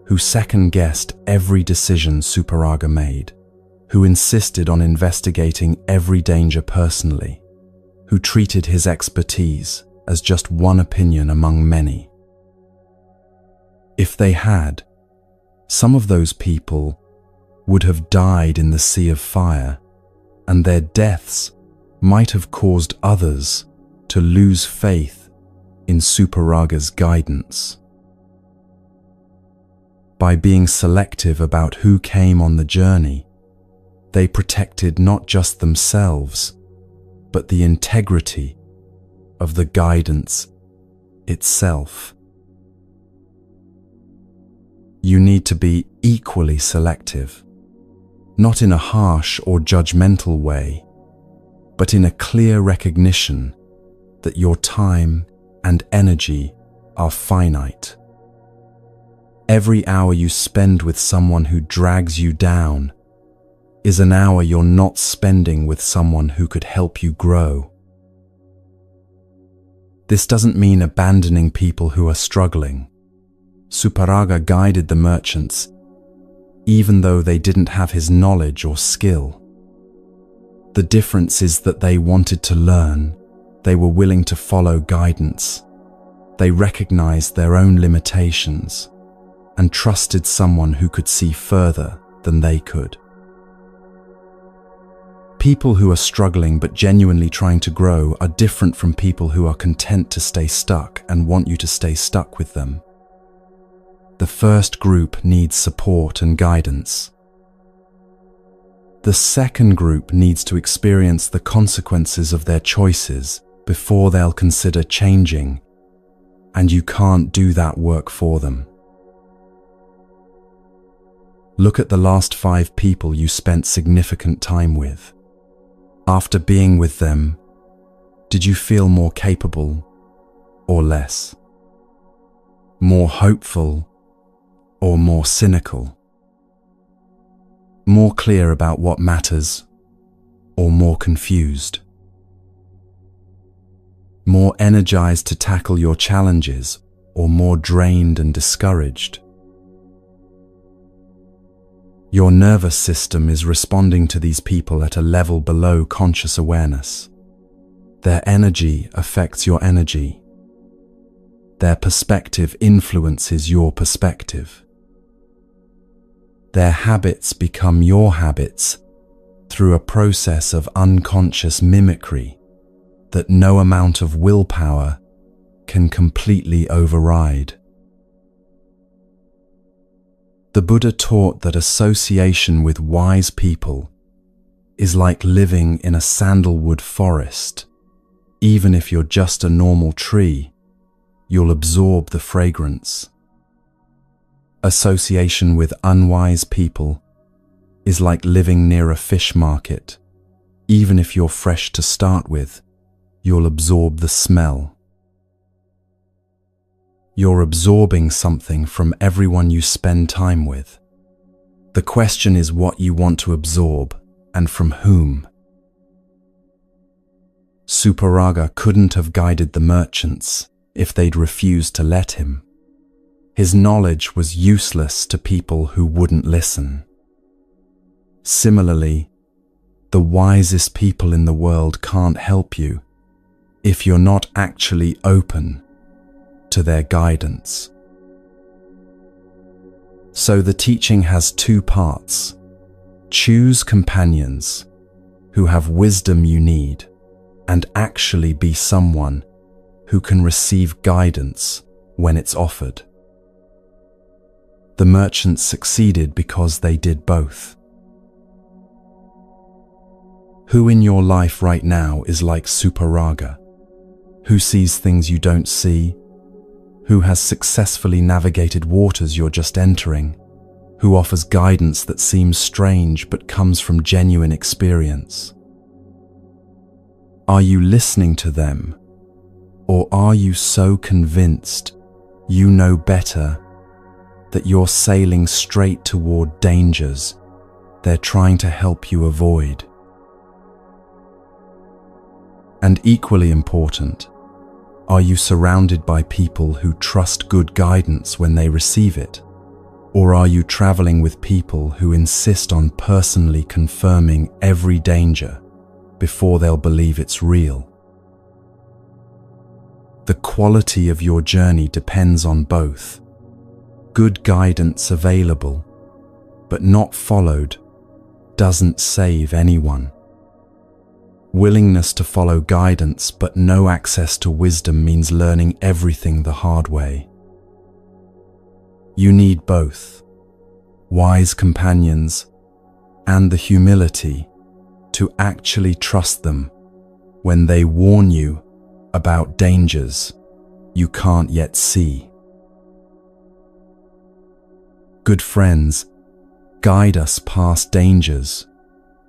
who second-guessed every decision Superaga made. who insisted on investigating every danger personally, who treated his expertise as just one opinion among many. If they had, some of those people would have died in the sea of fire, and their deaths might have caused others to lose faith in Suparaga's guidance. By being selective about who came on the journey, they protected not just themselves, but the integrity of the guidance itself. You need to be equally selective, not in a harsh or judgmental way, but in a clear recognition that your time and energy are finite. Every hour you spend with someone who drags you down is an hour you're not spending with someone who could help you grow. This doesn't mean abandoning people who are struggling. Suparaga guided the merchants even though they didn't have his knowledge or skill. The difference is that they wanted to learn, they were willing to follow guidance, they recognized their own limitations, and trusted someone who could see further than they could. People who are struggling but genuinely trying to grow are different from people who are content to stay stuck and want you to stay stuck with them. The first group needs support and guidance. The second group needs to experience the consequences of their choices before they'll consider changing, and you can't do that work for them. Look at the last 5 people you spent significant time with. After being with them, did you feel more capable or less? More hopeful or more cynical? More clear about what matters or more confused? More energized to tackle your challenges or more drained and discouraged? Your nervous system is responding to these people at a level below conscious awareness. Their energy affects your energy. Their perspective influences your perspective. Their habits become your habits through a process of unconscious mimicry that no amount of willpower can completely override. The Buddha taught that association with wise people is like living in a sandalwood forest. Even if you're just a normal tree, you'll absorb the fragrance. Association with unwise people is like living near a fish market. Even if you're fresh to start with, you'll absorb the smell. You're absorbing something from everyone you spend time with. The question is what you want to absorb and from whom. Suparaga couldn't have guided the merchants if they'd refused to let him. His knowledge was useless to people who wouldn't listen. Similarly, the wisest people in the world can't help you if you're not actually open to their guidance. So the teaching has 2 parts. Choose companions who have wisdom you need and actually be someone who can receive guidance when it's offered. The merchants succeeded because they did both. Who in your life right now is like Suparaga? Who sees things you don't see? Who has successfully navigated waters you're just entering? Who offers guidance that seems strange but comes from genuine experience? Are you listening to them? Or are you so convinced you know better that you're sailing straight toward dangers they're trying to help you avoid? And equally important, are you surrounded by people who trust good guidance when they receive it? Or are you traveling with people who insist on personally confirming every danger before they'll believe it's real? The quality of your journey depends on both. Good guidance available, but not followed, doesn't save anyone. Willingness to follow guidance but no access to wisdom means learning everything the hard way. You need both, wise companions and the humility to actually trust them when they warn you about dangers you can't yet see. Good friends guide us past dangers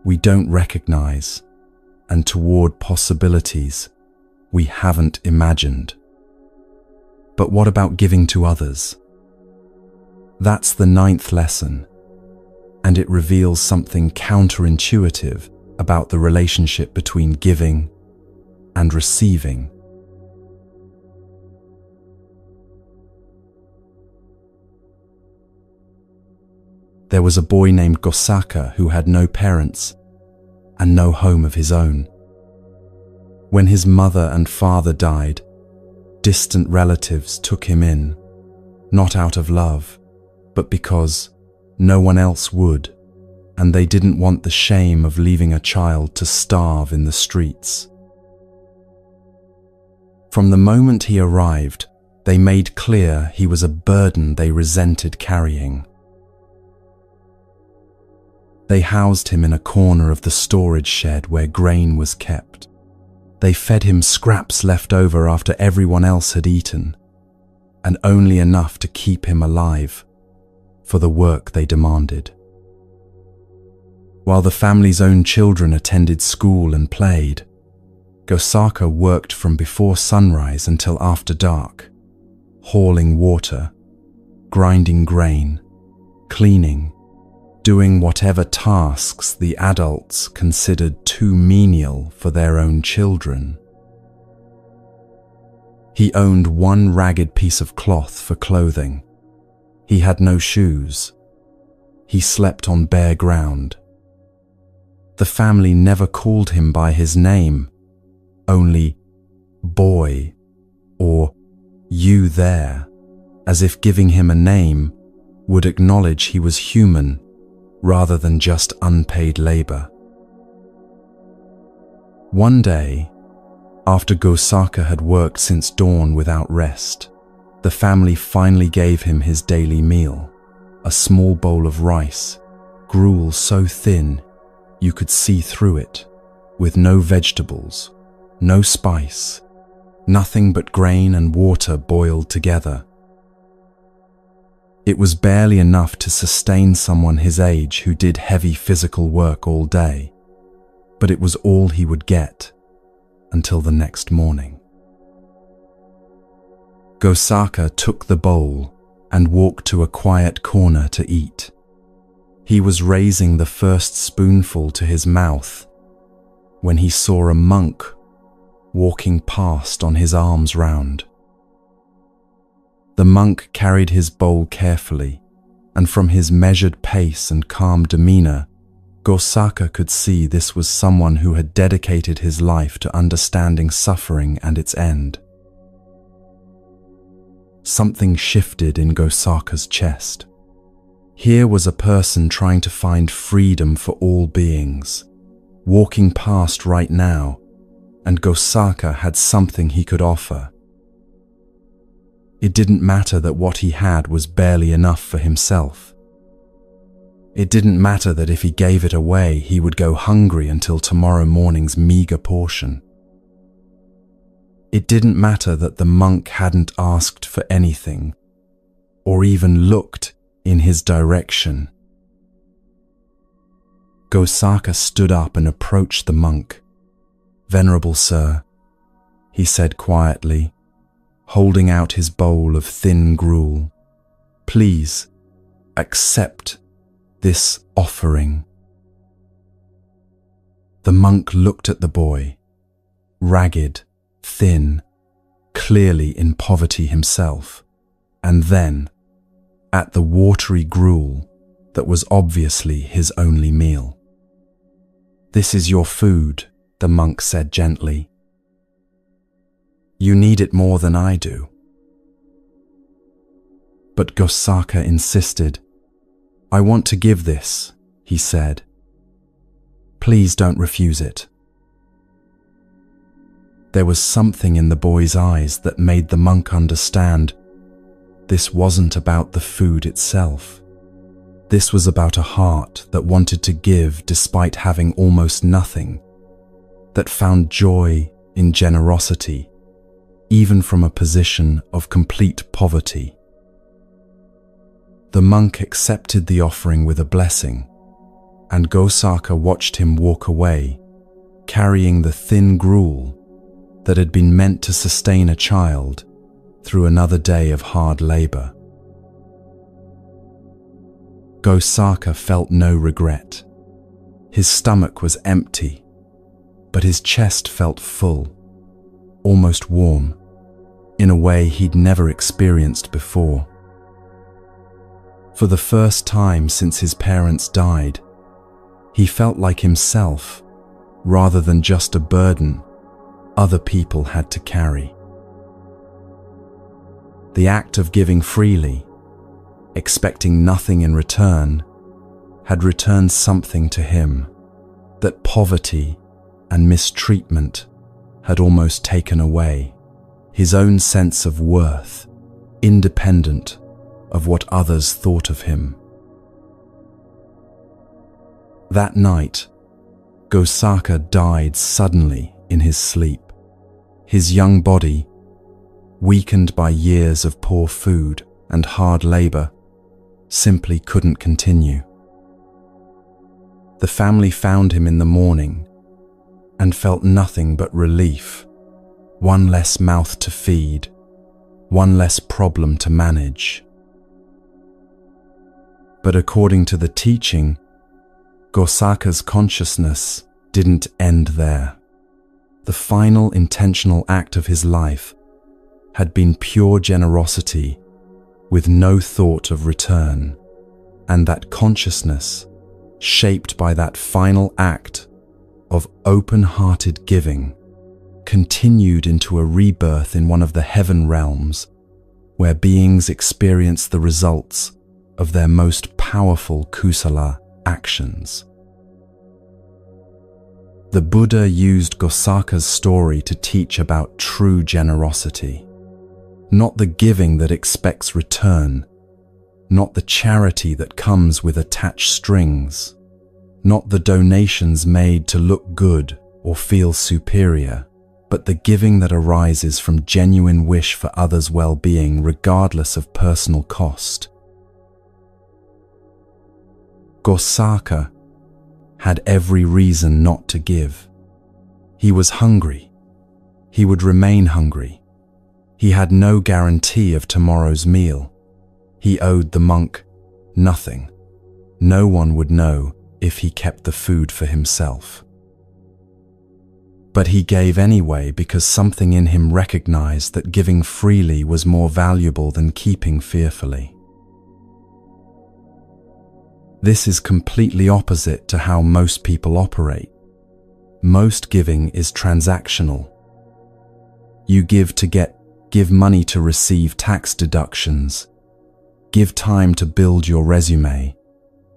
we don't recognize and toward possibilities we haven't imagined. But what about giving to others? That's the 9th lesson, and it reveals something counterintuitive about the relationship between giving and receiving. There was a boy named Gosaka who had no parents and no home of his own. When his mother and father died, distant relatives took him in, not out of love, but because no one else would, and they didn't want the shame of leaving a child to starve in the streets. From the moment he arrived, they made clear he was a burden they resented carrying. They housed him in a corner of the storage shed where grain was kept. They fed him scraps left over after everyone else had eaten, and only enough to keep him alive for the work they demanded. While the family's own children attended school and played, Gosaka worked from before sunrise until after dark, hauling water, grinding grain, cleaning, doing whatever tasks the adults considered too menial for their own children. He owned one ragged piece of cloth for clothing. He had no shoes. He slept on bare ground. The family never called him by his name, only boy or you there, as if giving him a name would acknowledge he was human rather than just unpaid labor. One day, after Gosaka had worked since dawn without rest, the family finally gave him his daily meal, a small bowl of rice, gruel so thin you could see through it, with no vegetables, no spice, nothing but grain and water boiled together. It was barely enough to sustain someone his age who did heavy physical work all day, but it was all he would get until the next morning. Gosaka took the bowl and walked to a quiet corner to eat. He was raising the first spoonful to his mouth when he saw a monk walking past on his arms round. The monk carried his bowl carefully, and from his measured pace and calm demeanor, Gosaka could see this was someone who had dedicated his life to understanding suffering and its end. Something shifted in Gosaka's chest. Here was a person trying to find freedom for all beings, walking past right now, and Gosaka had something he could offer. It didn't matter that what he had was barely enough for himself. It didn't matter that if he gave it away, he would go hungry until tomorrow morning's meager portion. It didn't matter that the monk hadn't asked for anything, or even looked in his direction. Gosaka stood up and approached the monk. "Venerable sir," he said quietly, holding out his bowl of thin gruel, "please accept this offering." The monk looked at the boy, ragged, thin, clearly in poverty himself, and then, at the watery gruel that was obviously his only meal. "This is your food," the monk said gently. "You need it more than I do." But Gosaka insisted. "I want to give this," he said. "Please don't refuse it." There was something in the boy's eyes that made the monk understand this wasn't about the food itself. This was about a heart that wanted to give despite having almost nothing, that found joy in generosity, even from a position of complete poverty. The monk accepted the offering with a blessing, and Gosaka watched him walk away, carrying the thin gruel that had been meant to sustain a child through another day of hard labor. Gosaka felt no regret. His stomach was empty, but his chest felt full, almost warm, in a way he'd never experienced before. For the first time since his parents died, he felt like himself, rather than just a burden other people had to carry. The act of giving freely, expecting nothing in return, had returned something to him that poverty and mistreatment had almost taken away, his own sense of worth, independent of what others thought of him. That night, Gosaka died suddenly in his sleep. His young body, weakened by years of poor food and hard labor, simply couldn't continue. The family found him in the morning and felt nothing but relief. One less mouth to feed, one less problem to manage. But according to the teaching, Gosaka's consciousness didn't end there. The final intentional act of his life had been pure generosity with no thought of return, and that consciousness, shaped by that final act of open-hearted giving, continued into a rebirth in one of the heaven realms where beings experience the results of their most powerful kusala actions. The Buddha used Gosaka's story to teach about true generosity, not the giving that expects return, not the charity that comes with attached strings, not the donations made to look good or feel superior, but the giving that arises from genuine wish for others' well-being regardless of personal cost. Gosaka had every reason not to give. He was hungry. He would remain hungry. He had no guarantee of tomorrow's meal. He owed the monk nothing. No one would know if he kept the food for himself. But he gave anyway because something in him recognized that giving freely was more valuable than keeping fearfully. This is completely opposite to how most people operate. Most giving is transactional. You give money to receive tax deductions, give time to build your resume,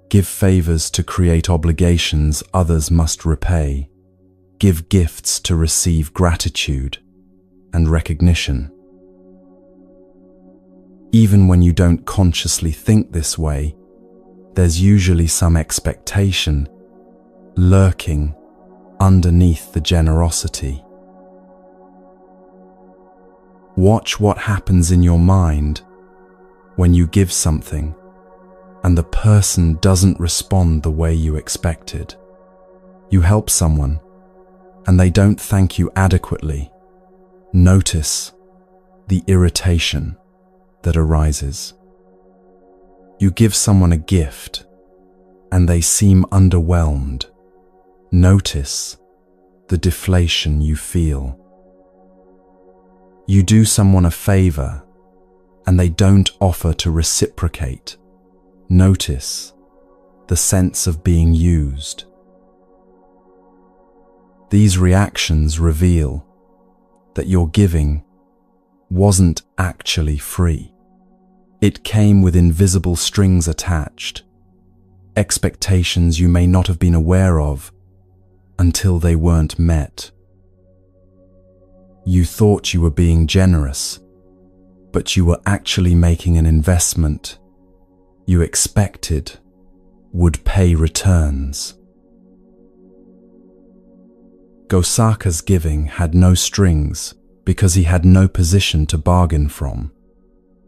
give favors to create obligations others must repay, give gifts to receive gratitude and recognition. Even when you don't consciously think this way, there's usually some expectation lurking underneath the generosity. Watch what happens in your mind when you give something and the person doesn't respond the way you expected. You help someone and they don't thank you adequately. Notice the irritation that arises. You give someone a gift and they seem underwhelmed. Notice the deflation you feel. You do someone a favor and they don't offer to reciprocate. Notice the sense of being used. These reactions reveal that your giving wasn't actually free. It came with invisible strings attached, expectations you may not have been aware of until they weren't met. You thought you were being generous, but you were actually making an investment you expected would pay returns. Gosaka's giving had no strings because he had no position to bargain from.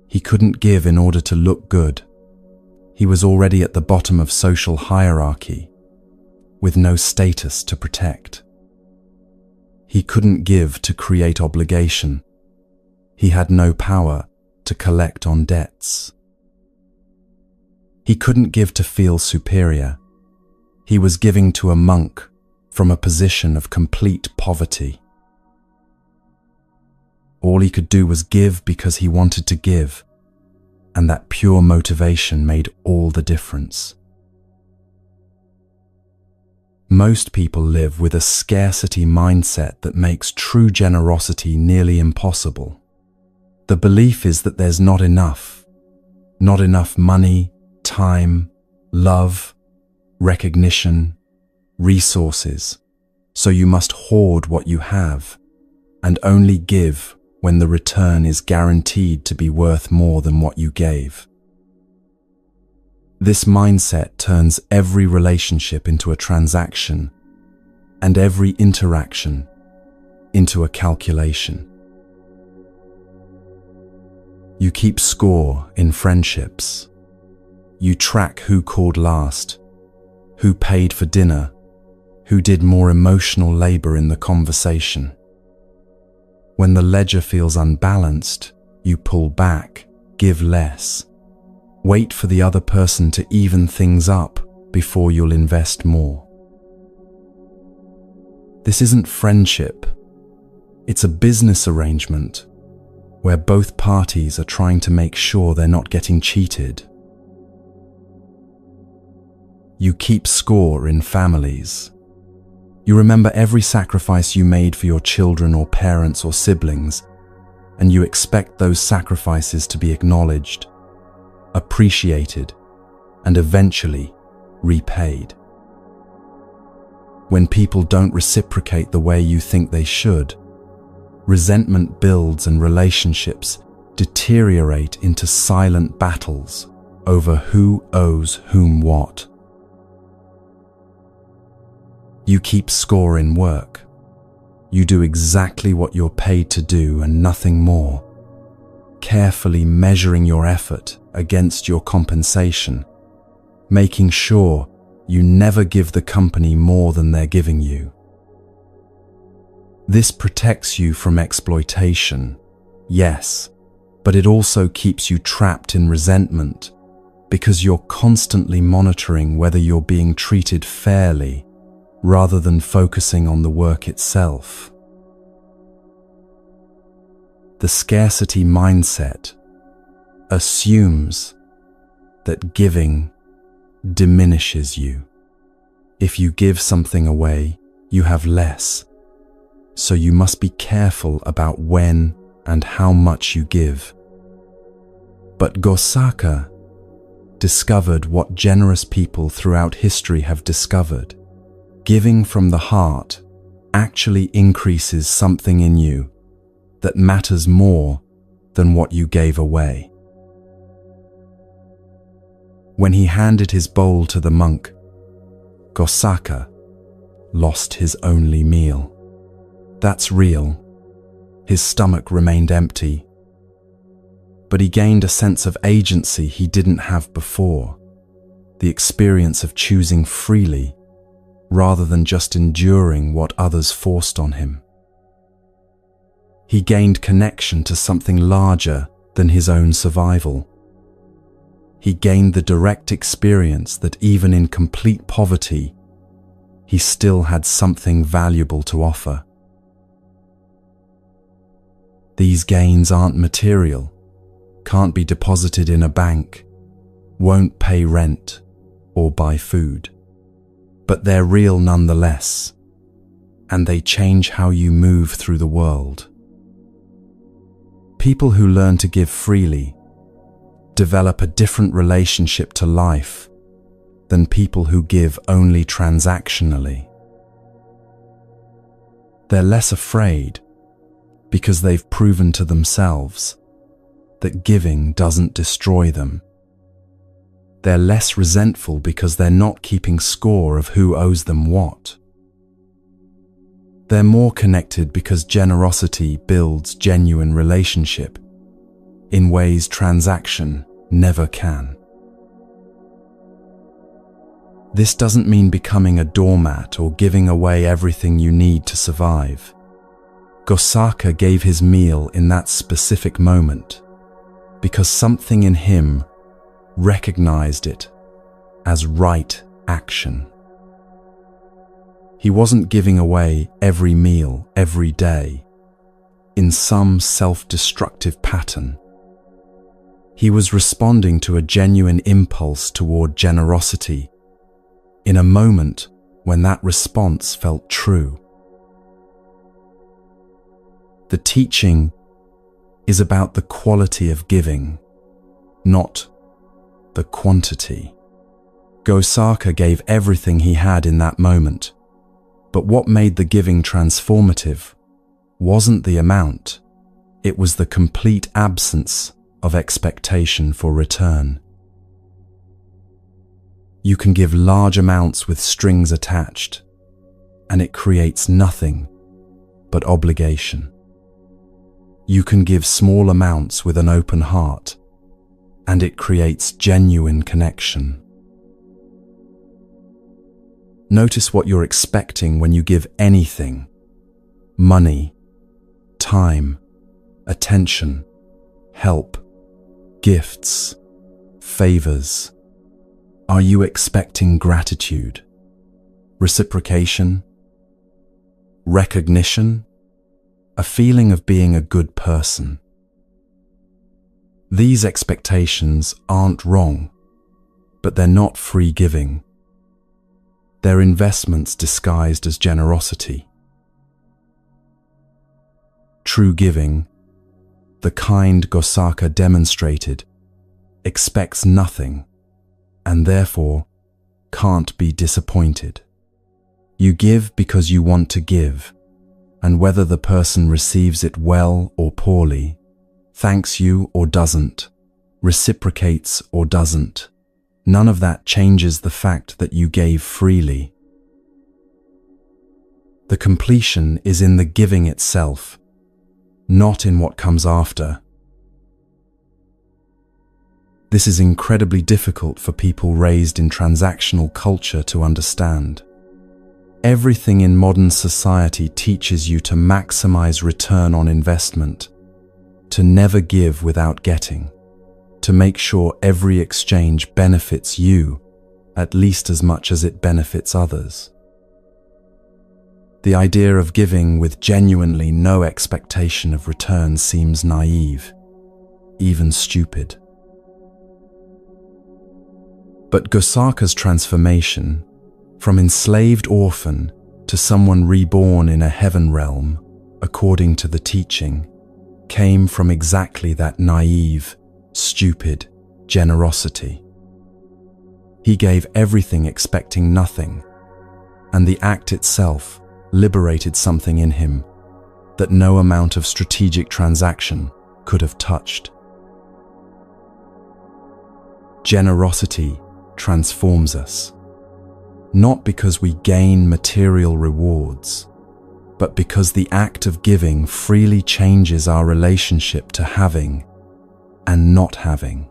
He couldn't give in order to look good. He was already at the bottom of social hierarchy, with no status to protect. He couldn't give to create obligation. He had no power to collect on debts. He couldn't give to feel superior. He was giving to a monk from a position of complete poverty. All he could do was give because he wanted to give, and that pure motivation made all the difference. Most people live with a scarcity mindset that makes true generosity nearly impossible. The belief is that there's not enough money, time, love, recognition, resources, so you must hoard what you have and only give when the return is guaranteed to be worth more than what you gave. This mindset turns every relationship into a transaction and every interaction into a calculation. You keep score in friendships. You track who called last, who paid for dinner, who did more emotional labor in the conversation. When the ledger feels unbalanced, you pull back, give less. Wait for the other person to even things up before you'll invest more. This isn't friendship. It's a business arrangement where both parties are trying to make sure they're not getting cheated. You keep score in families. You remember every sacrifice you made for your children or parents or siblings, and you expect those sacrifices to be acknowledged, appreciated, and eventually repaid. When people don't reciprocate the way you think they should, resentment builds and relationships deteriorate into silent battles over who owes whom what. You keep score in work. You do exactly what you're paid to do and nothing more, carefully measuring your effort against your compensation, making sure you never give the company more than they're giving you. This protects you from exploitation, yes, but it also keeps you trapped in resentment because you're constantly monitoring whether you're being treated fairly rather than focusing on the work itself. The scarcity mindset assumes that giving diminishes you. If you give something away, you have less, so you must be careful about when and how much you give. But Gosaka discovered what generous people throughout history have discovered. Giving from the heart actually increases something in you that matters more than what you gave away. When he handed his bowl to the monk, Gosaka lost his only meal. That's real. His stomach remained empty, but he gained a sense of agency he didn't have before, the experience of choosing freely rather than just enduring what others forced on him. He gained connection to something larger than his own survival. He gained the direct experience that even in complete poverty, he still had something valuable to offer. These gains aren't material, can't be deposited in a bank, won't pay rent or buy food. But they're real nonetheless, and they change how you move through the world. People who learn to give freely develop a different relationship to life than people who give only transactionally. They're less afraid because they've proven to themselves that giving doesn't destroy them. They're less resentful because they're not keeping score of who owes them what. They're more connected because generosity builds genuine relationship in ways transaction never can. This doesn't mean becoming a doormat or giving away everything you need to survive. Gosaka gave his meal in that specific moment because something in him recognized it as right action. He wasn't giving away every meal every day in some self-destructive pattern. He was responding to a genuine impulse toward generosity in a moment when that response felt true. The teaching is about the quality of giving, not the quantity. Gosaka gave everything he had in that moment, but what made the giving transformative wasn't the amount, it was the complete absence of expectation for return. You can give large amounts with strings attached, and it creates nothing but obligation. You can give small amounts with an open heart, and it creates genuine connection. Notice what you're expecting when you give anything: money, time, attention, help, gifts, favors. Are you expecting gratitude, reciprocation, recognition, a feeling of being a good person? These expectations aren't wrong, but they're not free giving. They're investments disguised as generosity. True giving, the kind Gosaka demonstrated, expects nothing and therefore can't be disappointed. You give because you want to give, and whether the person receives it well or poorly, thanks you or doesn't, reciprocates or doesn't, none of that changes the fact that you gave freely. The completion is in the giving itself, not in what comes after. This is incredibly difficult for people raised in transactional culture to understand. Everything in modern society teaches you to maximize return on investment, to never give without getting, to make sure every exchange benefits you at least as much as it benefits others. The idea of giving with genuinely no expectation of return seems naive, even stupid. But Gosaka's transformation, from enslaved orphan to someone reborn in a heaven realm, according to the teaching, came from exactly that naive, stupid generosity. He gave everything expecting nothing, and the act itself liberated something in him that no amount of strategic transaction could have touched. Generosity transforms us, not because we gain material rewards, but because the act of giving freely changes our relationship to having and not having.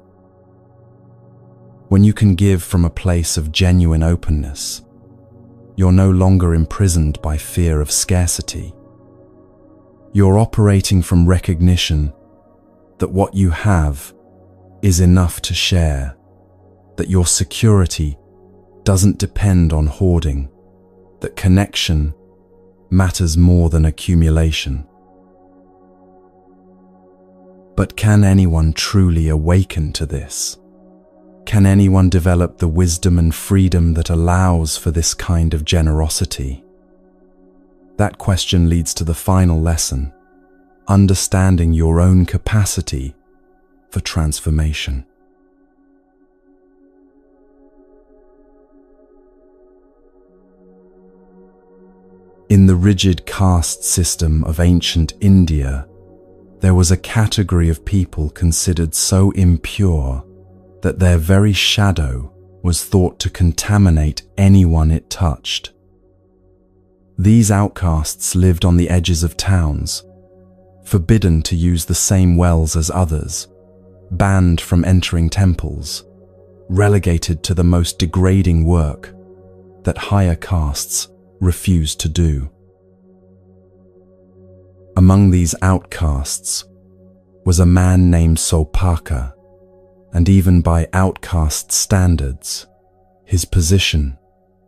When you can give from a place of genuine openness, you're no longer imprisoned by fear of scarcity. You're operating from recognition that what you have is enough to share, that your security doesn't depend on hoarding, that connection matters more than accumulation. But can anyone truly awaken to this? Can anyone develop the wisdom and freedom that allows for this kind of generosity? That question leads to the final lesson: understanding your own capacity for transformation. In the rigid caste system of ancient India, there was a category of people considered so impure that their very shadow was thought to contaminate anyone it touched. These outcasts lived on the edges of towns, forbidden to use the same wells as others, banned from entering temples, relegated to the most degrading work that higher castes refused to do. Among these outcasts was a man named Sopaka, and even by outcast standards, his position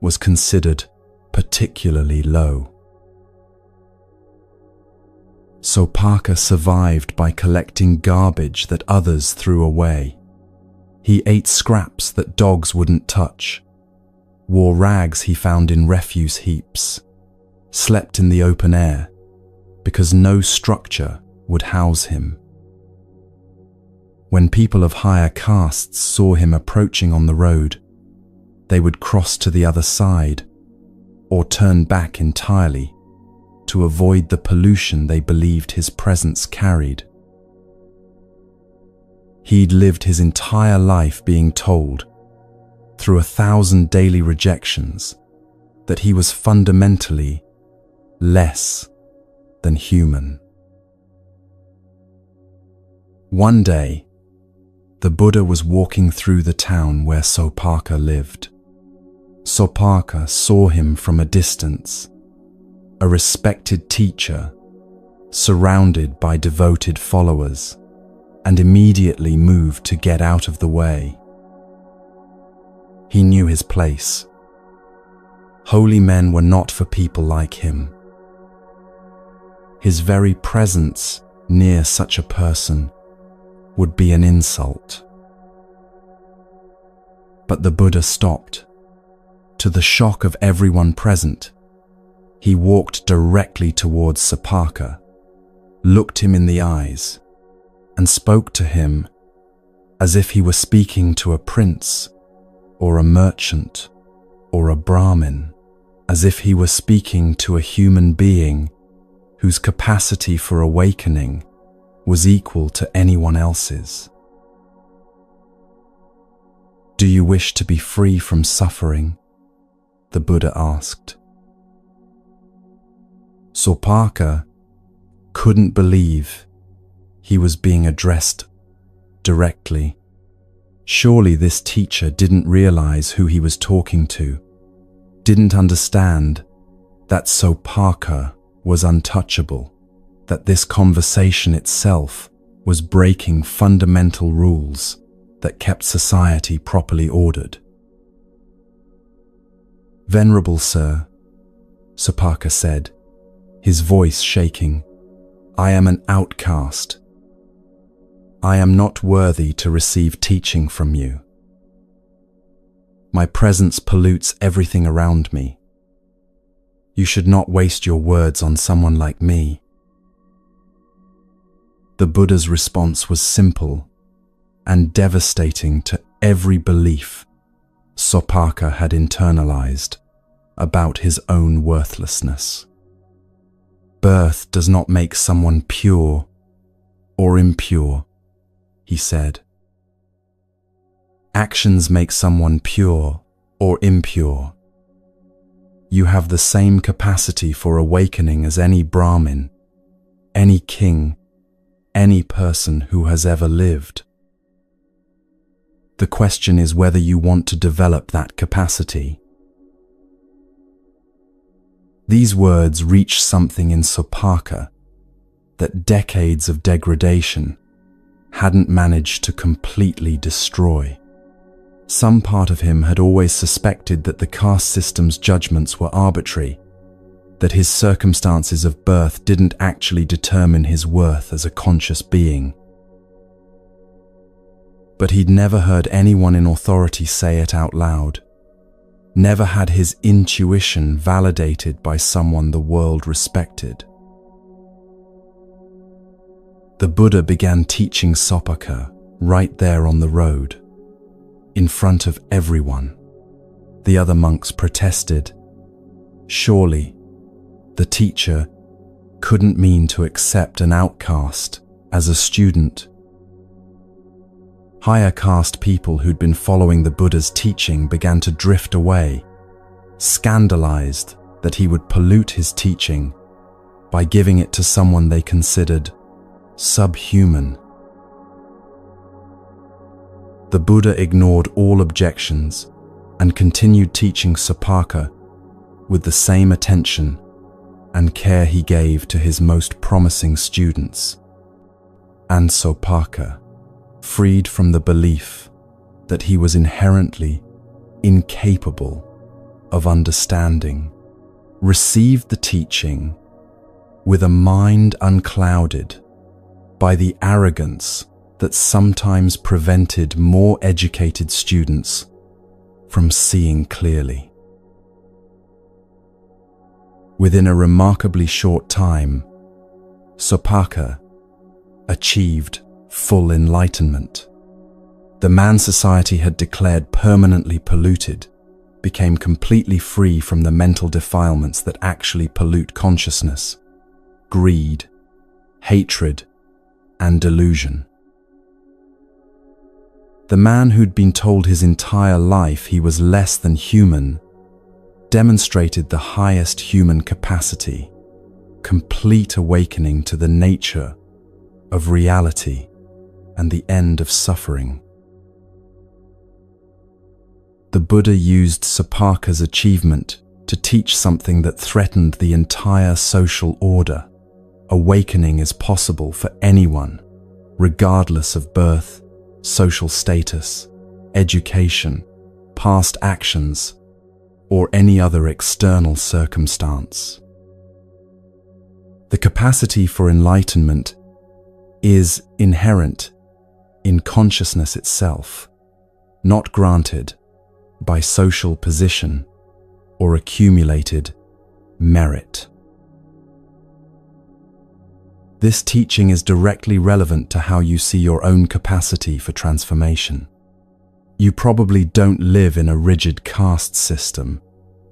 was considered particularly low. Sopaka survived by collecting garbage that others threw away. He ate scraps that dogs wouldn't touch, wore rags he found in refuse heaps, slept in the open air because no structure would house him. When people of higher castes saw him approaching on the road, they would cross to the other side or turn back entirely to avoid the pollution they believed his presence carried. He'd lived his entire life being told, through 1,000 daily rejections, that he was fundamentally less than human. One day, the Buddha was walking through the town where Sopaka lived. Sopaka saw him from a distance, a respected teacher, surrounded by devoted followers, and immediately moved to get out of the way. He knew his place. Holy men were not for people like him. His very presence near such a person would be an insult. But the Buddha stopped. To the shock of everyone present, he walked directly towards Sopaka, looked him in the eyes, and spoke to him as if he were speaking to a prince or a merchant or a Brahmin, as if he were speaking to a human being whose capacity for awakening was equal to anyone else's. "Do you wish to be free from suffering?" the Buddha asked. Sopaka couldn't believe he was being addressed directly. Surely this teacher didn't realize who he was talking to, didn't understand that Sopaka was untouchable, that this conversation itself was breaking fundamental rules that kept society properly ordered. "Venerable Sir," Sopaka said, his voice shaking, "I am an outcast. I am not worthy to receive teaching from you. My presence pollutes everything around me. You should not waste your words on someone like me." The Buddha's response was simple and devastating to every belief Sopaka had internalized about his own worthlessness. "Birth does not make someone pure or impure," he said. "Actions make someone pure or impure. You have the same capacity for awakening as any Brahmin, any king, any person who has ever lived. The question is whether you want to develop that capacity." These words reached something in Sopaka that decades of degradation hadn't managed to completely destroy. Some part of him had always suspected that the caste system's judgments were arbitrary, that his circumstances of birth didn't actually determine his worth as a conscious being. but he'd never heard anyone in authority say it out loud, never had his intuition validated by someone the world respected. The Buddha began teaching Sopakkha right there on the road, in front of everyone. The other monks protested. Surely, the teacher couldn't mean to accept an outcast as a student. Higher caste people who'd been following the Buddha's teaching began to drift away, scandalized that he would pollute his teaching by giving it to someone they considered subhuman. The Buddha ignored all objections and continued teaching Sopakkha with the same attention and care he gave to his most promising students. And Sopakkha, freed from the belief that he was inherently incapable of understanding, received the teaching with a mind unclouded by the arrogance that sometimes prevented more educated students from seeing clearly. Within a remarkably short time, Sopakkha achieved full enlightenment. The man society had declared permanently polluted became completely free from the mental defilements that actually pollute consciousness: greed, hatred, and delusion. The man who'd been told his entire life he was less than human demonstrated the highest human capacity, complete awakening to the nature of reality and the end of suffering. The Buddha used Sopakkha's achievement to teach something that threatened the entire social order. Awakening is possible for anyone, regardless of birth, social status, education, past actions, or any other external circumstance. The capacity for enlightenment is inherent in consciousness itself, not granted by social position or accumulated merit. This teaching is directly relevant to how you see your own capacity for transformation. You probably don't live in a rigid caste system,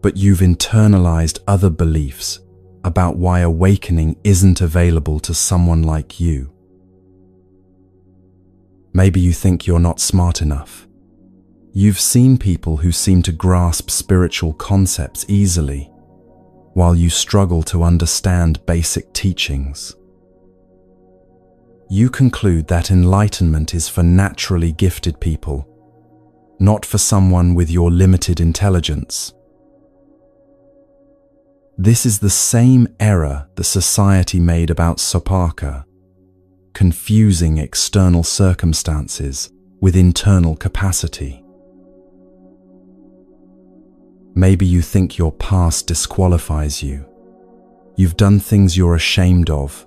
but you've internalized other beliefs about why awakening isn't available to someone like you. Maybe you think you're not smart enough. You've seen people who seem to grasp spiritual concepts easily, while you struggle to understand basic teachings. You conclude that enlightenment is for naturally gifted people, not for someone with your limited intelligence. This is the same error the society made about Sopakkha, confusing external circumstances with internal capacity. Maybe you think your past disqualifies you. You've done things you're ashamed of,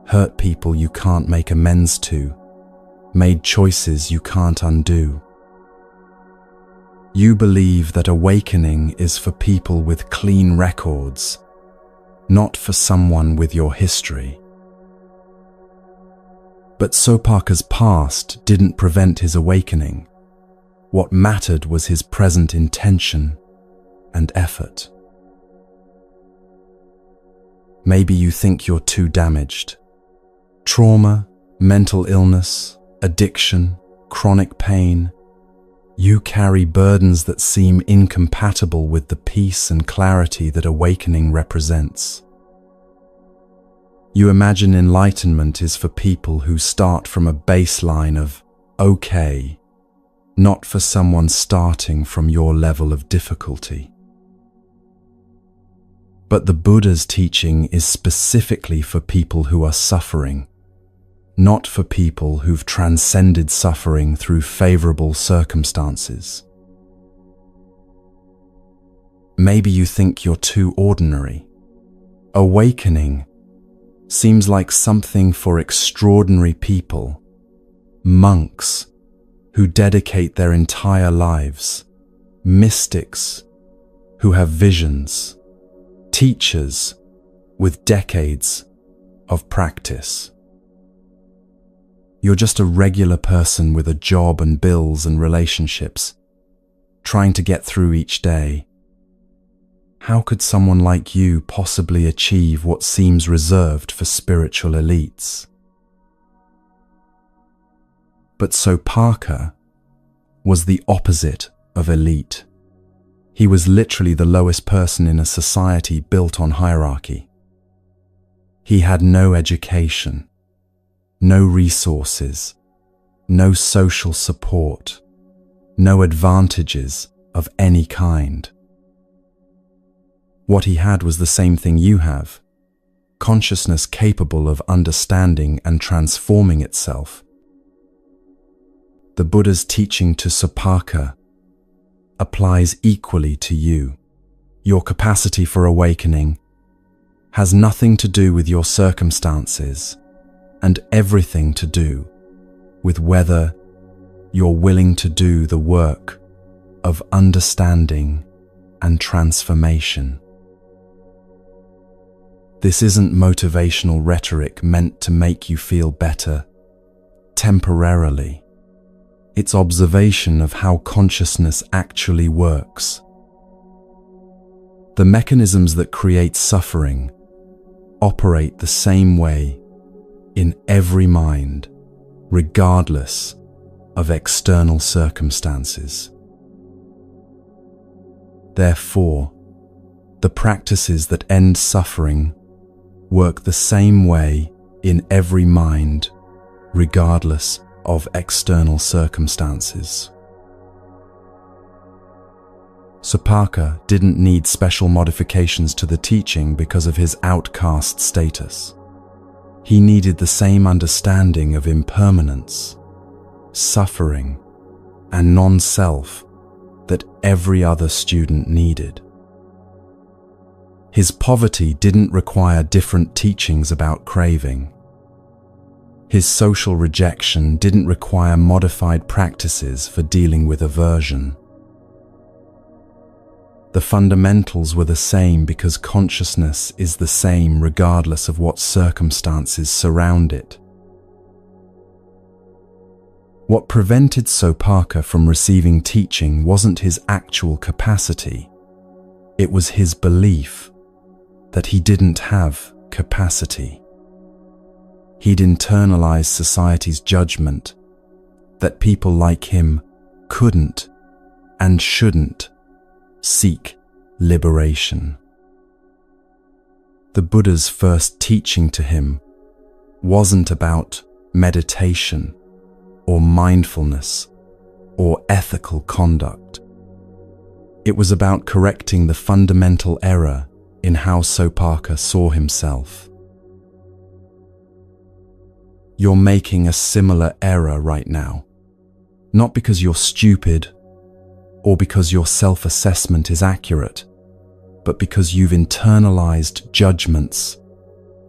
hurt people you can't make amends to, made choices you can't undo. You believe that awakening is for people with clean records, not for someone with your history. But Sopakkha's past didn't prevent his awakening. What mattered was his present intention and effort. Maybe you think you're too damaged. Trauma, mental illness, addiction, chronic pain. You carry burdens that seem incompatible with the peace and clarity that awakening represents. You imagine enlightenment is for people who start from a baseline of okay, not for someone starting from your level of difficulty. But the Buddha's teaching is specifically for people who are suffering, not for people who've transcended suffering through favorable circumstances. Maybe you think you're too ordinary. Awakening seems like something for extraordinary people, monks who dedicate their entire lives, mystics who have visions, teachers with decades of practice. You're just a regular person with a job and bills and relationships, trying to get through each day. How could someone like you possibly achieve what seems reserved for spiritual elites? But Sopaka was the opposite of elite. He was literally the lowest person in a society built on hierarchy. He had no education, no resources, no social support, no advantages of any kind. What he had was the same thing you have: consciousness capable of understanding and transforming itself. The Buddha's teaching to Sopaka applies equally to you. Your capacity for awakening has nothing to do with your circumstances and everything to do with whether you're willing to do the work of understanding and transformation. This isn't motivational rhetoric meant to make you feel better temporarily. It's observation of how consciousness actually works. The mechanisms that create suffering operate the same way in every mind, regardless of external circumstances. Therefore, the practices that end suffering work the same way in every mind, regardless of external circumstances. Sopaka didn't need special modifications to the teaching because of his outcast status. He needed the same understanding of impermanence, suffering, and non-self that every other student needed. His poverty didn't require different teachings about craving. His social rejection didn't require modified practices for dealing with aversion. The fundamentals were the same because consciousness is the same regardless of what circumstances surround it. What prevented Sopaka from receiving teaching wasn't his actual capacity. It was his belief that he didn't have capacity. He'd internalized society's judgment that people like him couldn't and shouldn't seek liberation. The Buddha's first teaching to him wasn't about meditation or mindfulness or ethical conduct. It was about correcting the fundamental error in how Sopaka saw himself. You're making a similar error right now, not because you're stupid or because your self-assessment is accurate, but because you've internalized judgments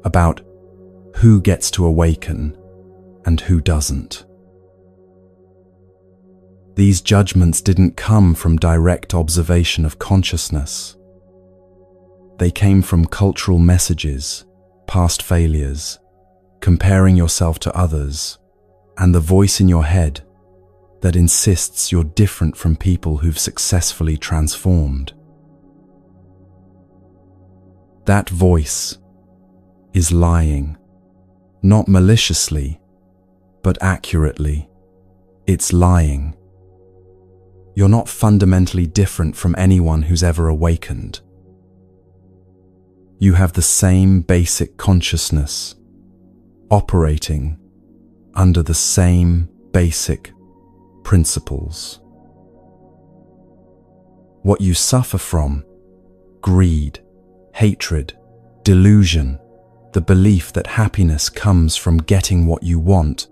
about who gets to awaken and who doesn't. These judgments didn't come from direct observation of consciousness. They came from cultural messages, past failures, comparing yourself to others, and the voice in your head that insists you're different from people who've successfully transformed. That voice is lying, not maliciously, but accurately. It's lying. You're not fundamentally different from anyone who's ever awakened. You have the same basic consciousness, operating under the same basic principles. What you suffer from, greed, hatred, delusion, the belief that happiness comes from getting what you want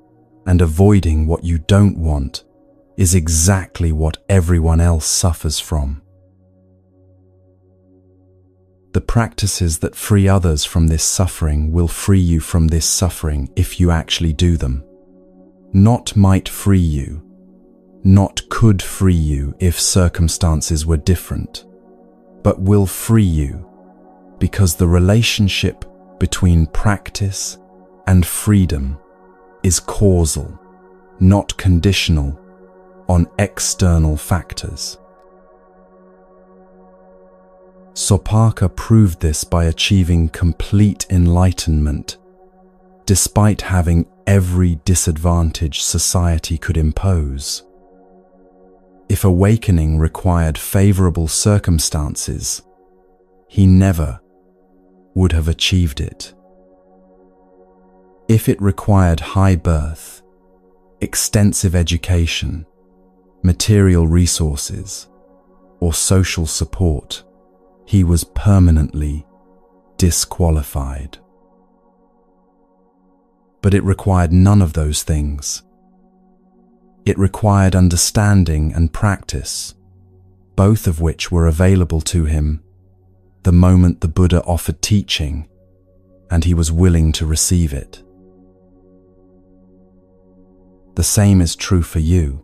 and avoiding what you don't want, is exactly what everyone else suffers from. The practices that free others from this suffering will free you from this suffering if you actually do them. Not might free you, not could free you if circumstances were different, but will free you because the relationship between practice and freedom is causal, not conditional on external factors. Sophaka proved this by achieving complete enlightenment, despite having every disadvantage society could impose. If awakening required favorable circumstances, he never would have achieved it. If it required high birth, extensive education, material resources, or social support, he was permanently disqualified. But it required none of those things. It required understanding and practice, both of which were available to him the moment the Buddha offered teaching, and he was willing to receive it. The same is true for you.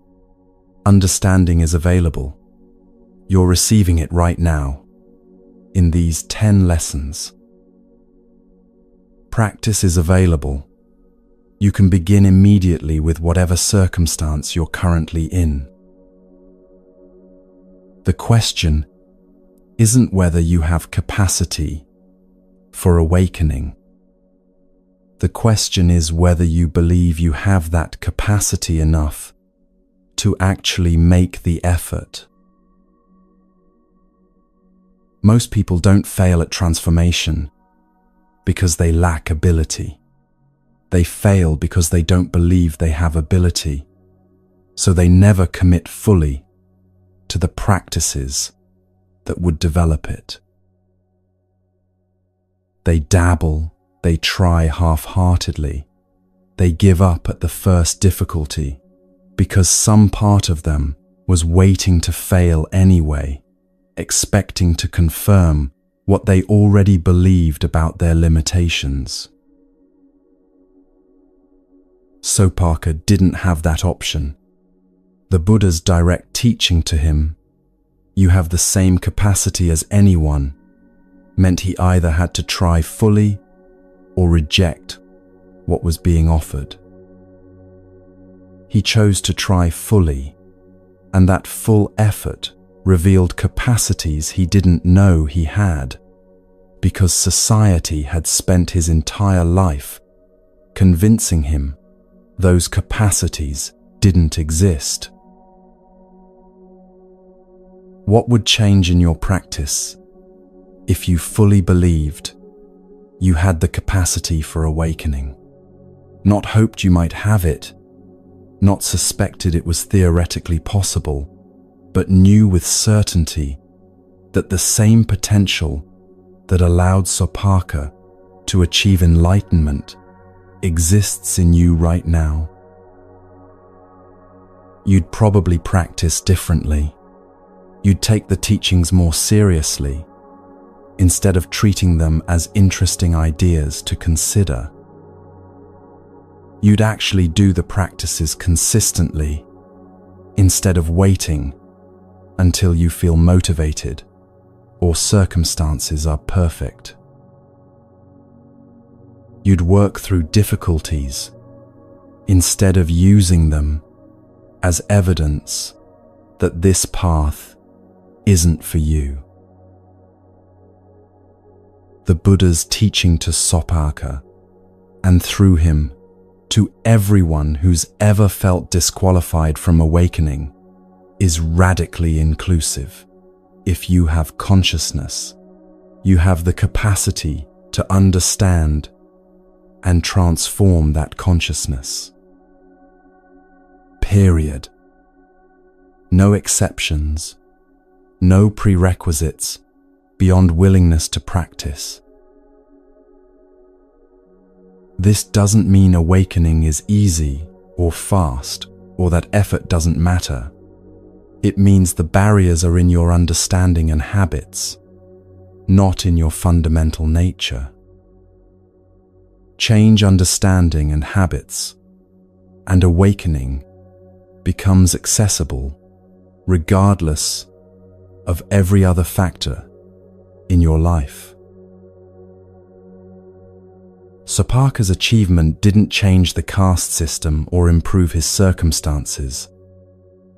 Understanding is available. You're receiving it right now, in these 10 lessons. Practice is available. You can begin immediately with whatever circumstance you're currently in. The question isn't whether you have capacity for awakening. The question is whether you believe you have that capacity enough to actually make the effort. Most people don't fail at transformation because they lack ability. They fail because they don't believe they have ability, so they never commit fully to the practices that would develop it. They dabble, they try half-heartedly, they give up at the first difficulty because some part of them was waiting to fail anyway, expecting to confirm what they already believed about their limitations. Sophaka didn't have that option. The Buddha's direct teaching to him, "You have the same capacity as anyone," meant he either had to try fully or reject what was being offered. He chose to try fully, and that full effort revealed capacities he didn't know he had, because society had spent his entire life convincing him those capacities didn't exist. What would change in your practice if you fully believed you had the capacity for awakening, not hoped you might have it, not suspected it was theoretically possible, but knew with certainty that the same potential that allowed Sophaka to achieve enlightenment exists in you right now? You'd probably practice differently. You'd take the teachings more seriously, instead of treating them as interesting ideas to consider. You'd actually do the practices consistently, instead of waiting until you feel motivated or circumstances are perfect. You'd work through difficulties instead of using them as evidence that this path isn't for you. The Buddha's teaching to Sophaka, and through him to everyone who's ever felt disqualified from awakening, is radically inclusive. If you have consciousness, you have the capacity to understand and transform that consciousness. Period. No exceptions, no prerequisites beyond willingness to practice. This doesn't mean awakening is easy or fast, or that effort doesn't matter. It means the barriers are in your understanding and habits, not in your fundamental nature. Change understanding and habits, and awakening becomes accessible regardless of every other factor in your life. Sopaka's achievement didn't change the caste system or improve his circumstances.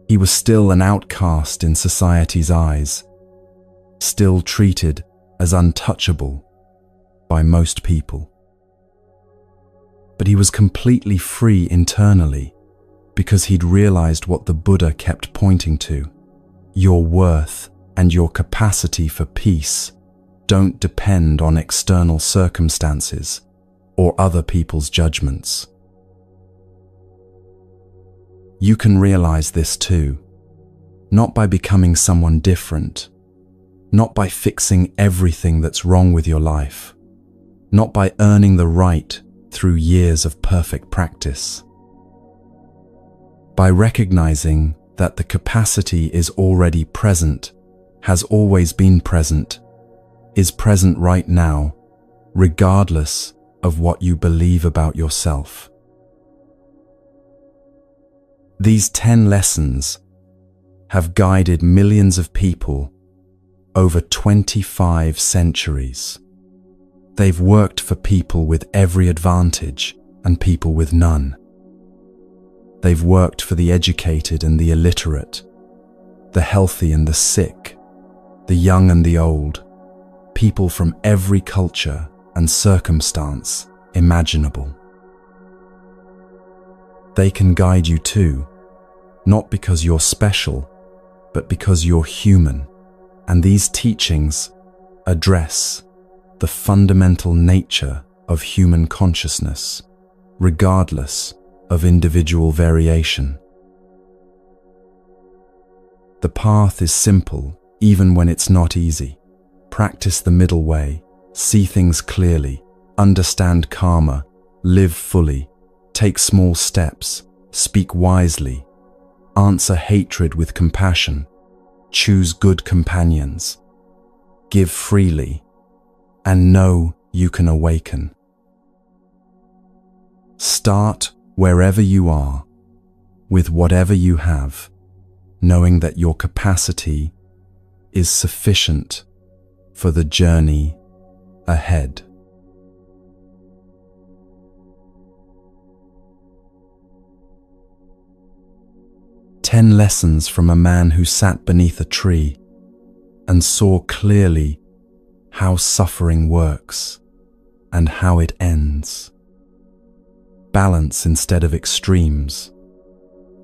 He was still an outcast in society's eyes, still treated as untouchable by most people. But he was completely free internally because he'd realized what the Buddha kept pointing to. Your worth and your capacity for peace don't depend on external circumstances or other people's judgments. You can realize this too, not by becoming someone different, not by fixing everything that's wrong with your life, not by earning the right through years of perfect practice. By recognizing that the capacity is already present, has always been present, is present right now, regardless of what you believe about yourself. These 10 lessons have guided millions of people over 25 centuries. They've worked for people with every advantage and people with none. They've worked for the educated and the illiterate, the healthy and the sick, the young and the old, people from every culture and circumstance imaginable. They can guide you too, not because you're special, but because you're human, and these teachings address the fundamental nature of human consciousness, regardless of individual variation. The path is simple, even when it's not easy. Practice the middle way, see things clearly, understand karma, live fully, take small steps, speak wisely, answer hatred with compassion, choose good companions, give freely, and know you can awaken. Start wherever you are, with whatever you have, knowing that your capacity is sufficient for the journey ahead. Ten lessons from a man who sat beneath a tree and saw clearly how suffering works and how it ends. Balance instead of extremes,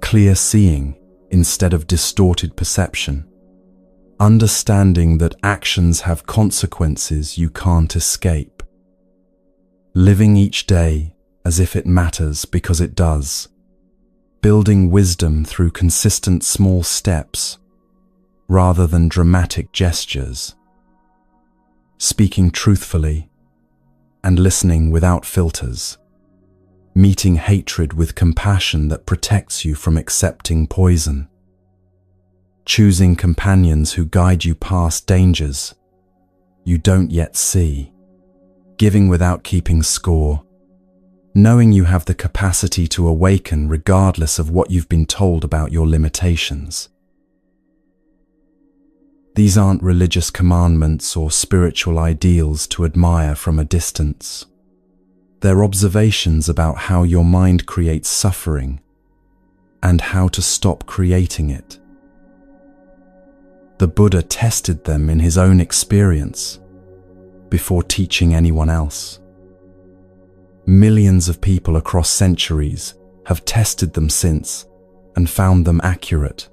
clear seeing instead of distorted perception, understanding that actions have consequences you can't escape, living each day as if it matters because it does, building wisdom through consistent small steps rather than dramatic gestures, speaking truthfully and listening without filters, meeting hatred with compassion that protects you from accepting poison, choosing companions who guide you past dangers you don't yet see, giving without keeping score, knowing you have the capacity to awaken regardless of what you've been told about your limitations. These aren't religious commandments or spiritual ideals to admire from a distance. They're observations about how your mind creates suffering and how to stop creating it. The Buddha tested them in his own experience before teaching anyone else. Millions of people across centuries have tested them since and found them accurate.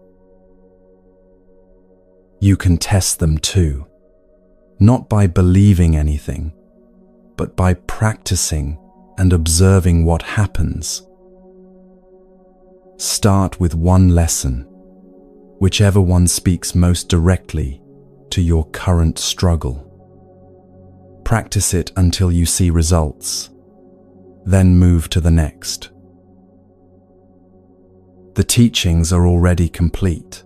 You can test them too, not by believing anything, but by practicing and observing what happens. Start with one lesson, whichever one speaks most directly to your current struggle. Practice it until you see results, then move to the next. The teachings are already complete.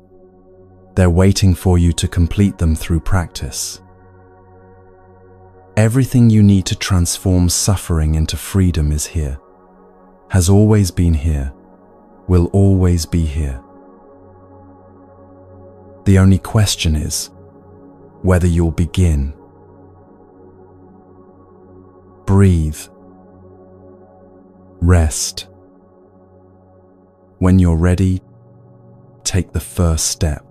They're waiting for you to complete them through practice. Everything you need to transform suffering into freedom is here, has always been here, will always be here. The only question is whether you'll begin. Breathe. Rest. When you're ready, take the first step.